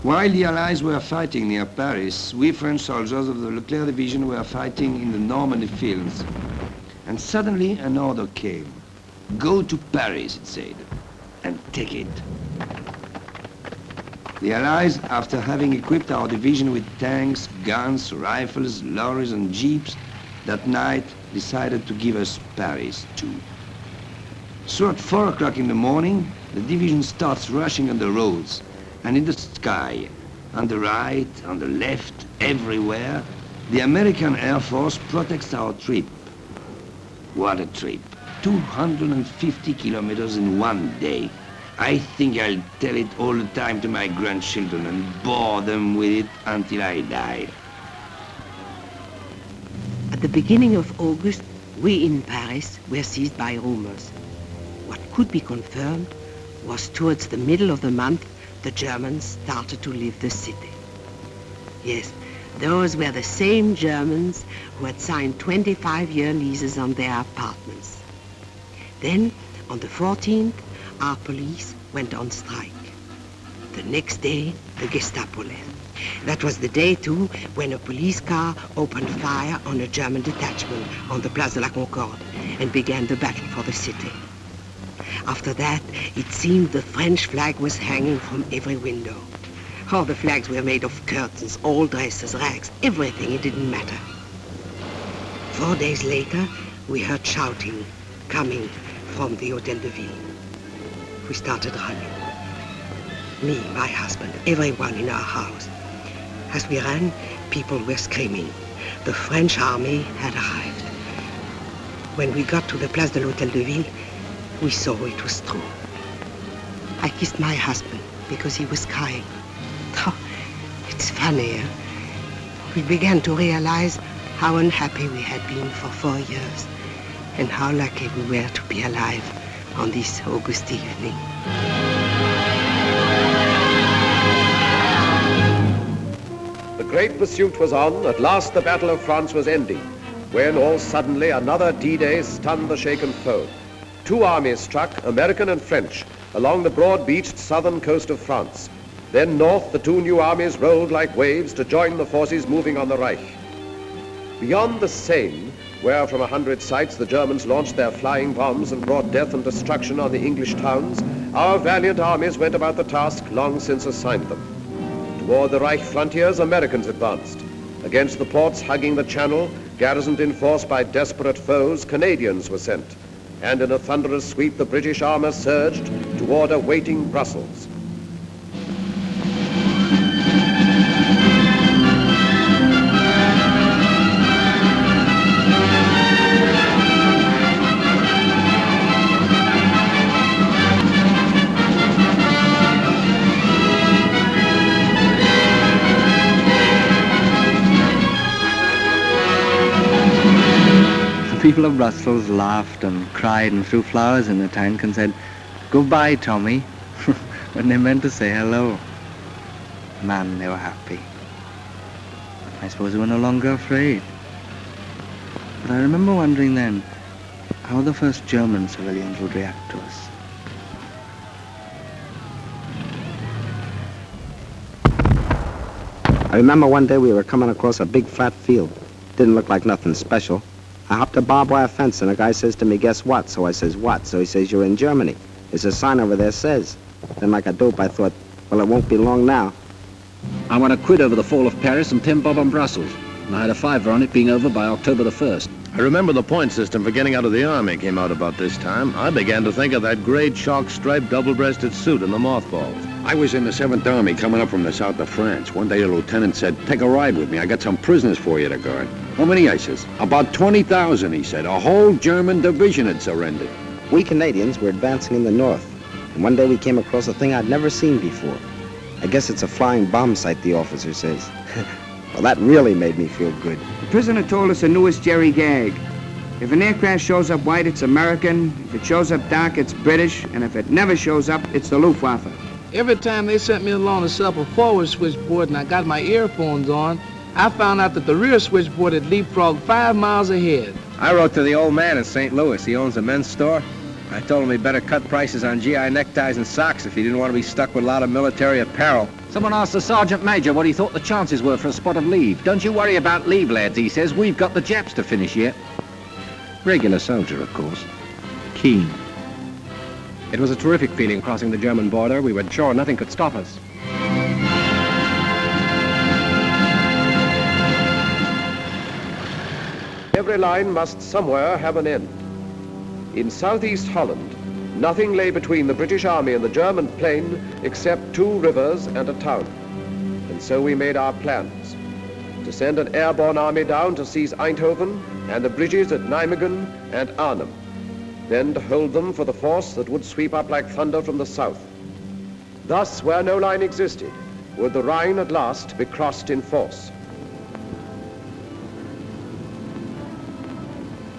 While the Allies were fighting near Paris, we French soldiers of the Leclerc Division were fighting in the Normandy fields. And suddenly an order came. Go to Paris, it said, and take it. The Allies, after having equipped our division with tanks, guns, rifles, lorries and jeeps, that night decided to give us Paris too. So at 4 o'clock in the morning, the division starts rushing on the roads, and in the sky, on the right, on the left, everywhere, the American Air Force protects our trip. What a trip. 250 kilometers in one day. I think I'll tell it all the time to my grandchildren and bore them with it until I die. At the beginning of August, we in Paris were seized by rumors. What could be confirmed was towards the middle of the month, the Germans started to leave the city. Yes, those were the same Germans who had signed 25-year leases on their apartments. Then, on the 14th, our police went on strike. The next day, the Gestapo left. That was the day, too, when a police car opened fire on a German detachment on the Place de la Concorde and began the battle for the city. After that, it seemed the French flag was hanging from every window. All the flags were made of curtains, old dresses, rags, everything, it didn't matter. 4 days later, we heard shouting coming from the Hôtel de Ville. We started running. Me, my husband, everyone in our house. As we ran, people were screaming. The French army had arrived. When we got to the Place de l'Hôtel de Ville, we saw it was true. I kissed my husband. because he was crying. Oh, it's funny, eh? We began to realize how unhappy we had been for 4 years and how lucky we were to be alive on this August evening. The great pursuit was on. At last the Battle of France was ending, when all suddenly another D-Day stunned the shaken foe. 2 armies struck, American and French, along the broad-beached southern coast of France. Then north, the 2 new armies rolled like waves to join the forces moving on the Reich. Beyond the Seine, where from 100 sites the Germans launched their flying bombs and brought death and destruction on the English towns, our valiant armies went about the task long since assigned them. Toward the Reich frontiers, Americans advanced. Against the ports hugging the Channel, garrisoned in force by desperate foes, Canadians were sent. And in a thunderous sweep, the British armor surged toward awaiting Brussels. The people of Brussels laughed and cried and threw flowers in the tank and said, "Goodbye, Tommy," when they meant to say hello. Man, they were happy. I suppose they were no longer afraid. But I remember wondering then how the first German civilians would react to us. I remember one day we were coming across a big flat field. Didn't look like nothing special. I hopped a barbed wire fence and a guy says to me, "Guess what?" So I says, "What?" So he says, "You're in Germany. There's a sign over there says." Then like a dope I thought, well, it won't be long now. I won a quid over the fall of Paris and 10 bob on Brussels. And I had a fiver on it being over by October the 1st. I remember the point system for getting out of the Army came out about this time. I began to think of that great chalk-striped double-breasted suit in the mothballs. I was in the 7th Army coming up from the south of France. One day a lieutenant said, "Take a ride with me. I got some prisoners for you to guard." "How many?" I says. "About 20,000, he said. A whole German division had surrendered." We Canadians were advancing in the north. And one day we came across a thing I'd never seen before. I guess it's a flying bomb sight, the officer says. Well, that really made me feel good. The prisoner told us the newest Jerry gag. If an aircraft shows up white, it's American. If it shows up dark, it's British. And if it never shows up, it's the Luftwaffe. Every time they sent me along to set up a forward switchboard and I got my earphones on, I found out that the rear switchboard had leapfrogged 5 miles ahead. I wrote to the old man in St. Louis. He owns a men's store. I told him he'd better cut prices on GI neckties and socks if he didn't want to be stuck with a lot of military apparel. Someone asked the Sergeant Major what he thought the chances were for a spot of leave. "Don't you worry about leave, lads," he says. "We've got the Japs to finish yet." Regular soldier, of course. Keen. It was a terrific feeling crossing the German border. We were sure nothing could stop us. Every line must somewhere have an end. In southeast Holland, nothing lay between the British Army and the German plain except 2 rivers and a town. And so we made our plans. To send an airborne army down to seize Eindhoven and the bridges at Nijmegen and Arnhem. Then to hold them for the force that would sweep up like thunder from the south. Thus, where no line existed, would the Rhine at last be crossed in force.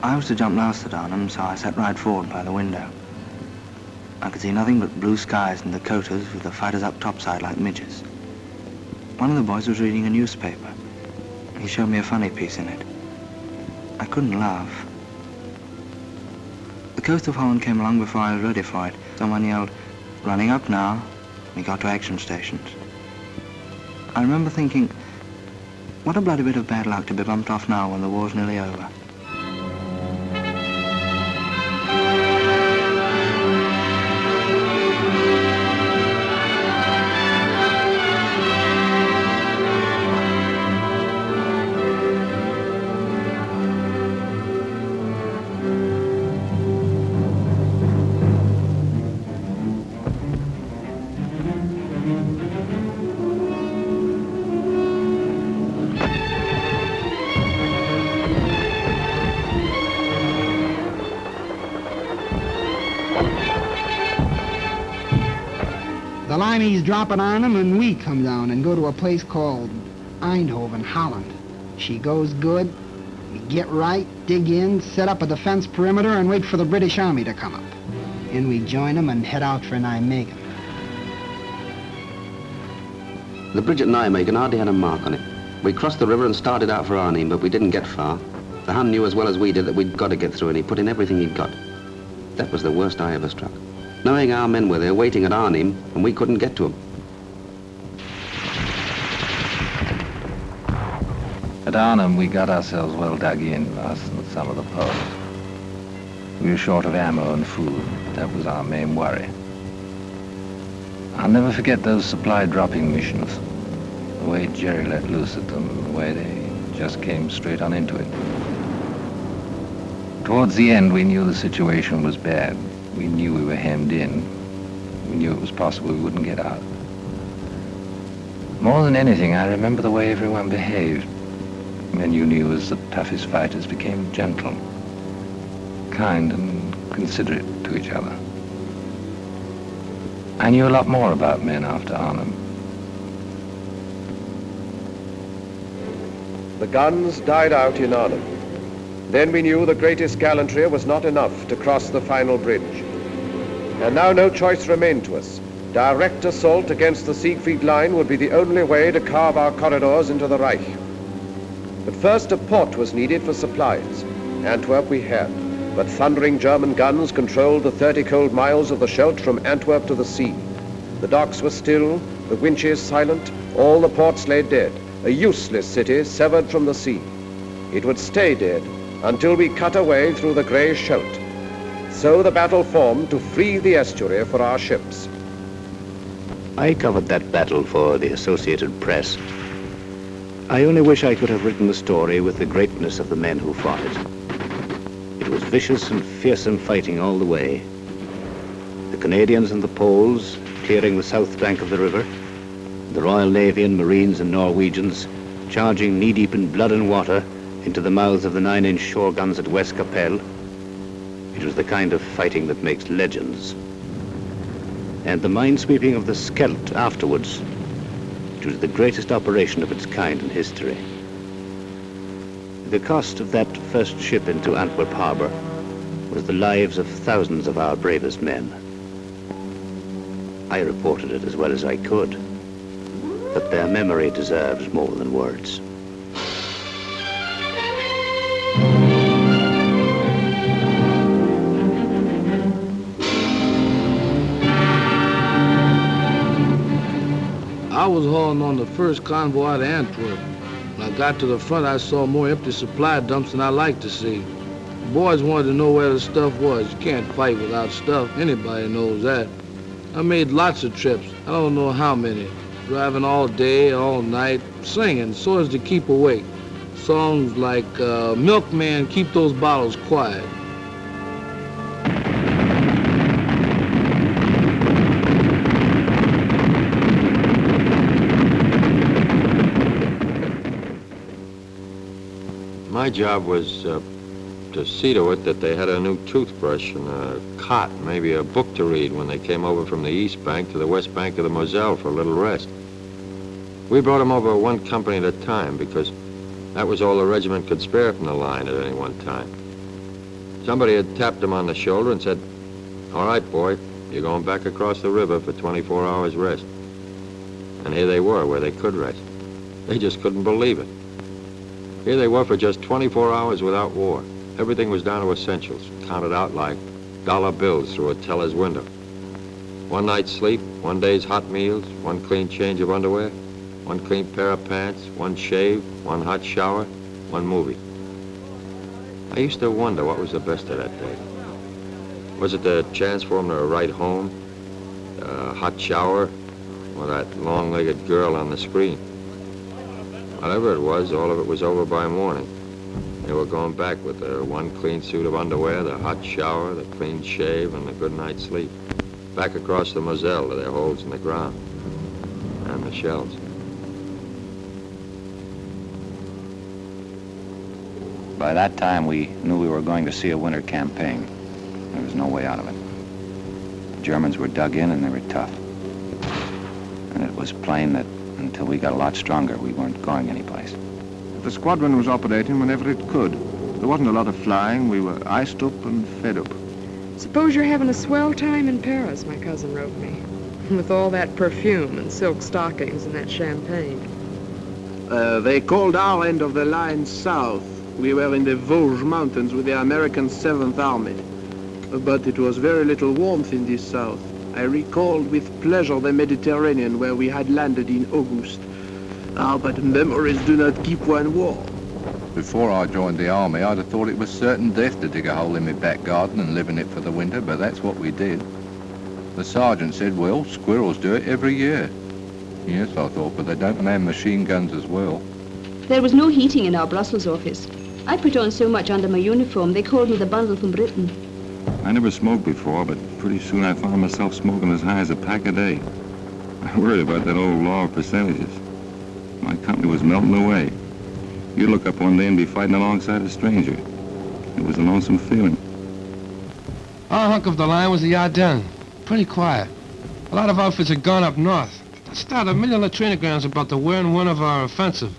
I was to jump last at Arnhem, so I sat right forward by the window. I could see nothing but blue skies and Dakotas with the fighters up topside like midges. One of the boys was reading a newspaper. He showed me a funny piece in it. I couldn't laugh. The coast of Holland came along before I was ready for it. Someone yelled, "Running up now." We got to action stations. I remember thinking, what a bloody bit of bad luck to be bumped off now when the war's nearly over. The Limeys drop it on them, and we come down and go to a place called Eindhoven, Holland. She goes good. We get right, dig in, set up a defense perimeter, and wait for the British Army to come up. And we join them and head out for Nijmegen. The bridge at Nijmegen hardly had a mark on it. We crossed the river and started out for Arnhem, but we didn't get far. The Hun knew as well as we did that we'd got to get through, and he put in everything he'd got. That was the worst I ever struck. Knowing our men were there waiting at Arnhem, and we couldn't get to them. At Arnhem, we got ourselves well dug in, us and some of the posts. We were short of ammo and food. That was our main worry. I'll never forget those supply dropping missions. The way Jerry let loose at them, the way they just came straight on into it. Towards the end, we knew the situation was bad. We knew we were hemmed in. We knew it was possible we wouldn't get out. More than anything, I remember the way everyone behaved. Men you knew as the toughest fighters became gentle, kind and considerate to each other. I knew a lot more about men after Arnhem. The guns died out in Arnhem. Then we knew the greatest gallantry was not enough to cross the final bridge. And now no choice remained to us. Direct assault against the Siegfried Line would be the only way to carve our corridors into the Reich. But first a port was needed for supplies. Antwerp we had, but thundering German guns controlled the 30 cold miles of the Scheldt from Antwerp to the sea. The docks were still, the winches silent, all the ports lay dead, a useless city severed from the sea. It would stay dead until we cut a way through the grey Scheldt. So the battle formed to free the estuary for our ships. I covered that battle for the Associated Press. I only wish I could have written the story with the greatness of the men who fought it. It was vicious and fearsome fighting all the way. The Canadians and the Poles clearing the south bank of the river, the Royal Navy and Marines and Norwegians charging knee-deep in blood and water into the mouths of the 9-inch shore guns at West Capelle. It was the kind of fighting that makes legends. And the minesweeping of the Scheldt afterwards. It was the greatest operation of its kind in history. The cost of that first ship into Antwerp harbor was the lives of thousands of our bravest men. I reported it as well as I could, but their memory deserves more than words. I was hauling on the first convoy to Antwerp. When I got to the front, I saw more empty supply dumps than I liked to see. The boys wanted to know where the stuff was. You can't fight without stuff. Anybody knows that. I made lots of trips. I don't know how many. Driving all day, all night, singing so as to keep awake. Songs like, Milkman, Keep Those Bottles Quiet. My job was to see to it that they had a new toothbrush and a cot, maybe a book to read when they came over from the east bank to the west bank of the Moselle for a little rest. We brought them over one company at a time because that was all the regiment could spare from the line at any one time. Somebody had tapped them on the shoulder and said, "All right, boy, you're going back across the river for 24 hours rest." And here they were where they could rest. They just couldn't believe it. Here they were for just 24 hours without war. Everything was down to essentials, counted out like dollar bills through a teller's window. One night's sleep, one day's hot meals, one clean change of underwear, one clean pair of pants, one shave, one hot shower, one movie. I used to wonder what was the best of that day. Was it the chance for them to write home, a hot shower, or that long-legged girl on the screen? Whatever it was, all of it was over by morning. They were going back with their one clean suit of underwear, the hot shower, the clean shave, and the good night's sleep. Back across the Moselle to their holes in the ground and the shells. By that time, we knew we were going to see a winter campaign. There was no way out of it. The Germans were dug in and they were tough. And it was plain that until we got a lot stronger, we weren't going anyplace. The squadron was operating whenever it could. There wasn't a lot of flying. We were iced up and fed up. Suppose you're having a swell time in Paris, my cousin wrote me. With all that perfume and silk stockings and that champagne. They called our end of the line south. We were in the Vosges Mountains with the American 7th Army. But it was very little warmth in this south. I recalled with pleasure the Mediterranean where we had landed in August. Ah, but memories do not keep one warm. Before I joined the army, I'd have thought it was certain death to dig a hole in my back garden and live in it for the winter, but that's what we did. The sergeant said, well, squirrels do it every year. Yes, I thought, but they don't man machine guns as well. There was no heating in our Brussels office. I put on so much under my uniform, they called me the bundle from Britain. I never smoked before, but pretty soon I found myself smoking as high as a pack a day. I worried about that old law of percentages. My company was melting away. You'd look up one day and be fighting alongside a stranger. It was a lonesome feeling. Our hunk of the line was the Ardennes. Pretty quiet. A lot of outfits had gone up north. I started a million latrinograms about the where and when of our offensive.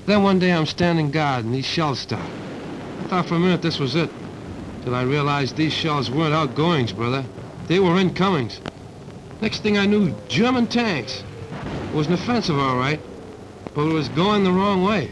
Then one day I'm standing guard and these shells start. I thought for a minute this was it. Till I realized these shells weren't outgoings, brother. They were incomings. Next thing I knew, German tanks. It was an offensive, all right, but it was going the wrong way.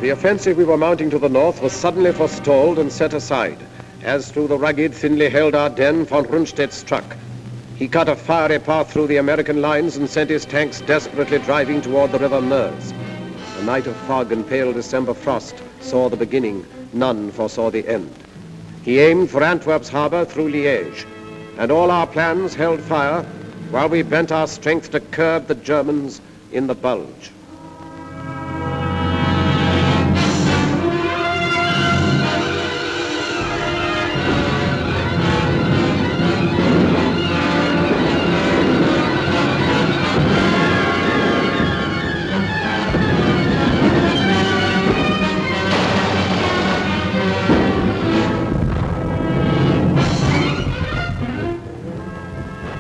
The offensive we were mounting to the north was suddenly forestalled and set aside, as through the rugged, thinly held Ardennes, von Rundstedt struck. He cut a fiery path through the American lines and sent his tanks desperately driving toward the river Meuse. A night of fog and pale December frost saw the beginning, none foresaw the end. He aimed for Antwerp's harbor through Liège, and all our plans held fire while we bent our strength to curb the Germans in the Bulge.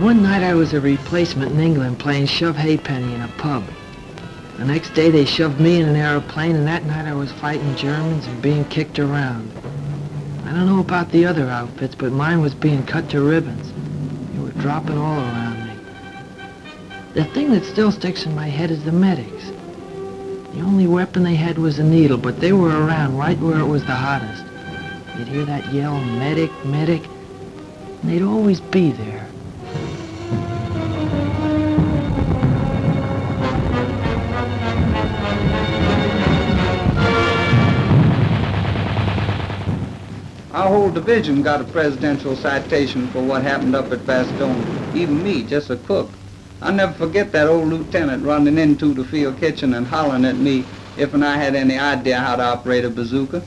One night I was a replacement in England playing shove halfpenny in a pub. The next day they shoved me in an aeroplane, and that night I was fighting Germans and being kicked around. I don't know about the other outfits, but mine was being cut to ribbons. They were dropping all around me. The thing that still sticks in my head is the medics. The only weapon they had was a needle, but they were around right where it was the hottest. You'd hear that yell, medic, medic, and they'd always be there. Our whole division got a presidential citation for what happened up at Bastogne. Even me, just a cook. I'll never forget that old lieutenant running into the field kitchen and hollering at me if I had any idea how to operate a bazooka.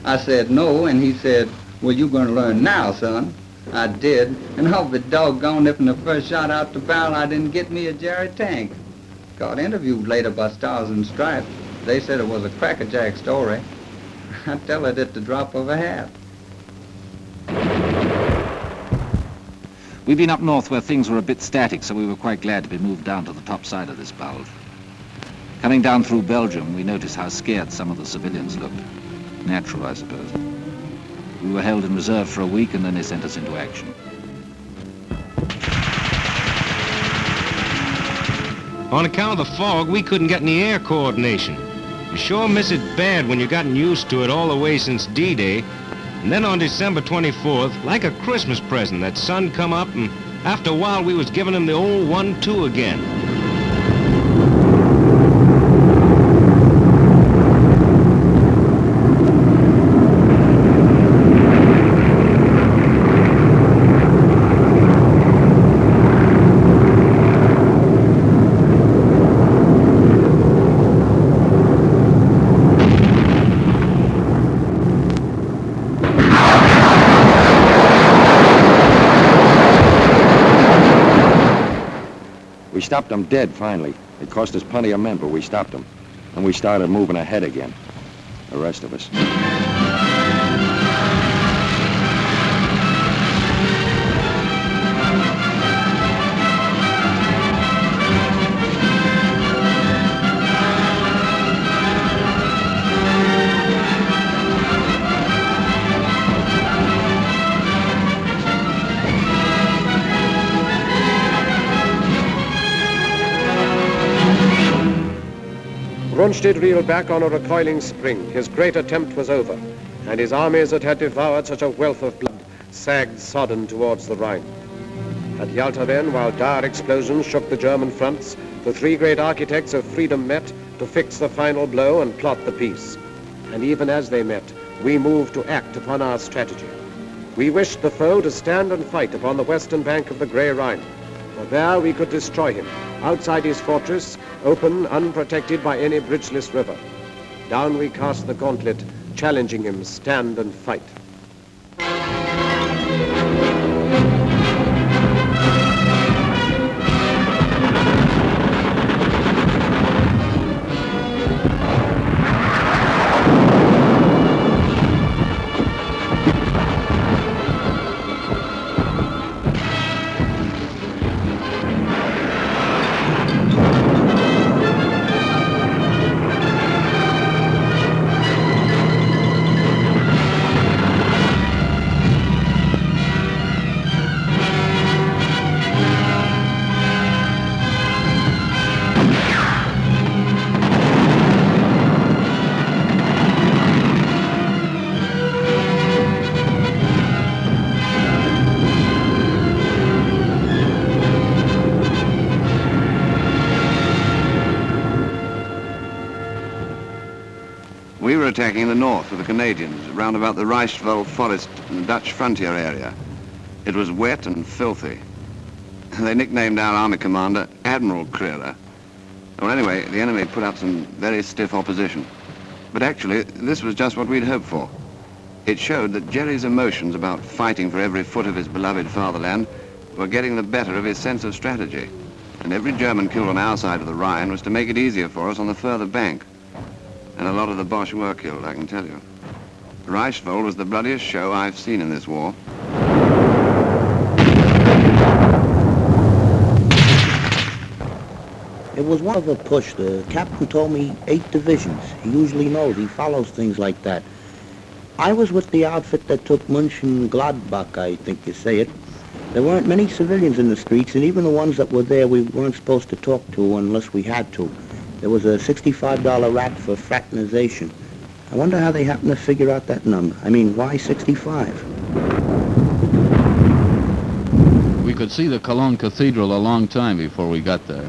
I said no, and he said, well, you're going to learn now, son. I did, and I'll be doggone if in the first shot out the barrel I didn't get me a Jerry tank. Got interviewed later by Stars and Stripes. They said it was a crackerjack story. I tell it at the drop of a hat. We've been up north where things were a bit static, so we were quite glad to be moved down to the top side of this bulge. Coming down through Belgium, we noticed how scared some of the civilians looked. Natural, I suppose. We were held in reserve for a week, and then they sent us into action. On account of the fog, we couldn't get any air coordination. You sure miss it bad when you've gotten used to it all the way since D-Day. And then on December 24th, like a Christmas present, that sun come up, and after a while we was giving him the old 1-2 again. We stopped them dead, finally. It cost us plenty of men, but we stopped them. And we started moving ahead again. the rest of us. Rundstedt reeled back on a recoiling spring. His great attempt was over, and his armies that had devoured such a wealth of blood sagged sodden towards the Rhine. At Yalta then, while dire explosions shook the German fronts, the three great architects of freedom met to fix the final blow and plot the peace. And even as they met, we moved to act upon our strategy. We wished the foe to stand and fight upon the western bank of the Grey Rhine, for there we could destroy him, outside his fortress, open, unprotected by any bridgeless river. Down we cast the gauntlet, challenging him, stand and fight. We were attacking the north with the Canadians, round about the Reichswald forest and the Dutch frontier area. It was wet and filthy. They nicknamed our army commander Admiral Crerar. Well, anyway, the enemy put up some very stiff opposition. But actually, this was just what we'd hoped for. It showed that Jerry's emotions about fighting for every foot of his beloved fatherland were getting the better of his sense of strategy. And every German killed on our side of the Rhine was to make it easier for us on the further bank. And a lot of the Boche were killed, I can tell you. Reichswald was the bloodiest show I've seen in this war. It was one of a push. The captain told me 8 divisions. He usually knows. He follows things like that. I was with the outfit that took Mönchengladbach, I think you say it. There weren't many civilians in the streets, and even the ones that were there we weren't supposed to talk to unless we had to. There was a $65 rack for fraternization. I wonder how they happened to figure out that number. I mean, why 65? We could see the Cologne Cathedral a long time before we got there.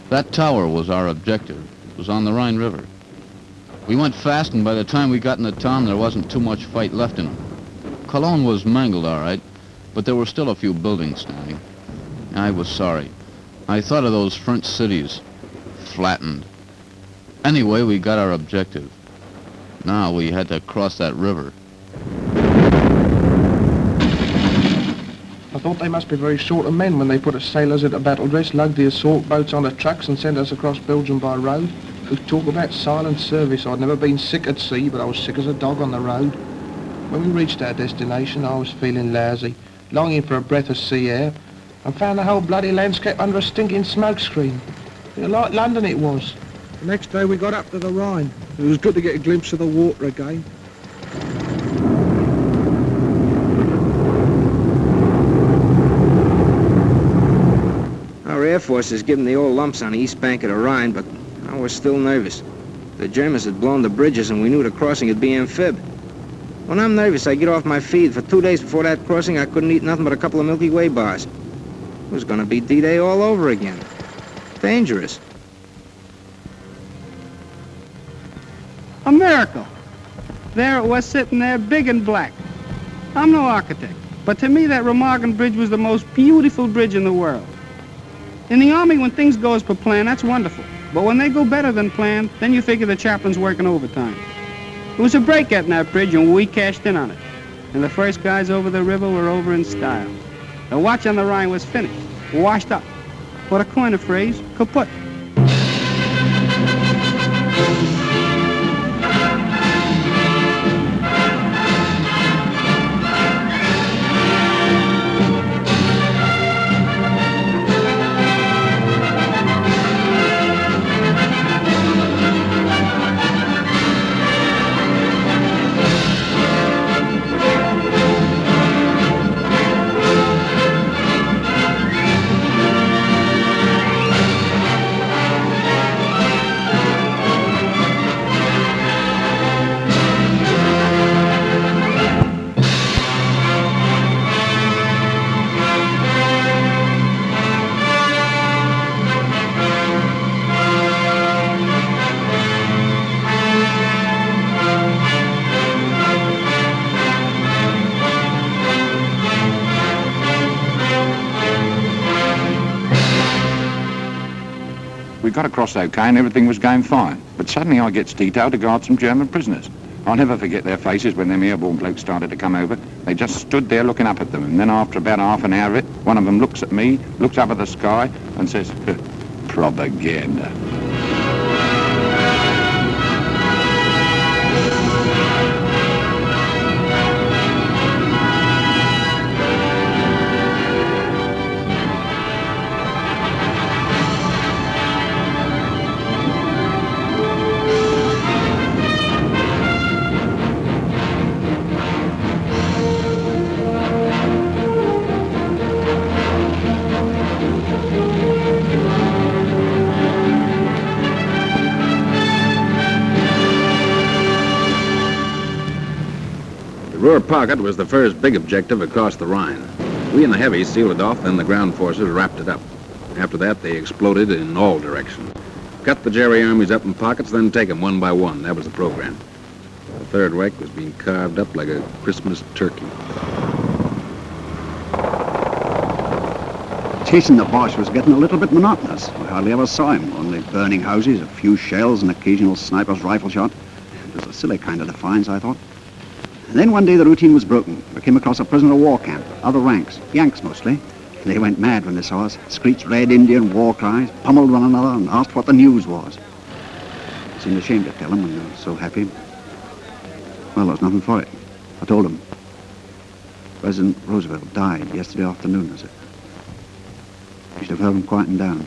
That tower was our objective. It was on the Rhine River. We went fast, and by the time we got in the town, there wasn't too much fight left in it. Cologne was mangled, all right, but there were still a few buildings standing. I was sorry. I thought of those French cities. Flattened. Anyway, we got our objective. Now we had to cross that river. I thought they must be very short of men when they put us sailors into battle dress, lugged the assault boats on the trucks and sent us across Belgium by road. You talk about silent service. I'd never been sick at sea, but I was sick as a dog on the road. When we reached our destination, I was feeling lousy, longing for a breath of sea air, and found the whole bloody landscape under a stinking smoke screen. Like London it was. The next day we got up to the Rhine. It was good to get a glimpse of the water again. Our Air Force is giving the old lumps on the east bank of the Rhine, but I was still nervous. The Germans had blown the bridges and we knew the crossing would be amphib. When I'm nervous, I get off my feed. For 2 days before that crossing, I couldn't eat nothing but a couple of Milky Way bars. It was going to be D-Day all over again. Dangerous. A miracle. There it was sitting there, big and black. I'm no architect, but to me that Remagen Bridge was the most beautiful bridge in the world. In the Army, when things go as per plan, that's wonderful. But when they go better than planned, then you figure the chaplain's working overtime. It was a break getting that bridge, and we cashed in on it. And the first guys over the river were over in style. The watch on the Rhine was finished, washed up. Or to coin a phrase, kaput. got across okay and everything was going fine. But suddenly I gets detailed to guard some German prisoners. I'll never forget their faces when them airborne blokes started to come over. They just stood there looking up at them, and then after about half an hour of it, one of them looks at me, looks up at the sky, and says, propaganda. The Ruhr pocket was the first big objective across the Rhine. We and the heavies sealed it off, then the ground forces wrapped it up. After that, they exploded in all directions. Cut the Jerry armies up in pockets, then take them one by one. That was the program. The Third Reich was being carved up like a Christmas turkey. Chasing the Boche was getting a little bit monotonous. We hardly ever saw him, only burning houses, a few shells, and occasional sniper's rifle shot. It was a silly kind of defiance, I thought. And then one day the routine was broken. We came across a prisoner of war camp, other ranks, Yanks mostly. They went mad when they saw us, screeched Red Indian war cries, pummeled one another, and asked what the news was. I seemed ashamed to tell them when they were so happy. Well, there was nothing for it. I told them. President Roosevelt died yesterday afternoon, I said. You should have heard them quieting down.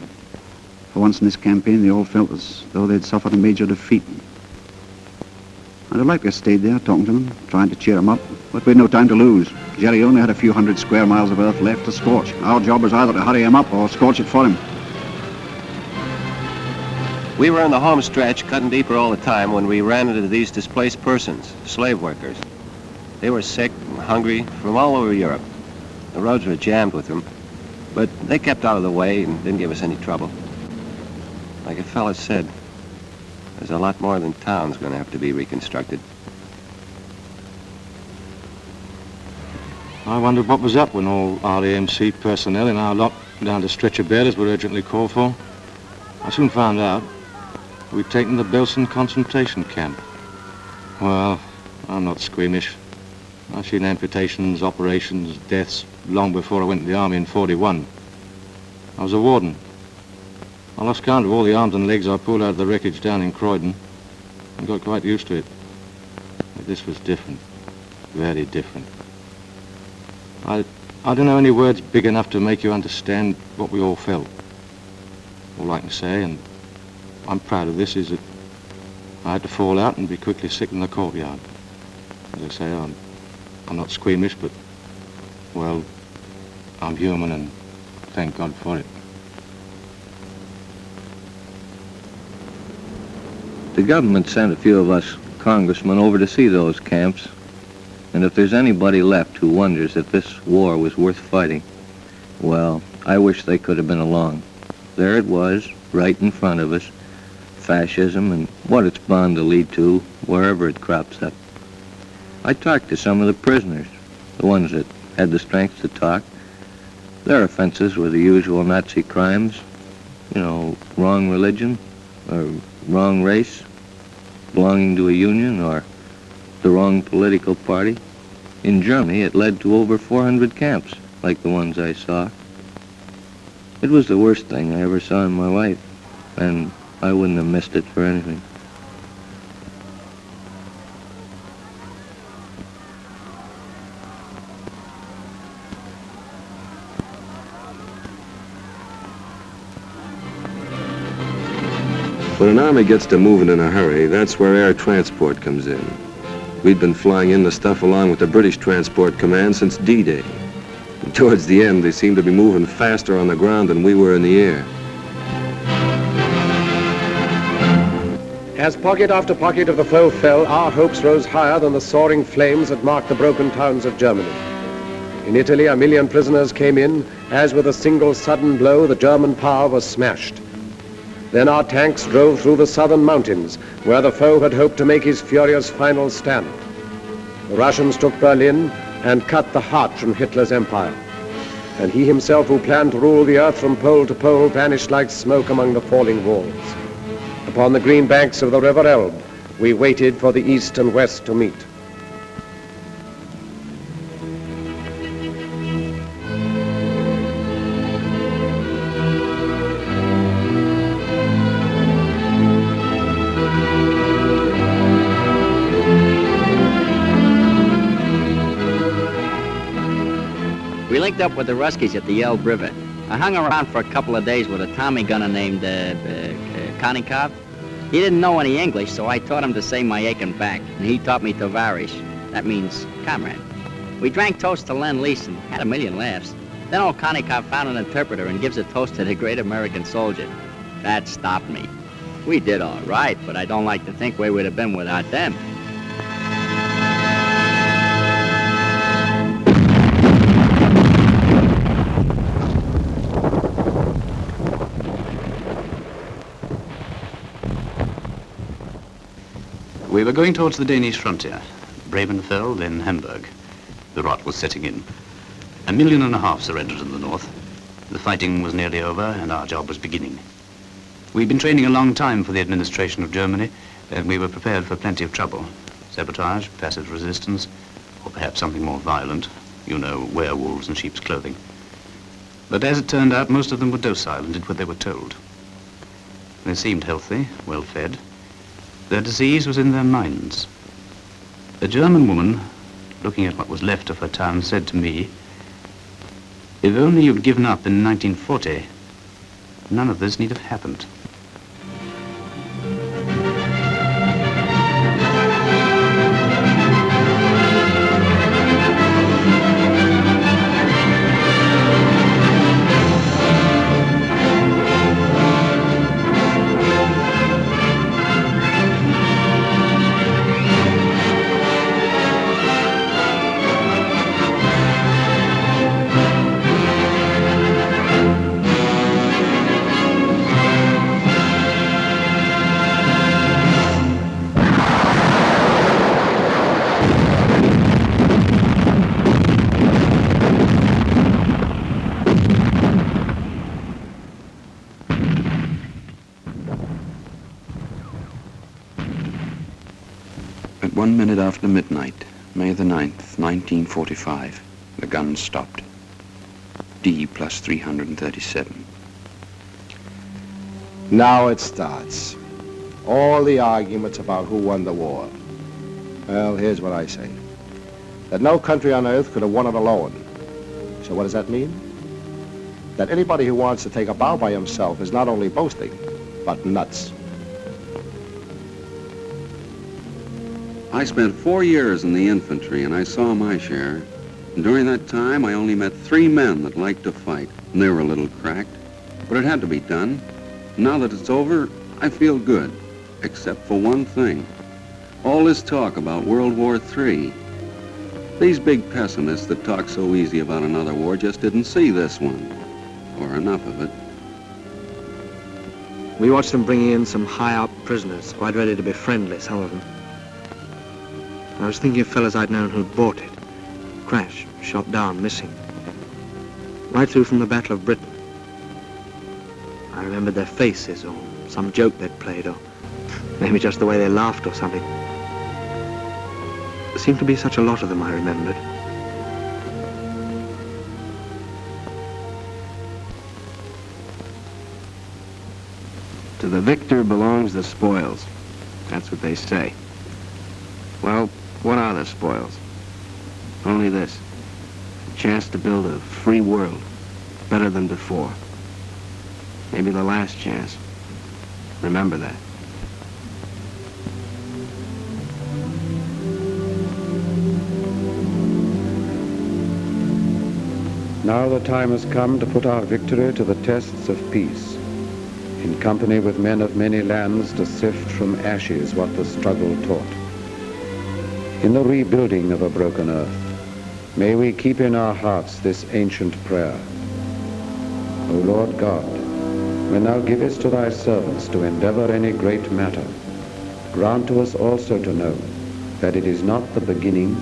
For once in this campaign, they all felt as though they'd suffered a major defeat. I'd have liked to have stayed there, talking to them, trying to cheer them up, but we had no time to lose. Jerry only had a few hundred square miles of earth left to scorch. Our job was either to hurry him up or scorch it for him. We were on the home stretch, cutting deeper all the time, when we ran into these displaced persons, slave workers. They were sick and hungry from all over Europe. The roads were jammed with them, but they kept out of the way and didn't give us any trouble. Like a fella said, there's a lot more than town's going to have to be reconstructed. I wondered what was up when all RAMC personnel in our lot down to stretcher bearers were urgently called for. I soon found out we'd taken the Belsen concentration camp. Well, I'm not squeamish. I've seen amputations, operations, deaths long before I went to the army in '41. I was a warden. I lost count of all the arms and legs I pulled out of the wreckage down in Croydon and got quite used to it. But this was different, very different. I don't know any words big enough to make you understand what we all felt. All I can say, and I'm proud of this, is that I had to fall out and be quickly sick in the courtyard. As I say, I'm not squeamish, but, well, I'm human and thank God for it. The government sent a few of us congressmen over to see those camps, and if there's anybody left who wonders if this war was worth fighting, well, I wish they could have been along. There it was, right in front of us, fascism and what it's bound to lead to wherever it crops up. I talked to some of the prisoners, the ones that had the strength to talk. Their offenses were the usual Nazi crimes, you know, wrong religion, or wrong race, belonging to a union, or the wrong political party. In Germany, it led to over 400 camps, like the ones I saw. It was the worst thing I ever saw in my life, and I wouldn't have missed it for anything. When an army gets to moving in a hurry, that's where air transport comes in. We'd been flying in the stuff along with the British Transport Command since D-Day. Towards the end, they seemed to be moving faster on the ground than we were in the air. As pocket after pocket of the foe fell, our hopes rose higher than the soaring flames that marked the broken towns of Germany. In Italy, 1 million prisoners came in, as with a single sudden blow, the German power was smashed. Then our tanks drove through the southern mountains, where the foe had hoped to make his furious final stand. The Russians took Berlin and cut the heart from Hitler's empire. and he himself who planned to rule the earth from pole to pole vanished like smoke among the falling walls. Upon the green banks of the River Elbe, we waited for the East and West to meet. We linked up with the Ruskies at the Elbe River. I hung around for a couple of days with a Tommy gunner named Konnikov. He didn't know any English, so I taught him to say my aching back, and he taught me tovarish. That means comrade. We drank toast to Lend-Lease and had a million laughs. Then old Konnikov found an interpreter and gives a toast to the great American soldier. That stopped me. We did all right, but I don't like to think where we'd have been without them. We were going towards the Danish frontier, Bremenfeld, then Hamburg. The rot was setting in. 1.5 million surrendered in the north. The fighting was nearly over and our job was beginning. We'd been training a long time for the administration of Germany, and we were prepared for plenty of trouble. Sabotage, passive resistance, or perhaps something more violent. You know, werewolves in sheep's clothing. But as it turned out, most of them were docile and did what they were told. They seemed healthy, well-fed. Their disease was in their minds. A German woman, looking at what was left of her town, said to me, "If only you'd given up in 1940, none of this need have happened." At 1 minute after midnight, May the 9th, 1945, the guns stopped. D plus 337. Now it starts. All the arguments about who won the war. Well, here's what I say. That no country on earth could have won it alone. So what does that mean? That anybody who wants to take a bow by himself is not only boasting, but nuts. I spent 4 years in the infantry, and I saw my share. And during that time, I only met 3 men that liked to fight, and they were a little cracked. But it had to be done. Now that it's over, I feel good, except for one thing. All this talk about World War III. These big pessimists that talk so easy about another war just didn't see this one, or enough of it. We watched them bringing in some high-up prisoners, quite ready to be friendly, some of them. I was thinking of fellas I'd known who'd bought it. Crashed, shot down, missing. Right through from the Battle of Britain. I remembered their faces, or some joke they'd played, or maybe just the way they laughed or something. There seemed to be such a lot of them, I remembered. To the victor belongs the spoils. That's what they say. Well, what are the spoils? Only this. A chance to build a free world, better than before. Maybe the last chance. Remember that. Now the time has come to put our victory to the tests of peace, in company with men of many lands to sift from ashes what the struggle taught. In the rebuilding of a broken earth, may we keep in our hearts this ancient prayer. O Lord God, when thou givest to thy servants to endeavor any great matter, grant to us also to know that it is not the beginning,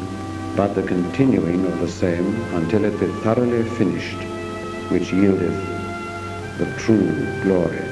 but the continuing of the same until it be thoroughly finished which yieldeth the true glory.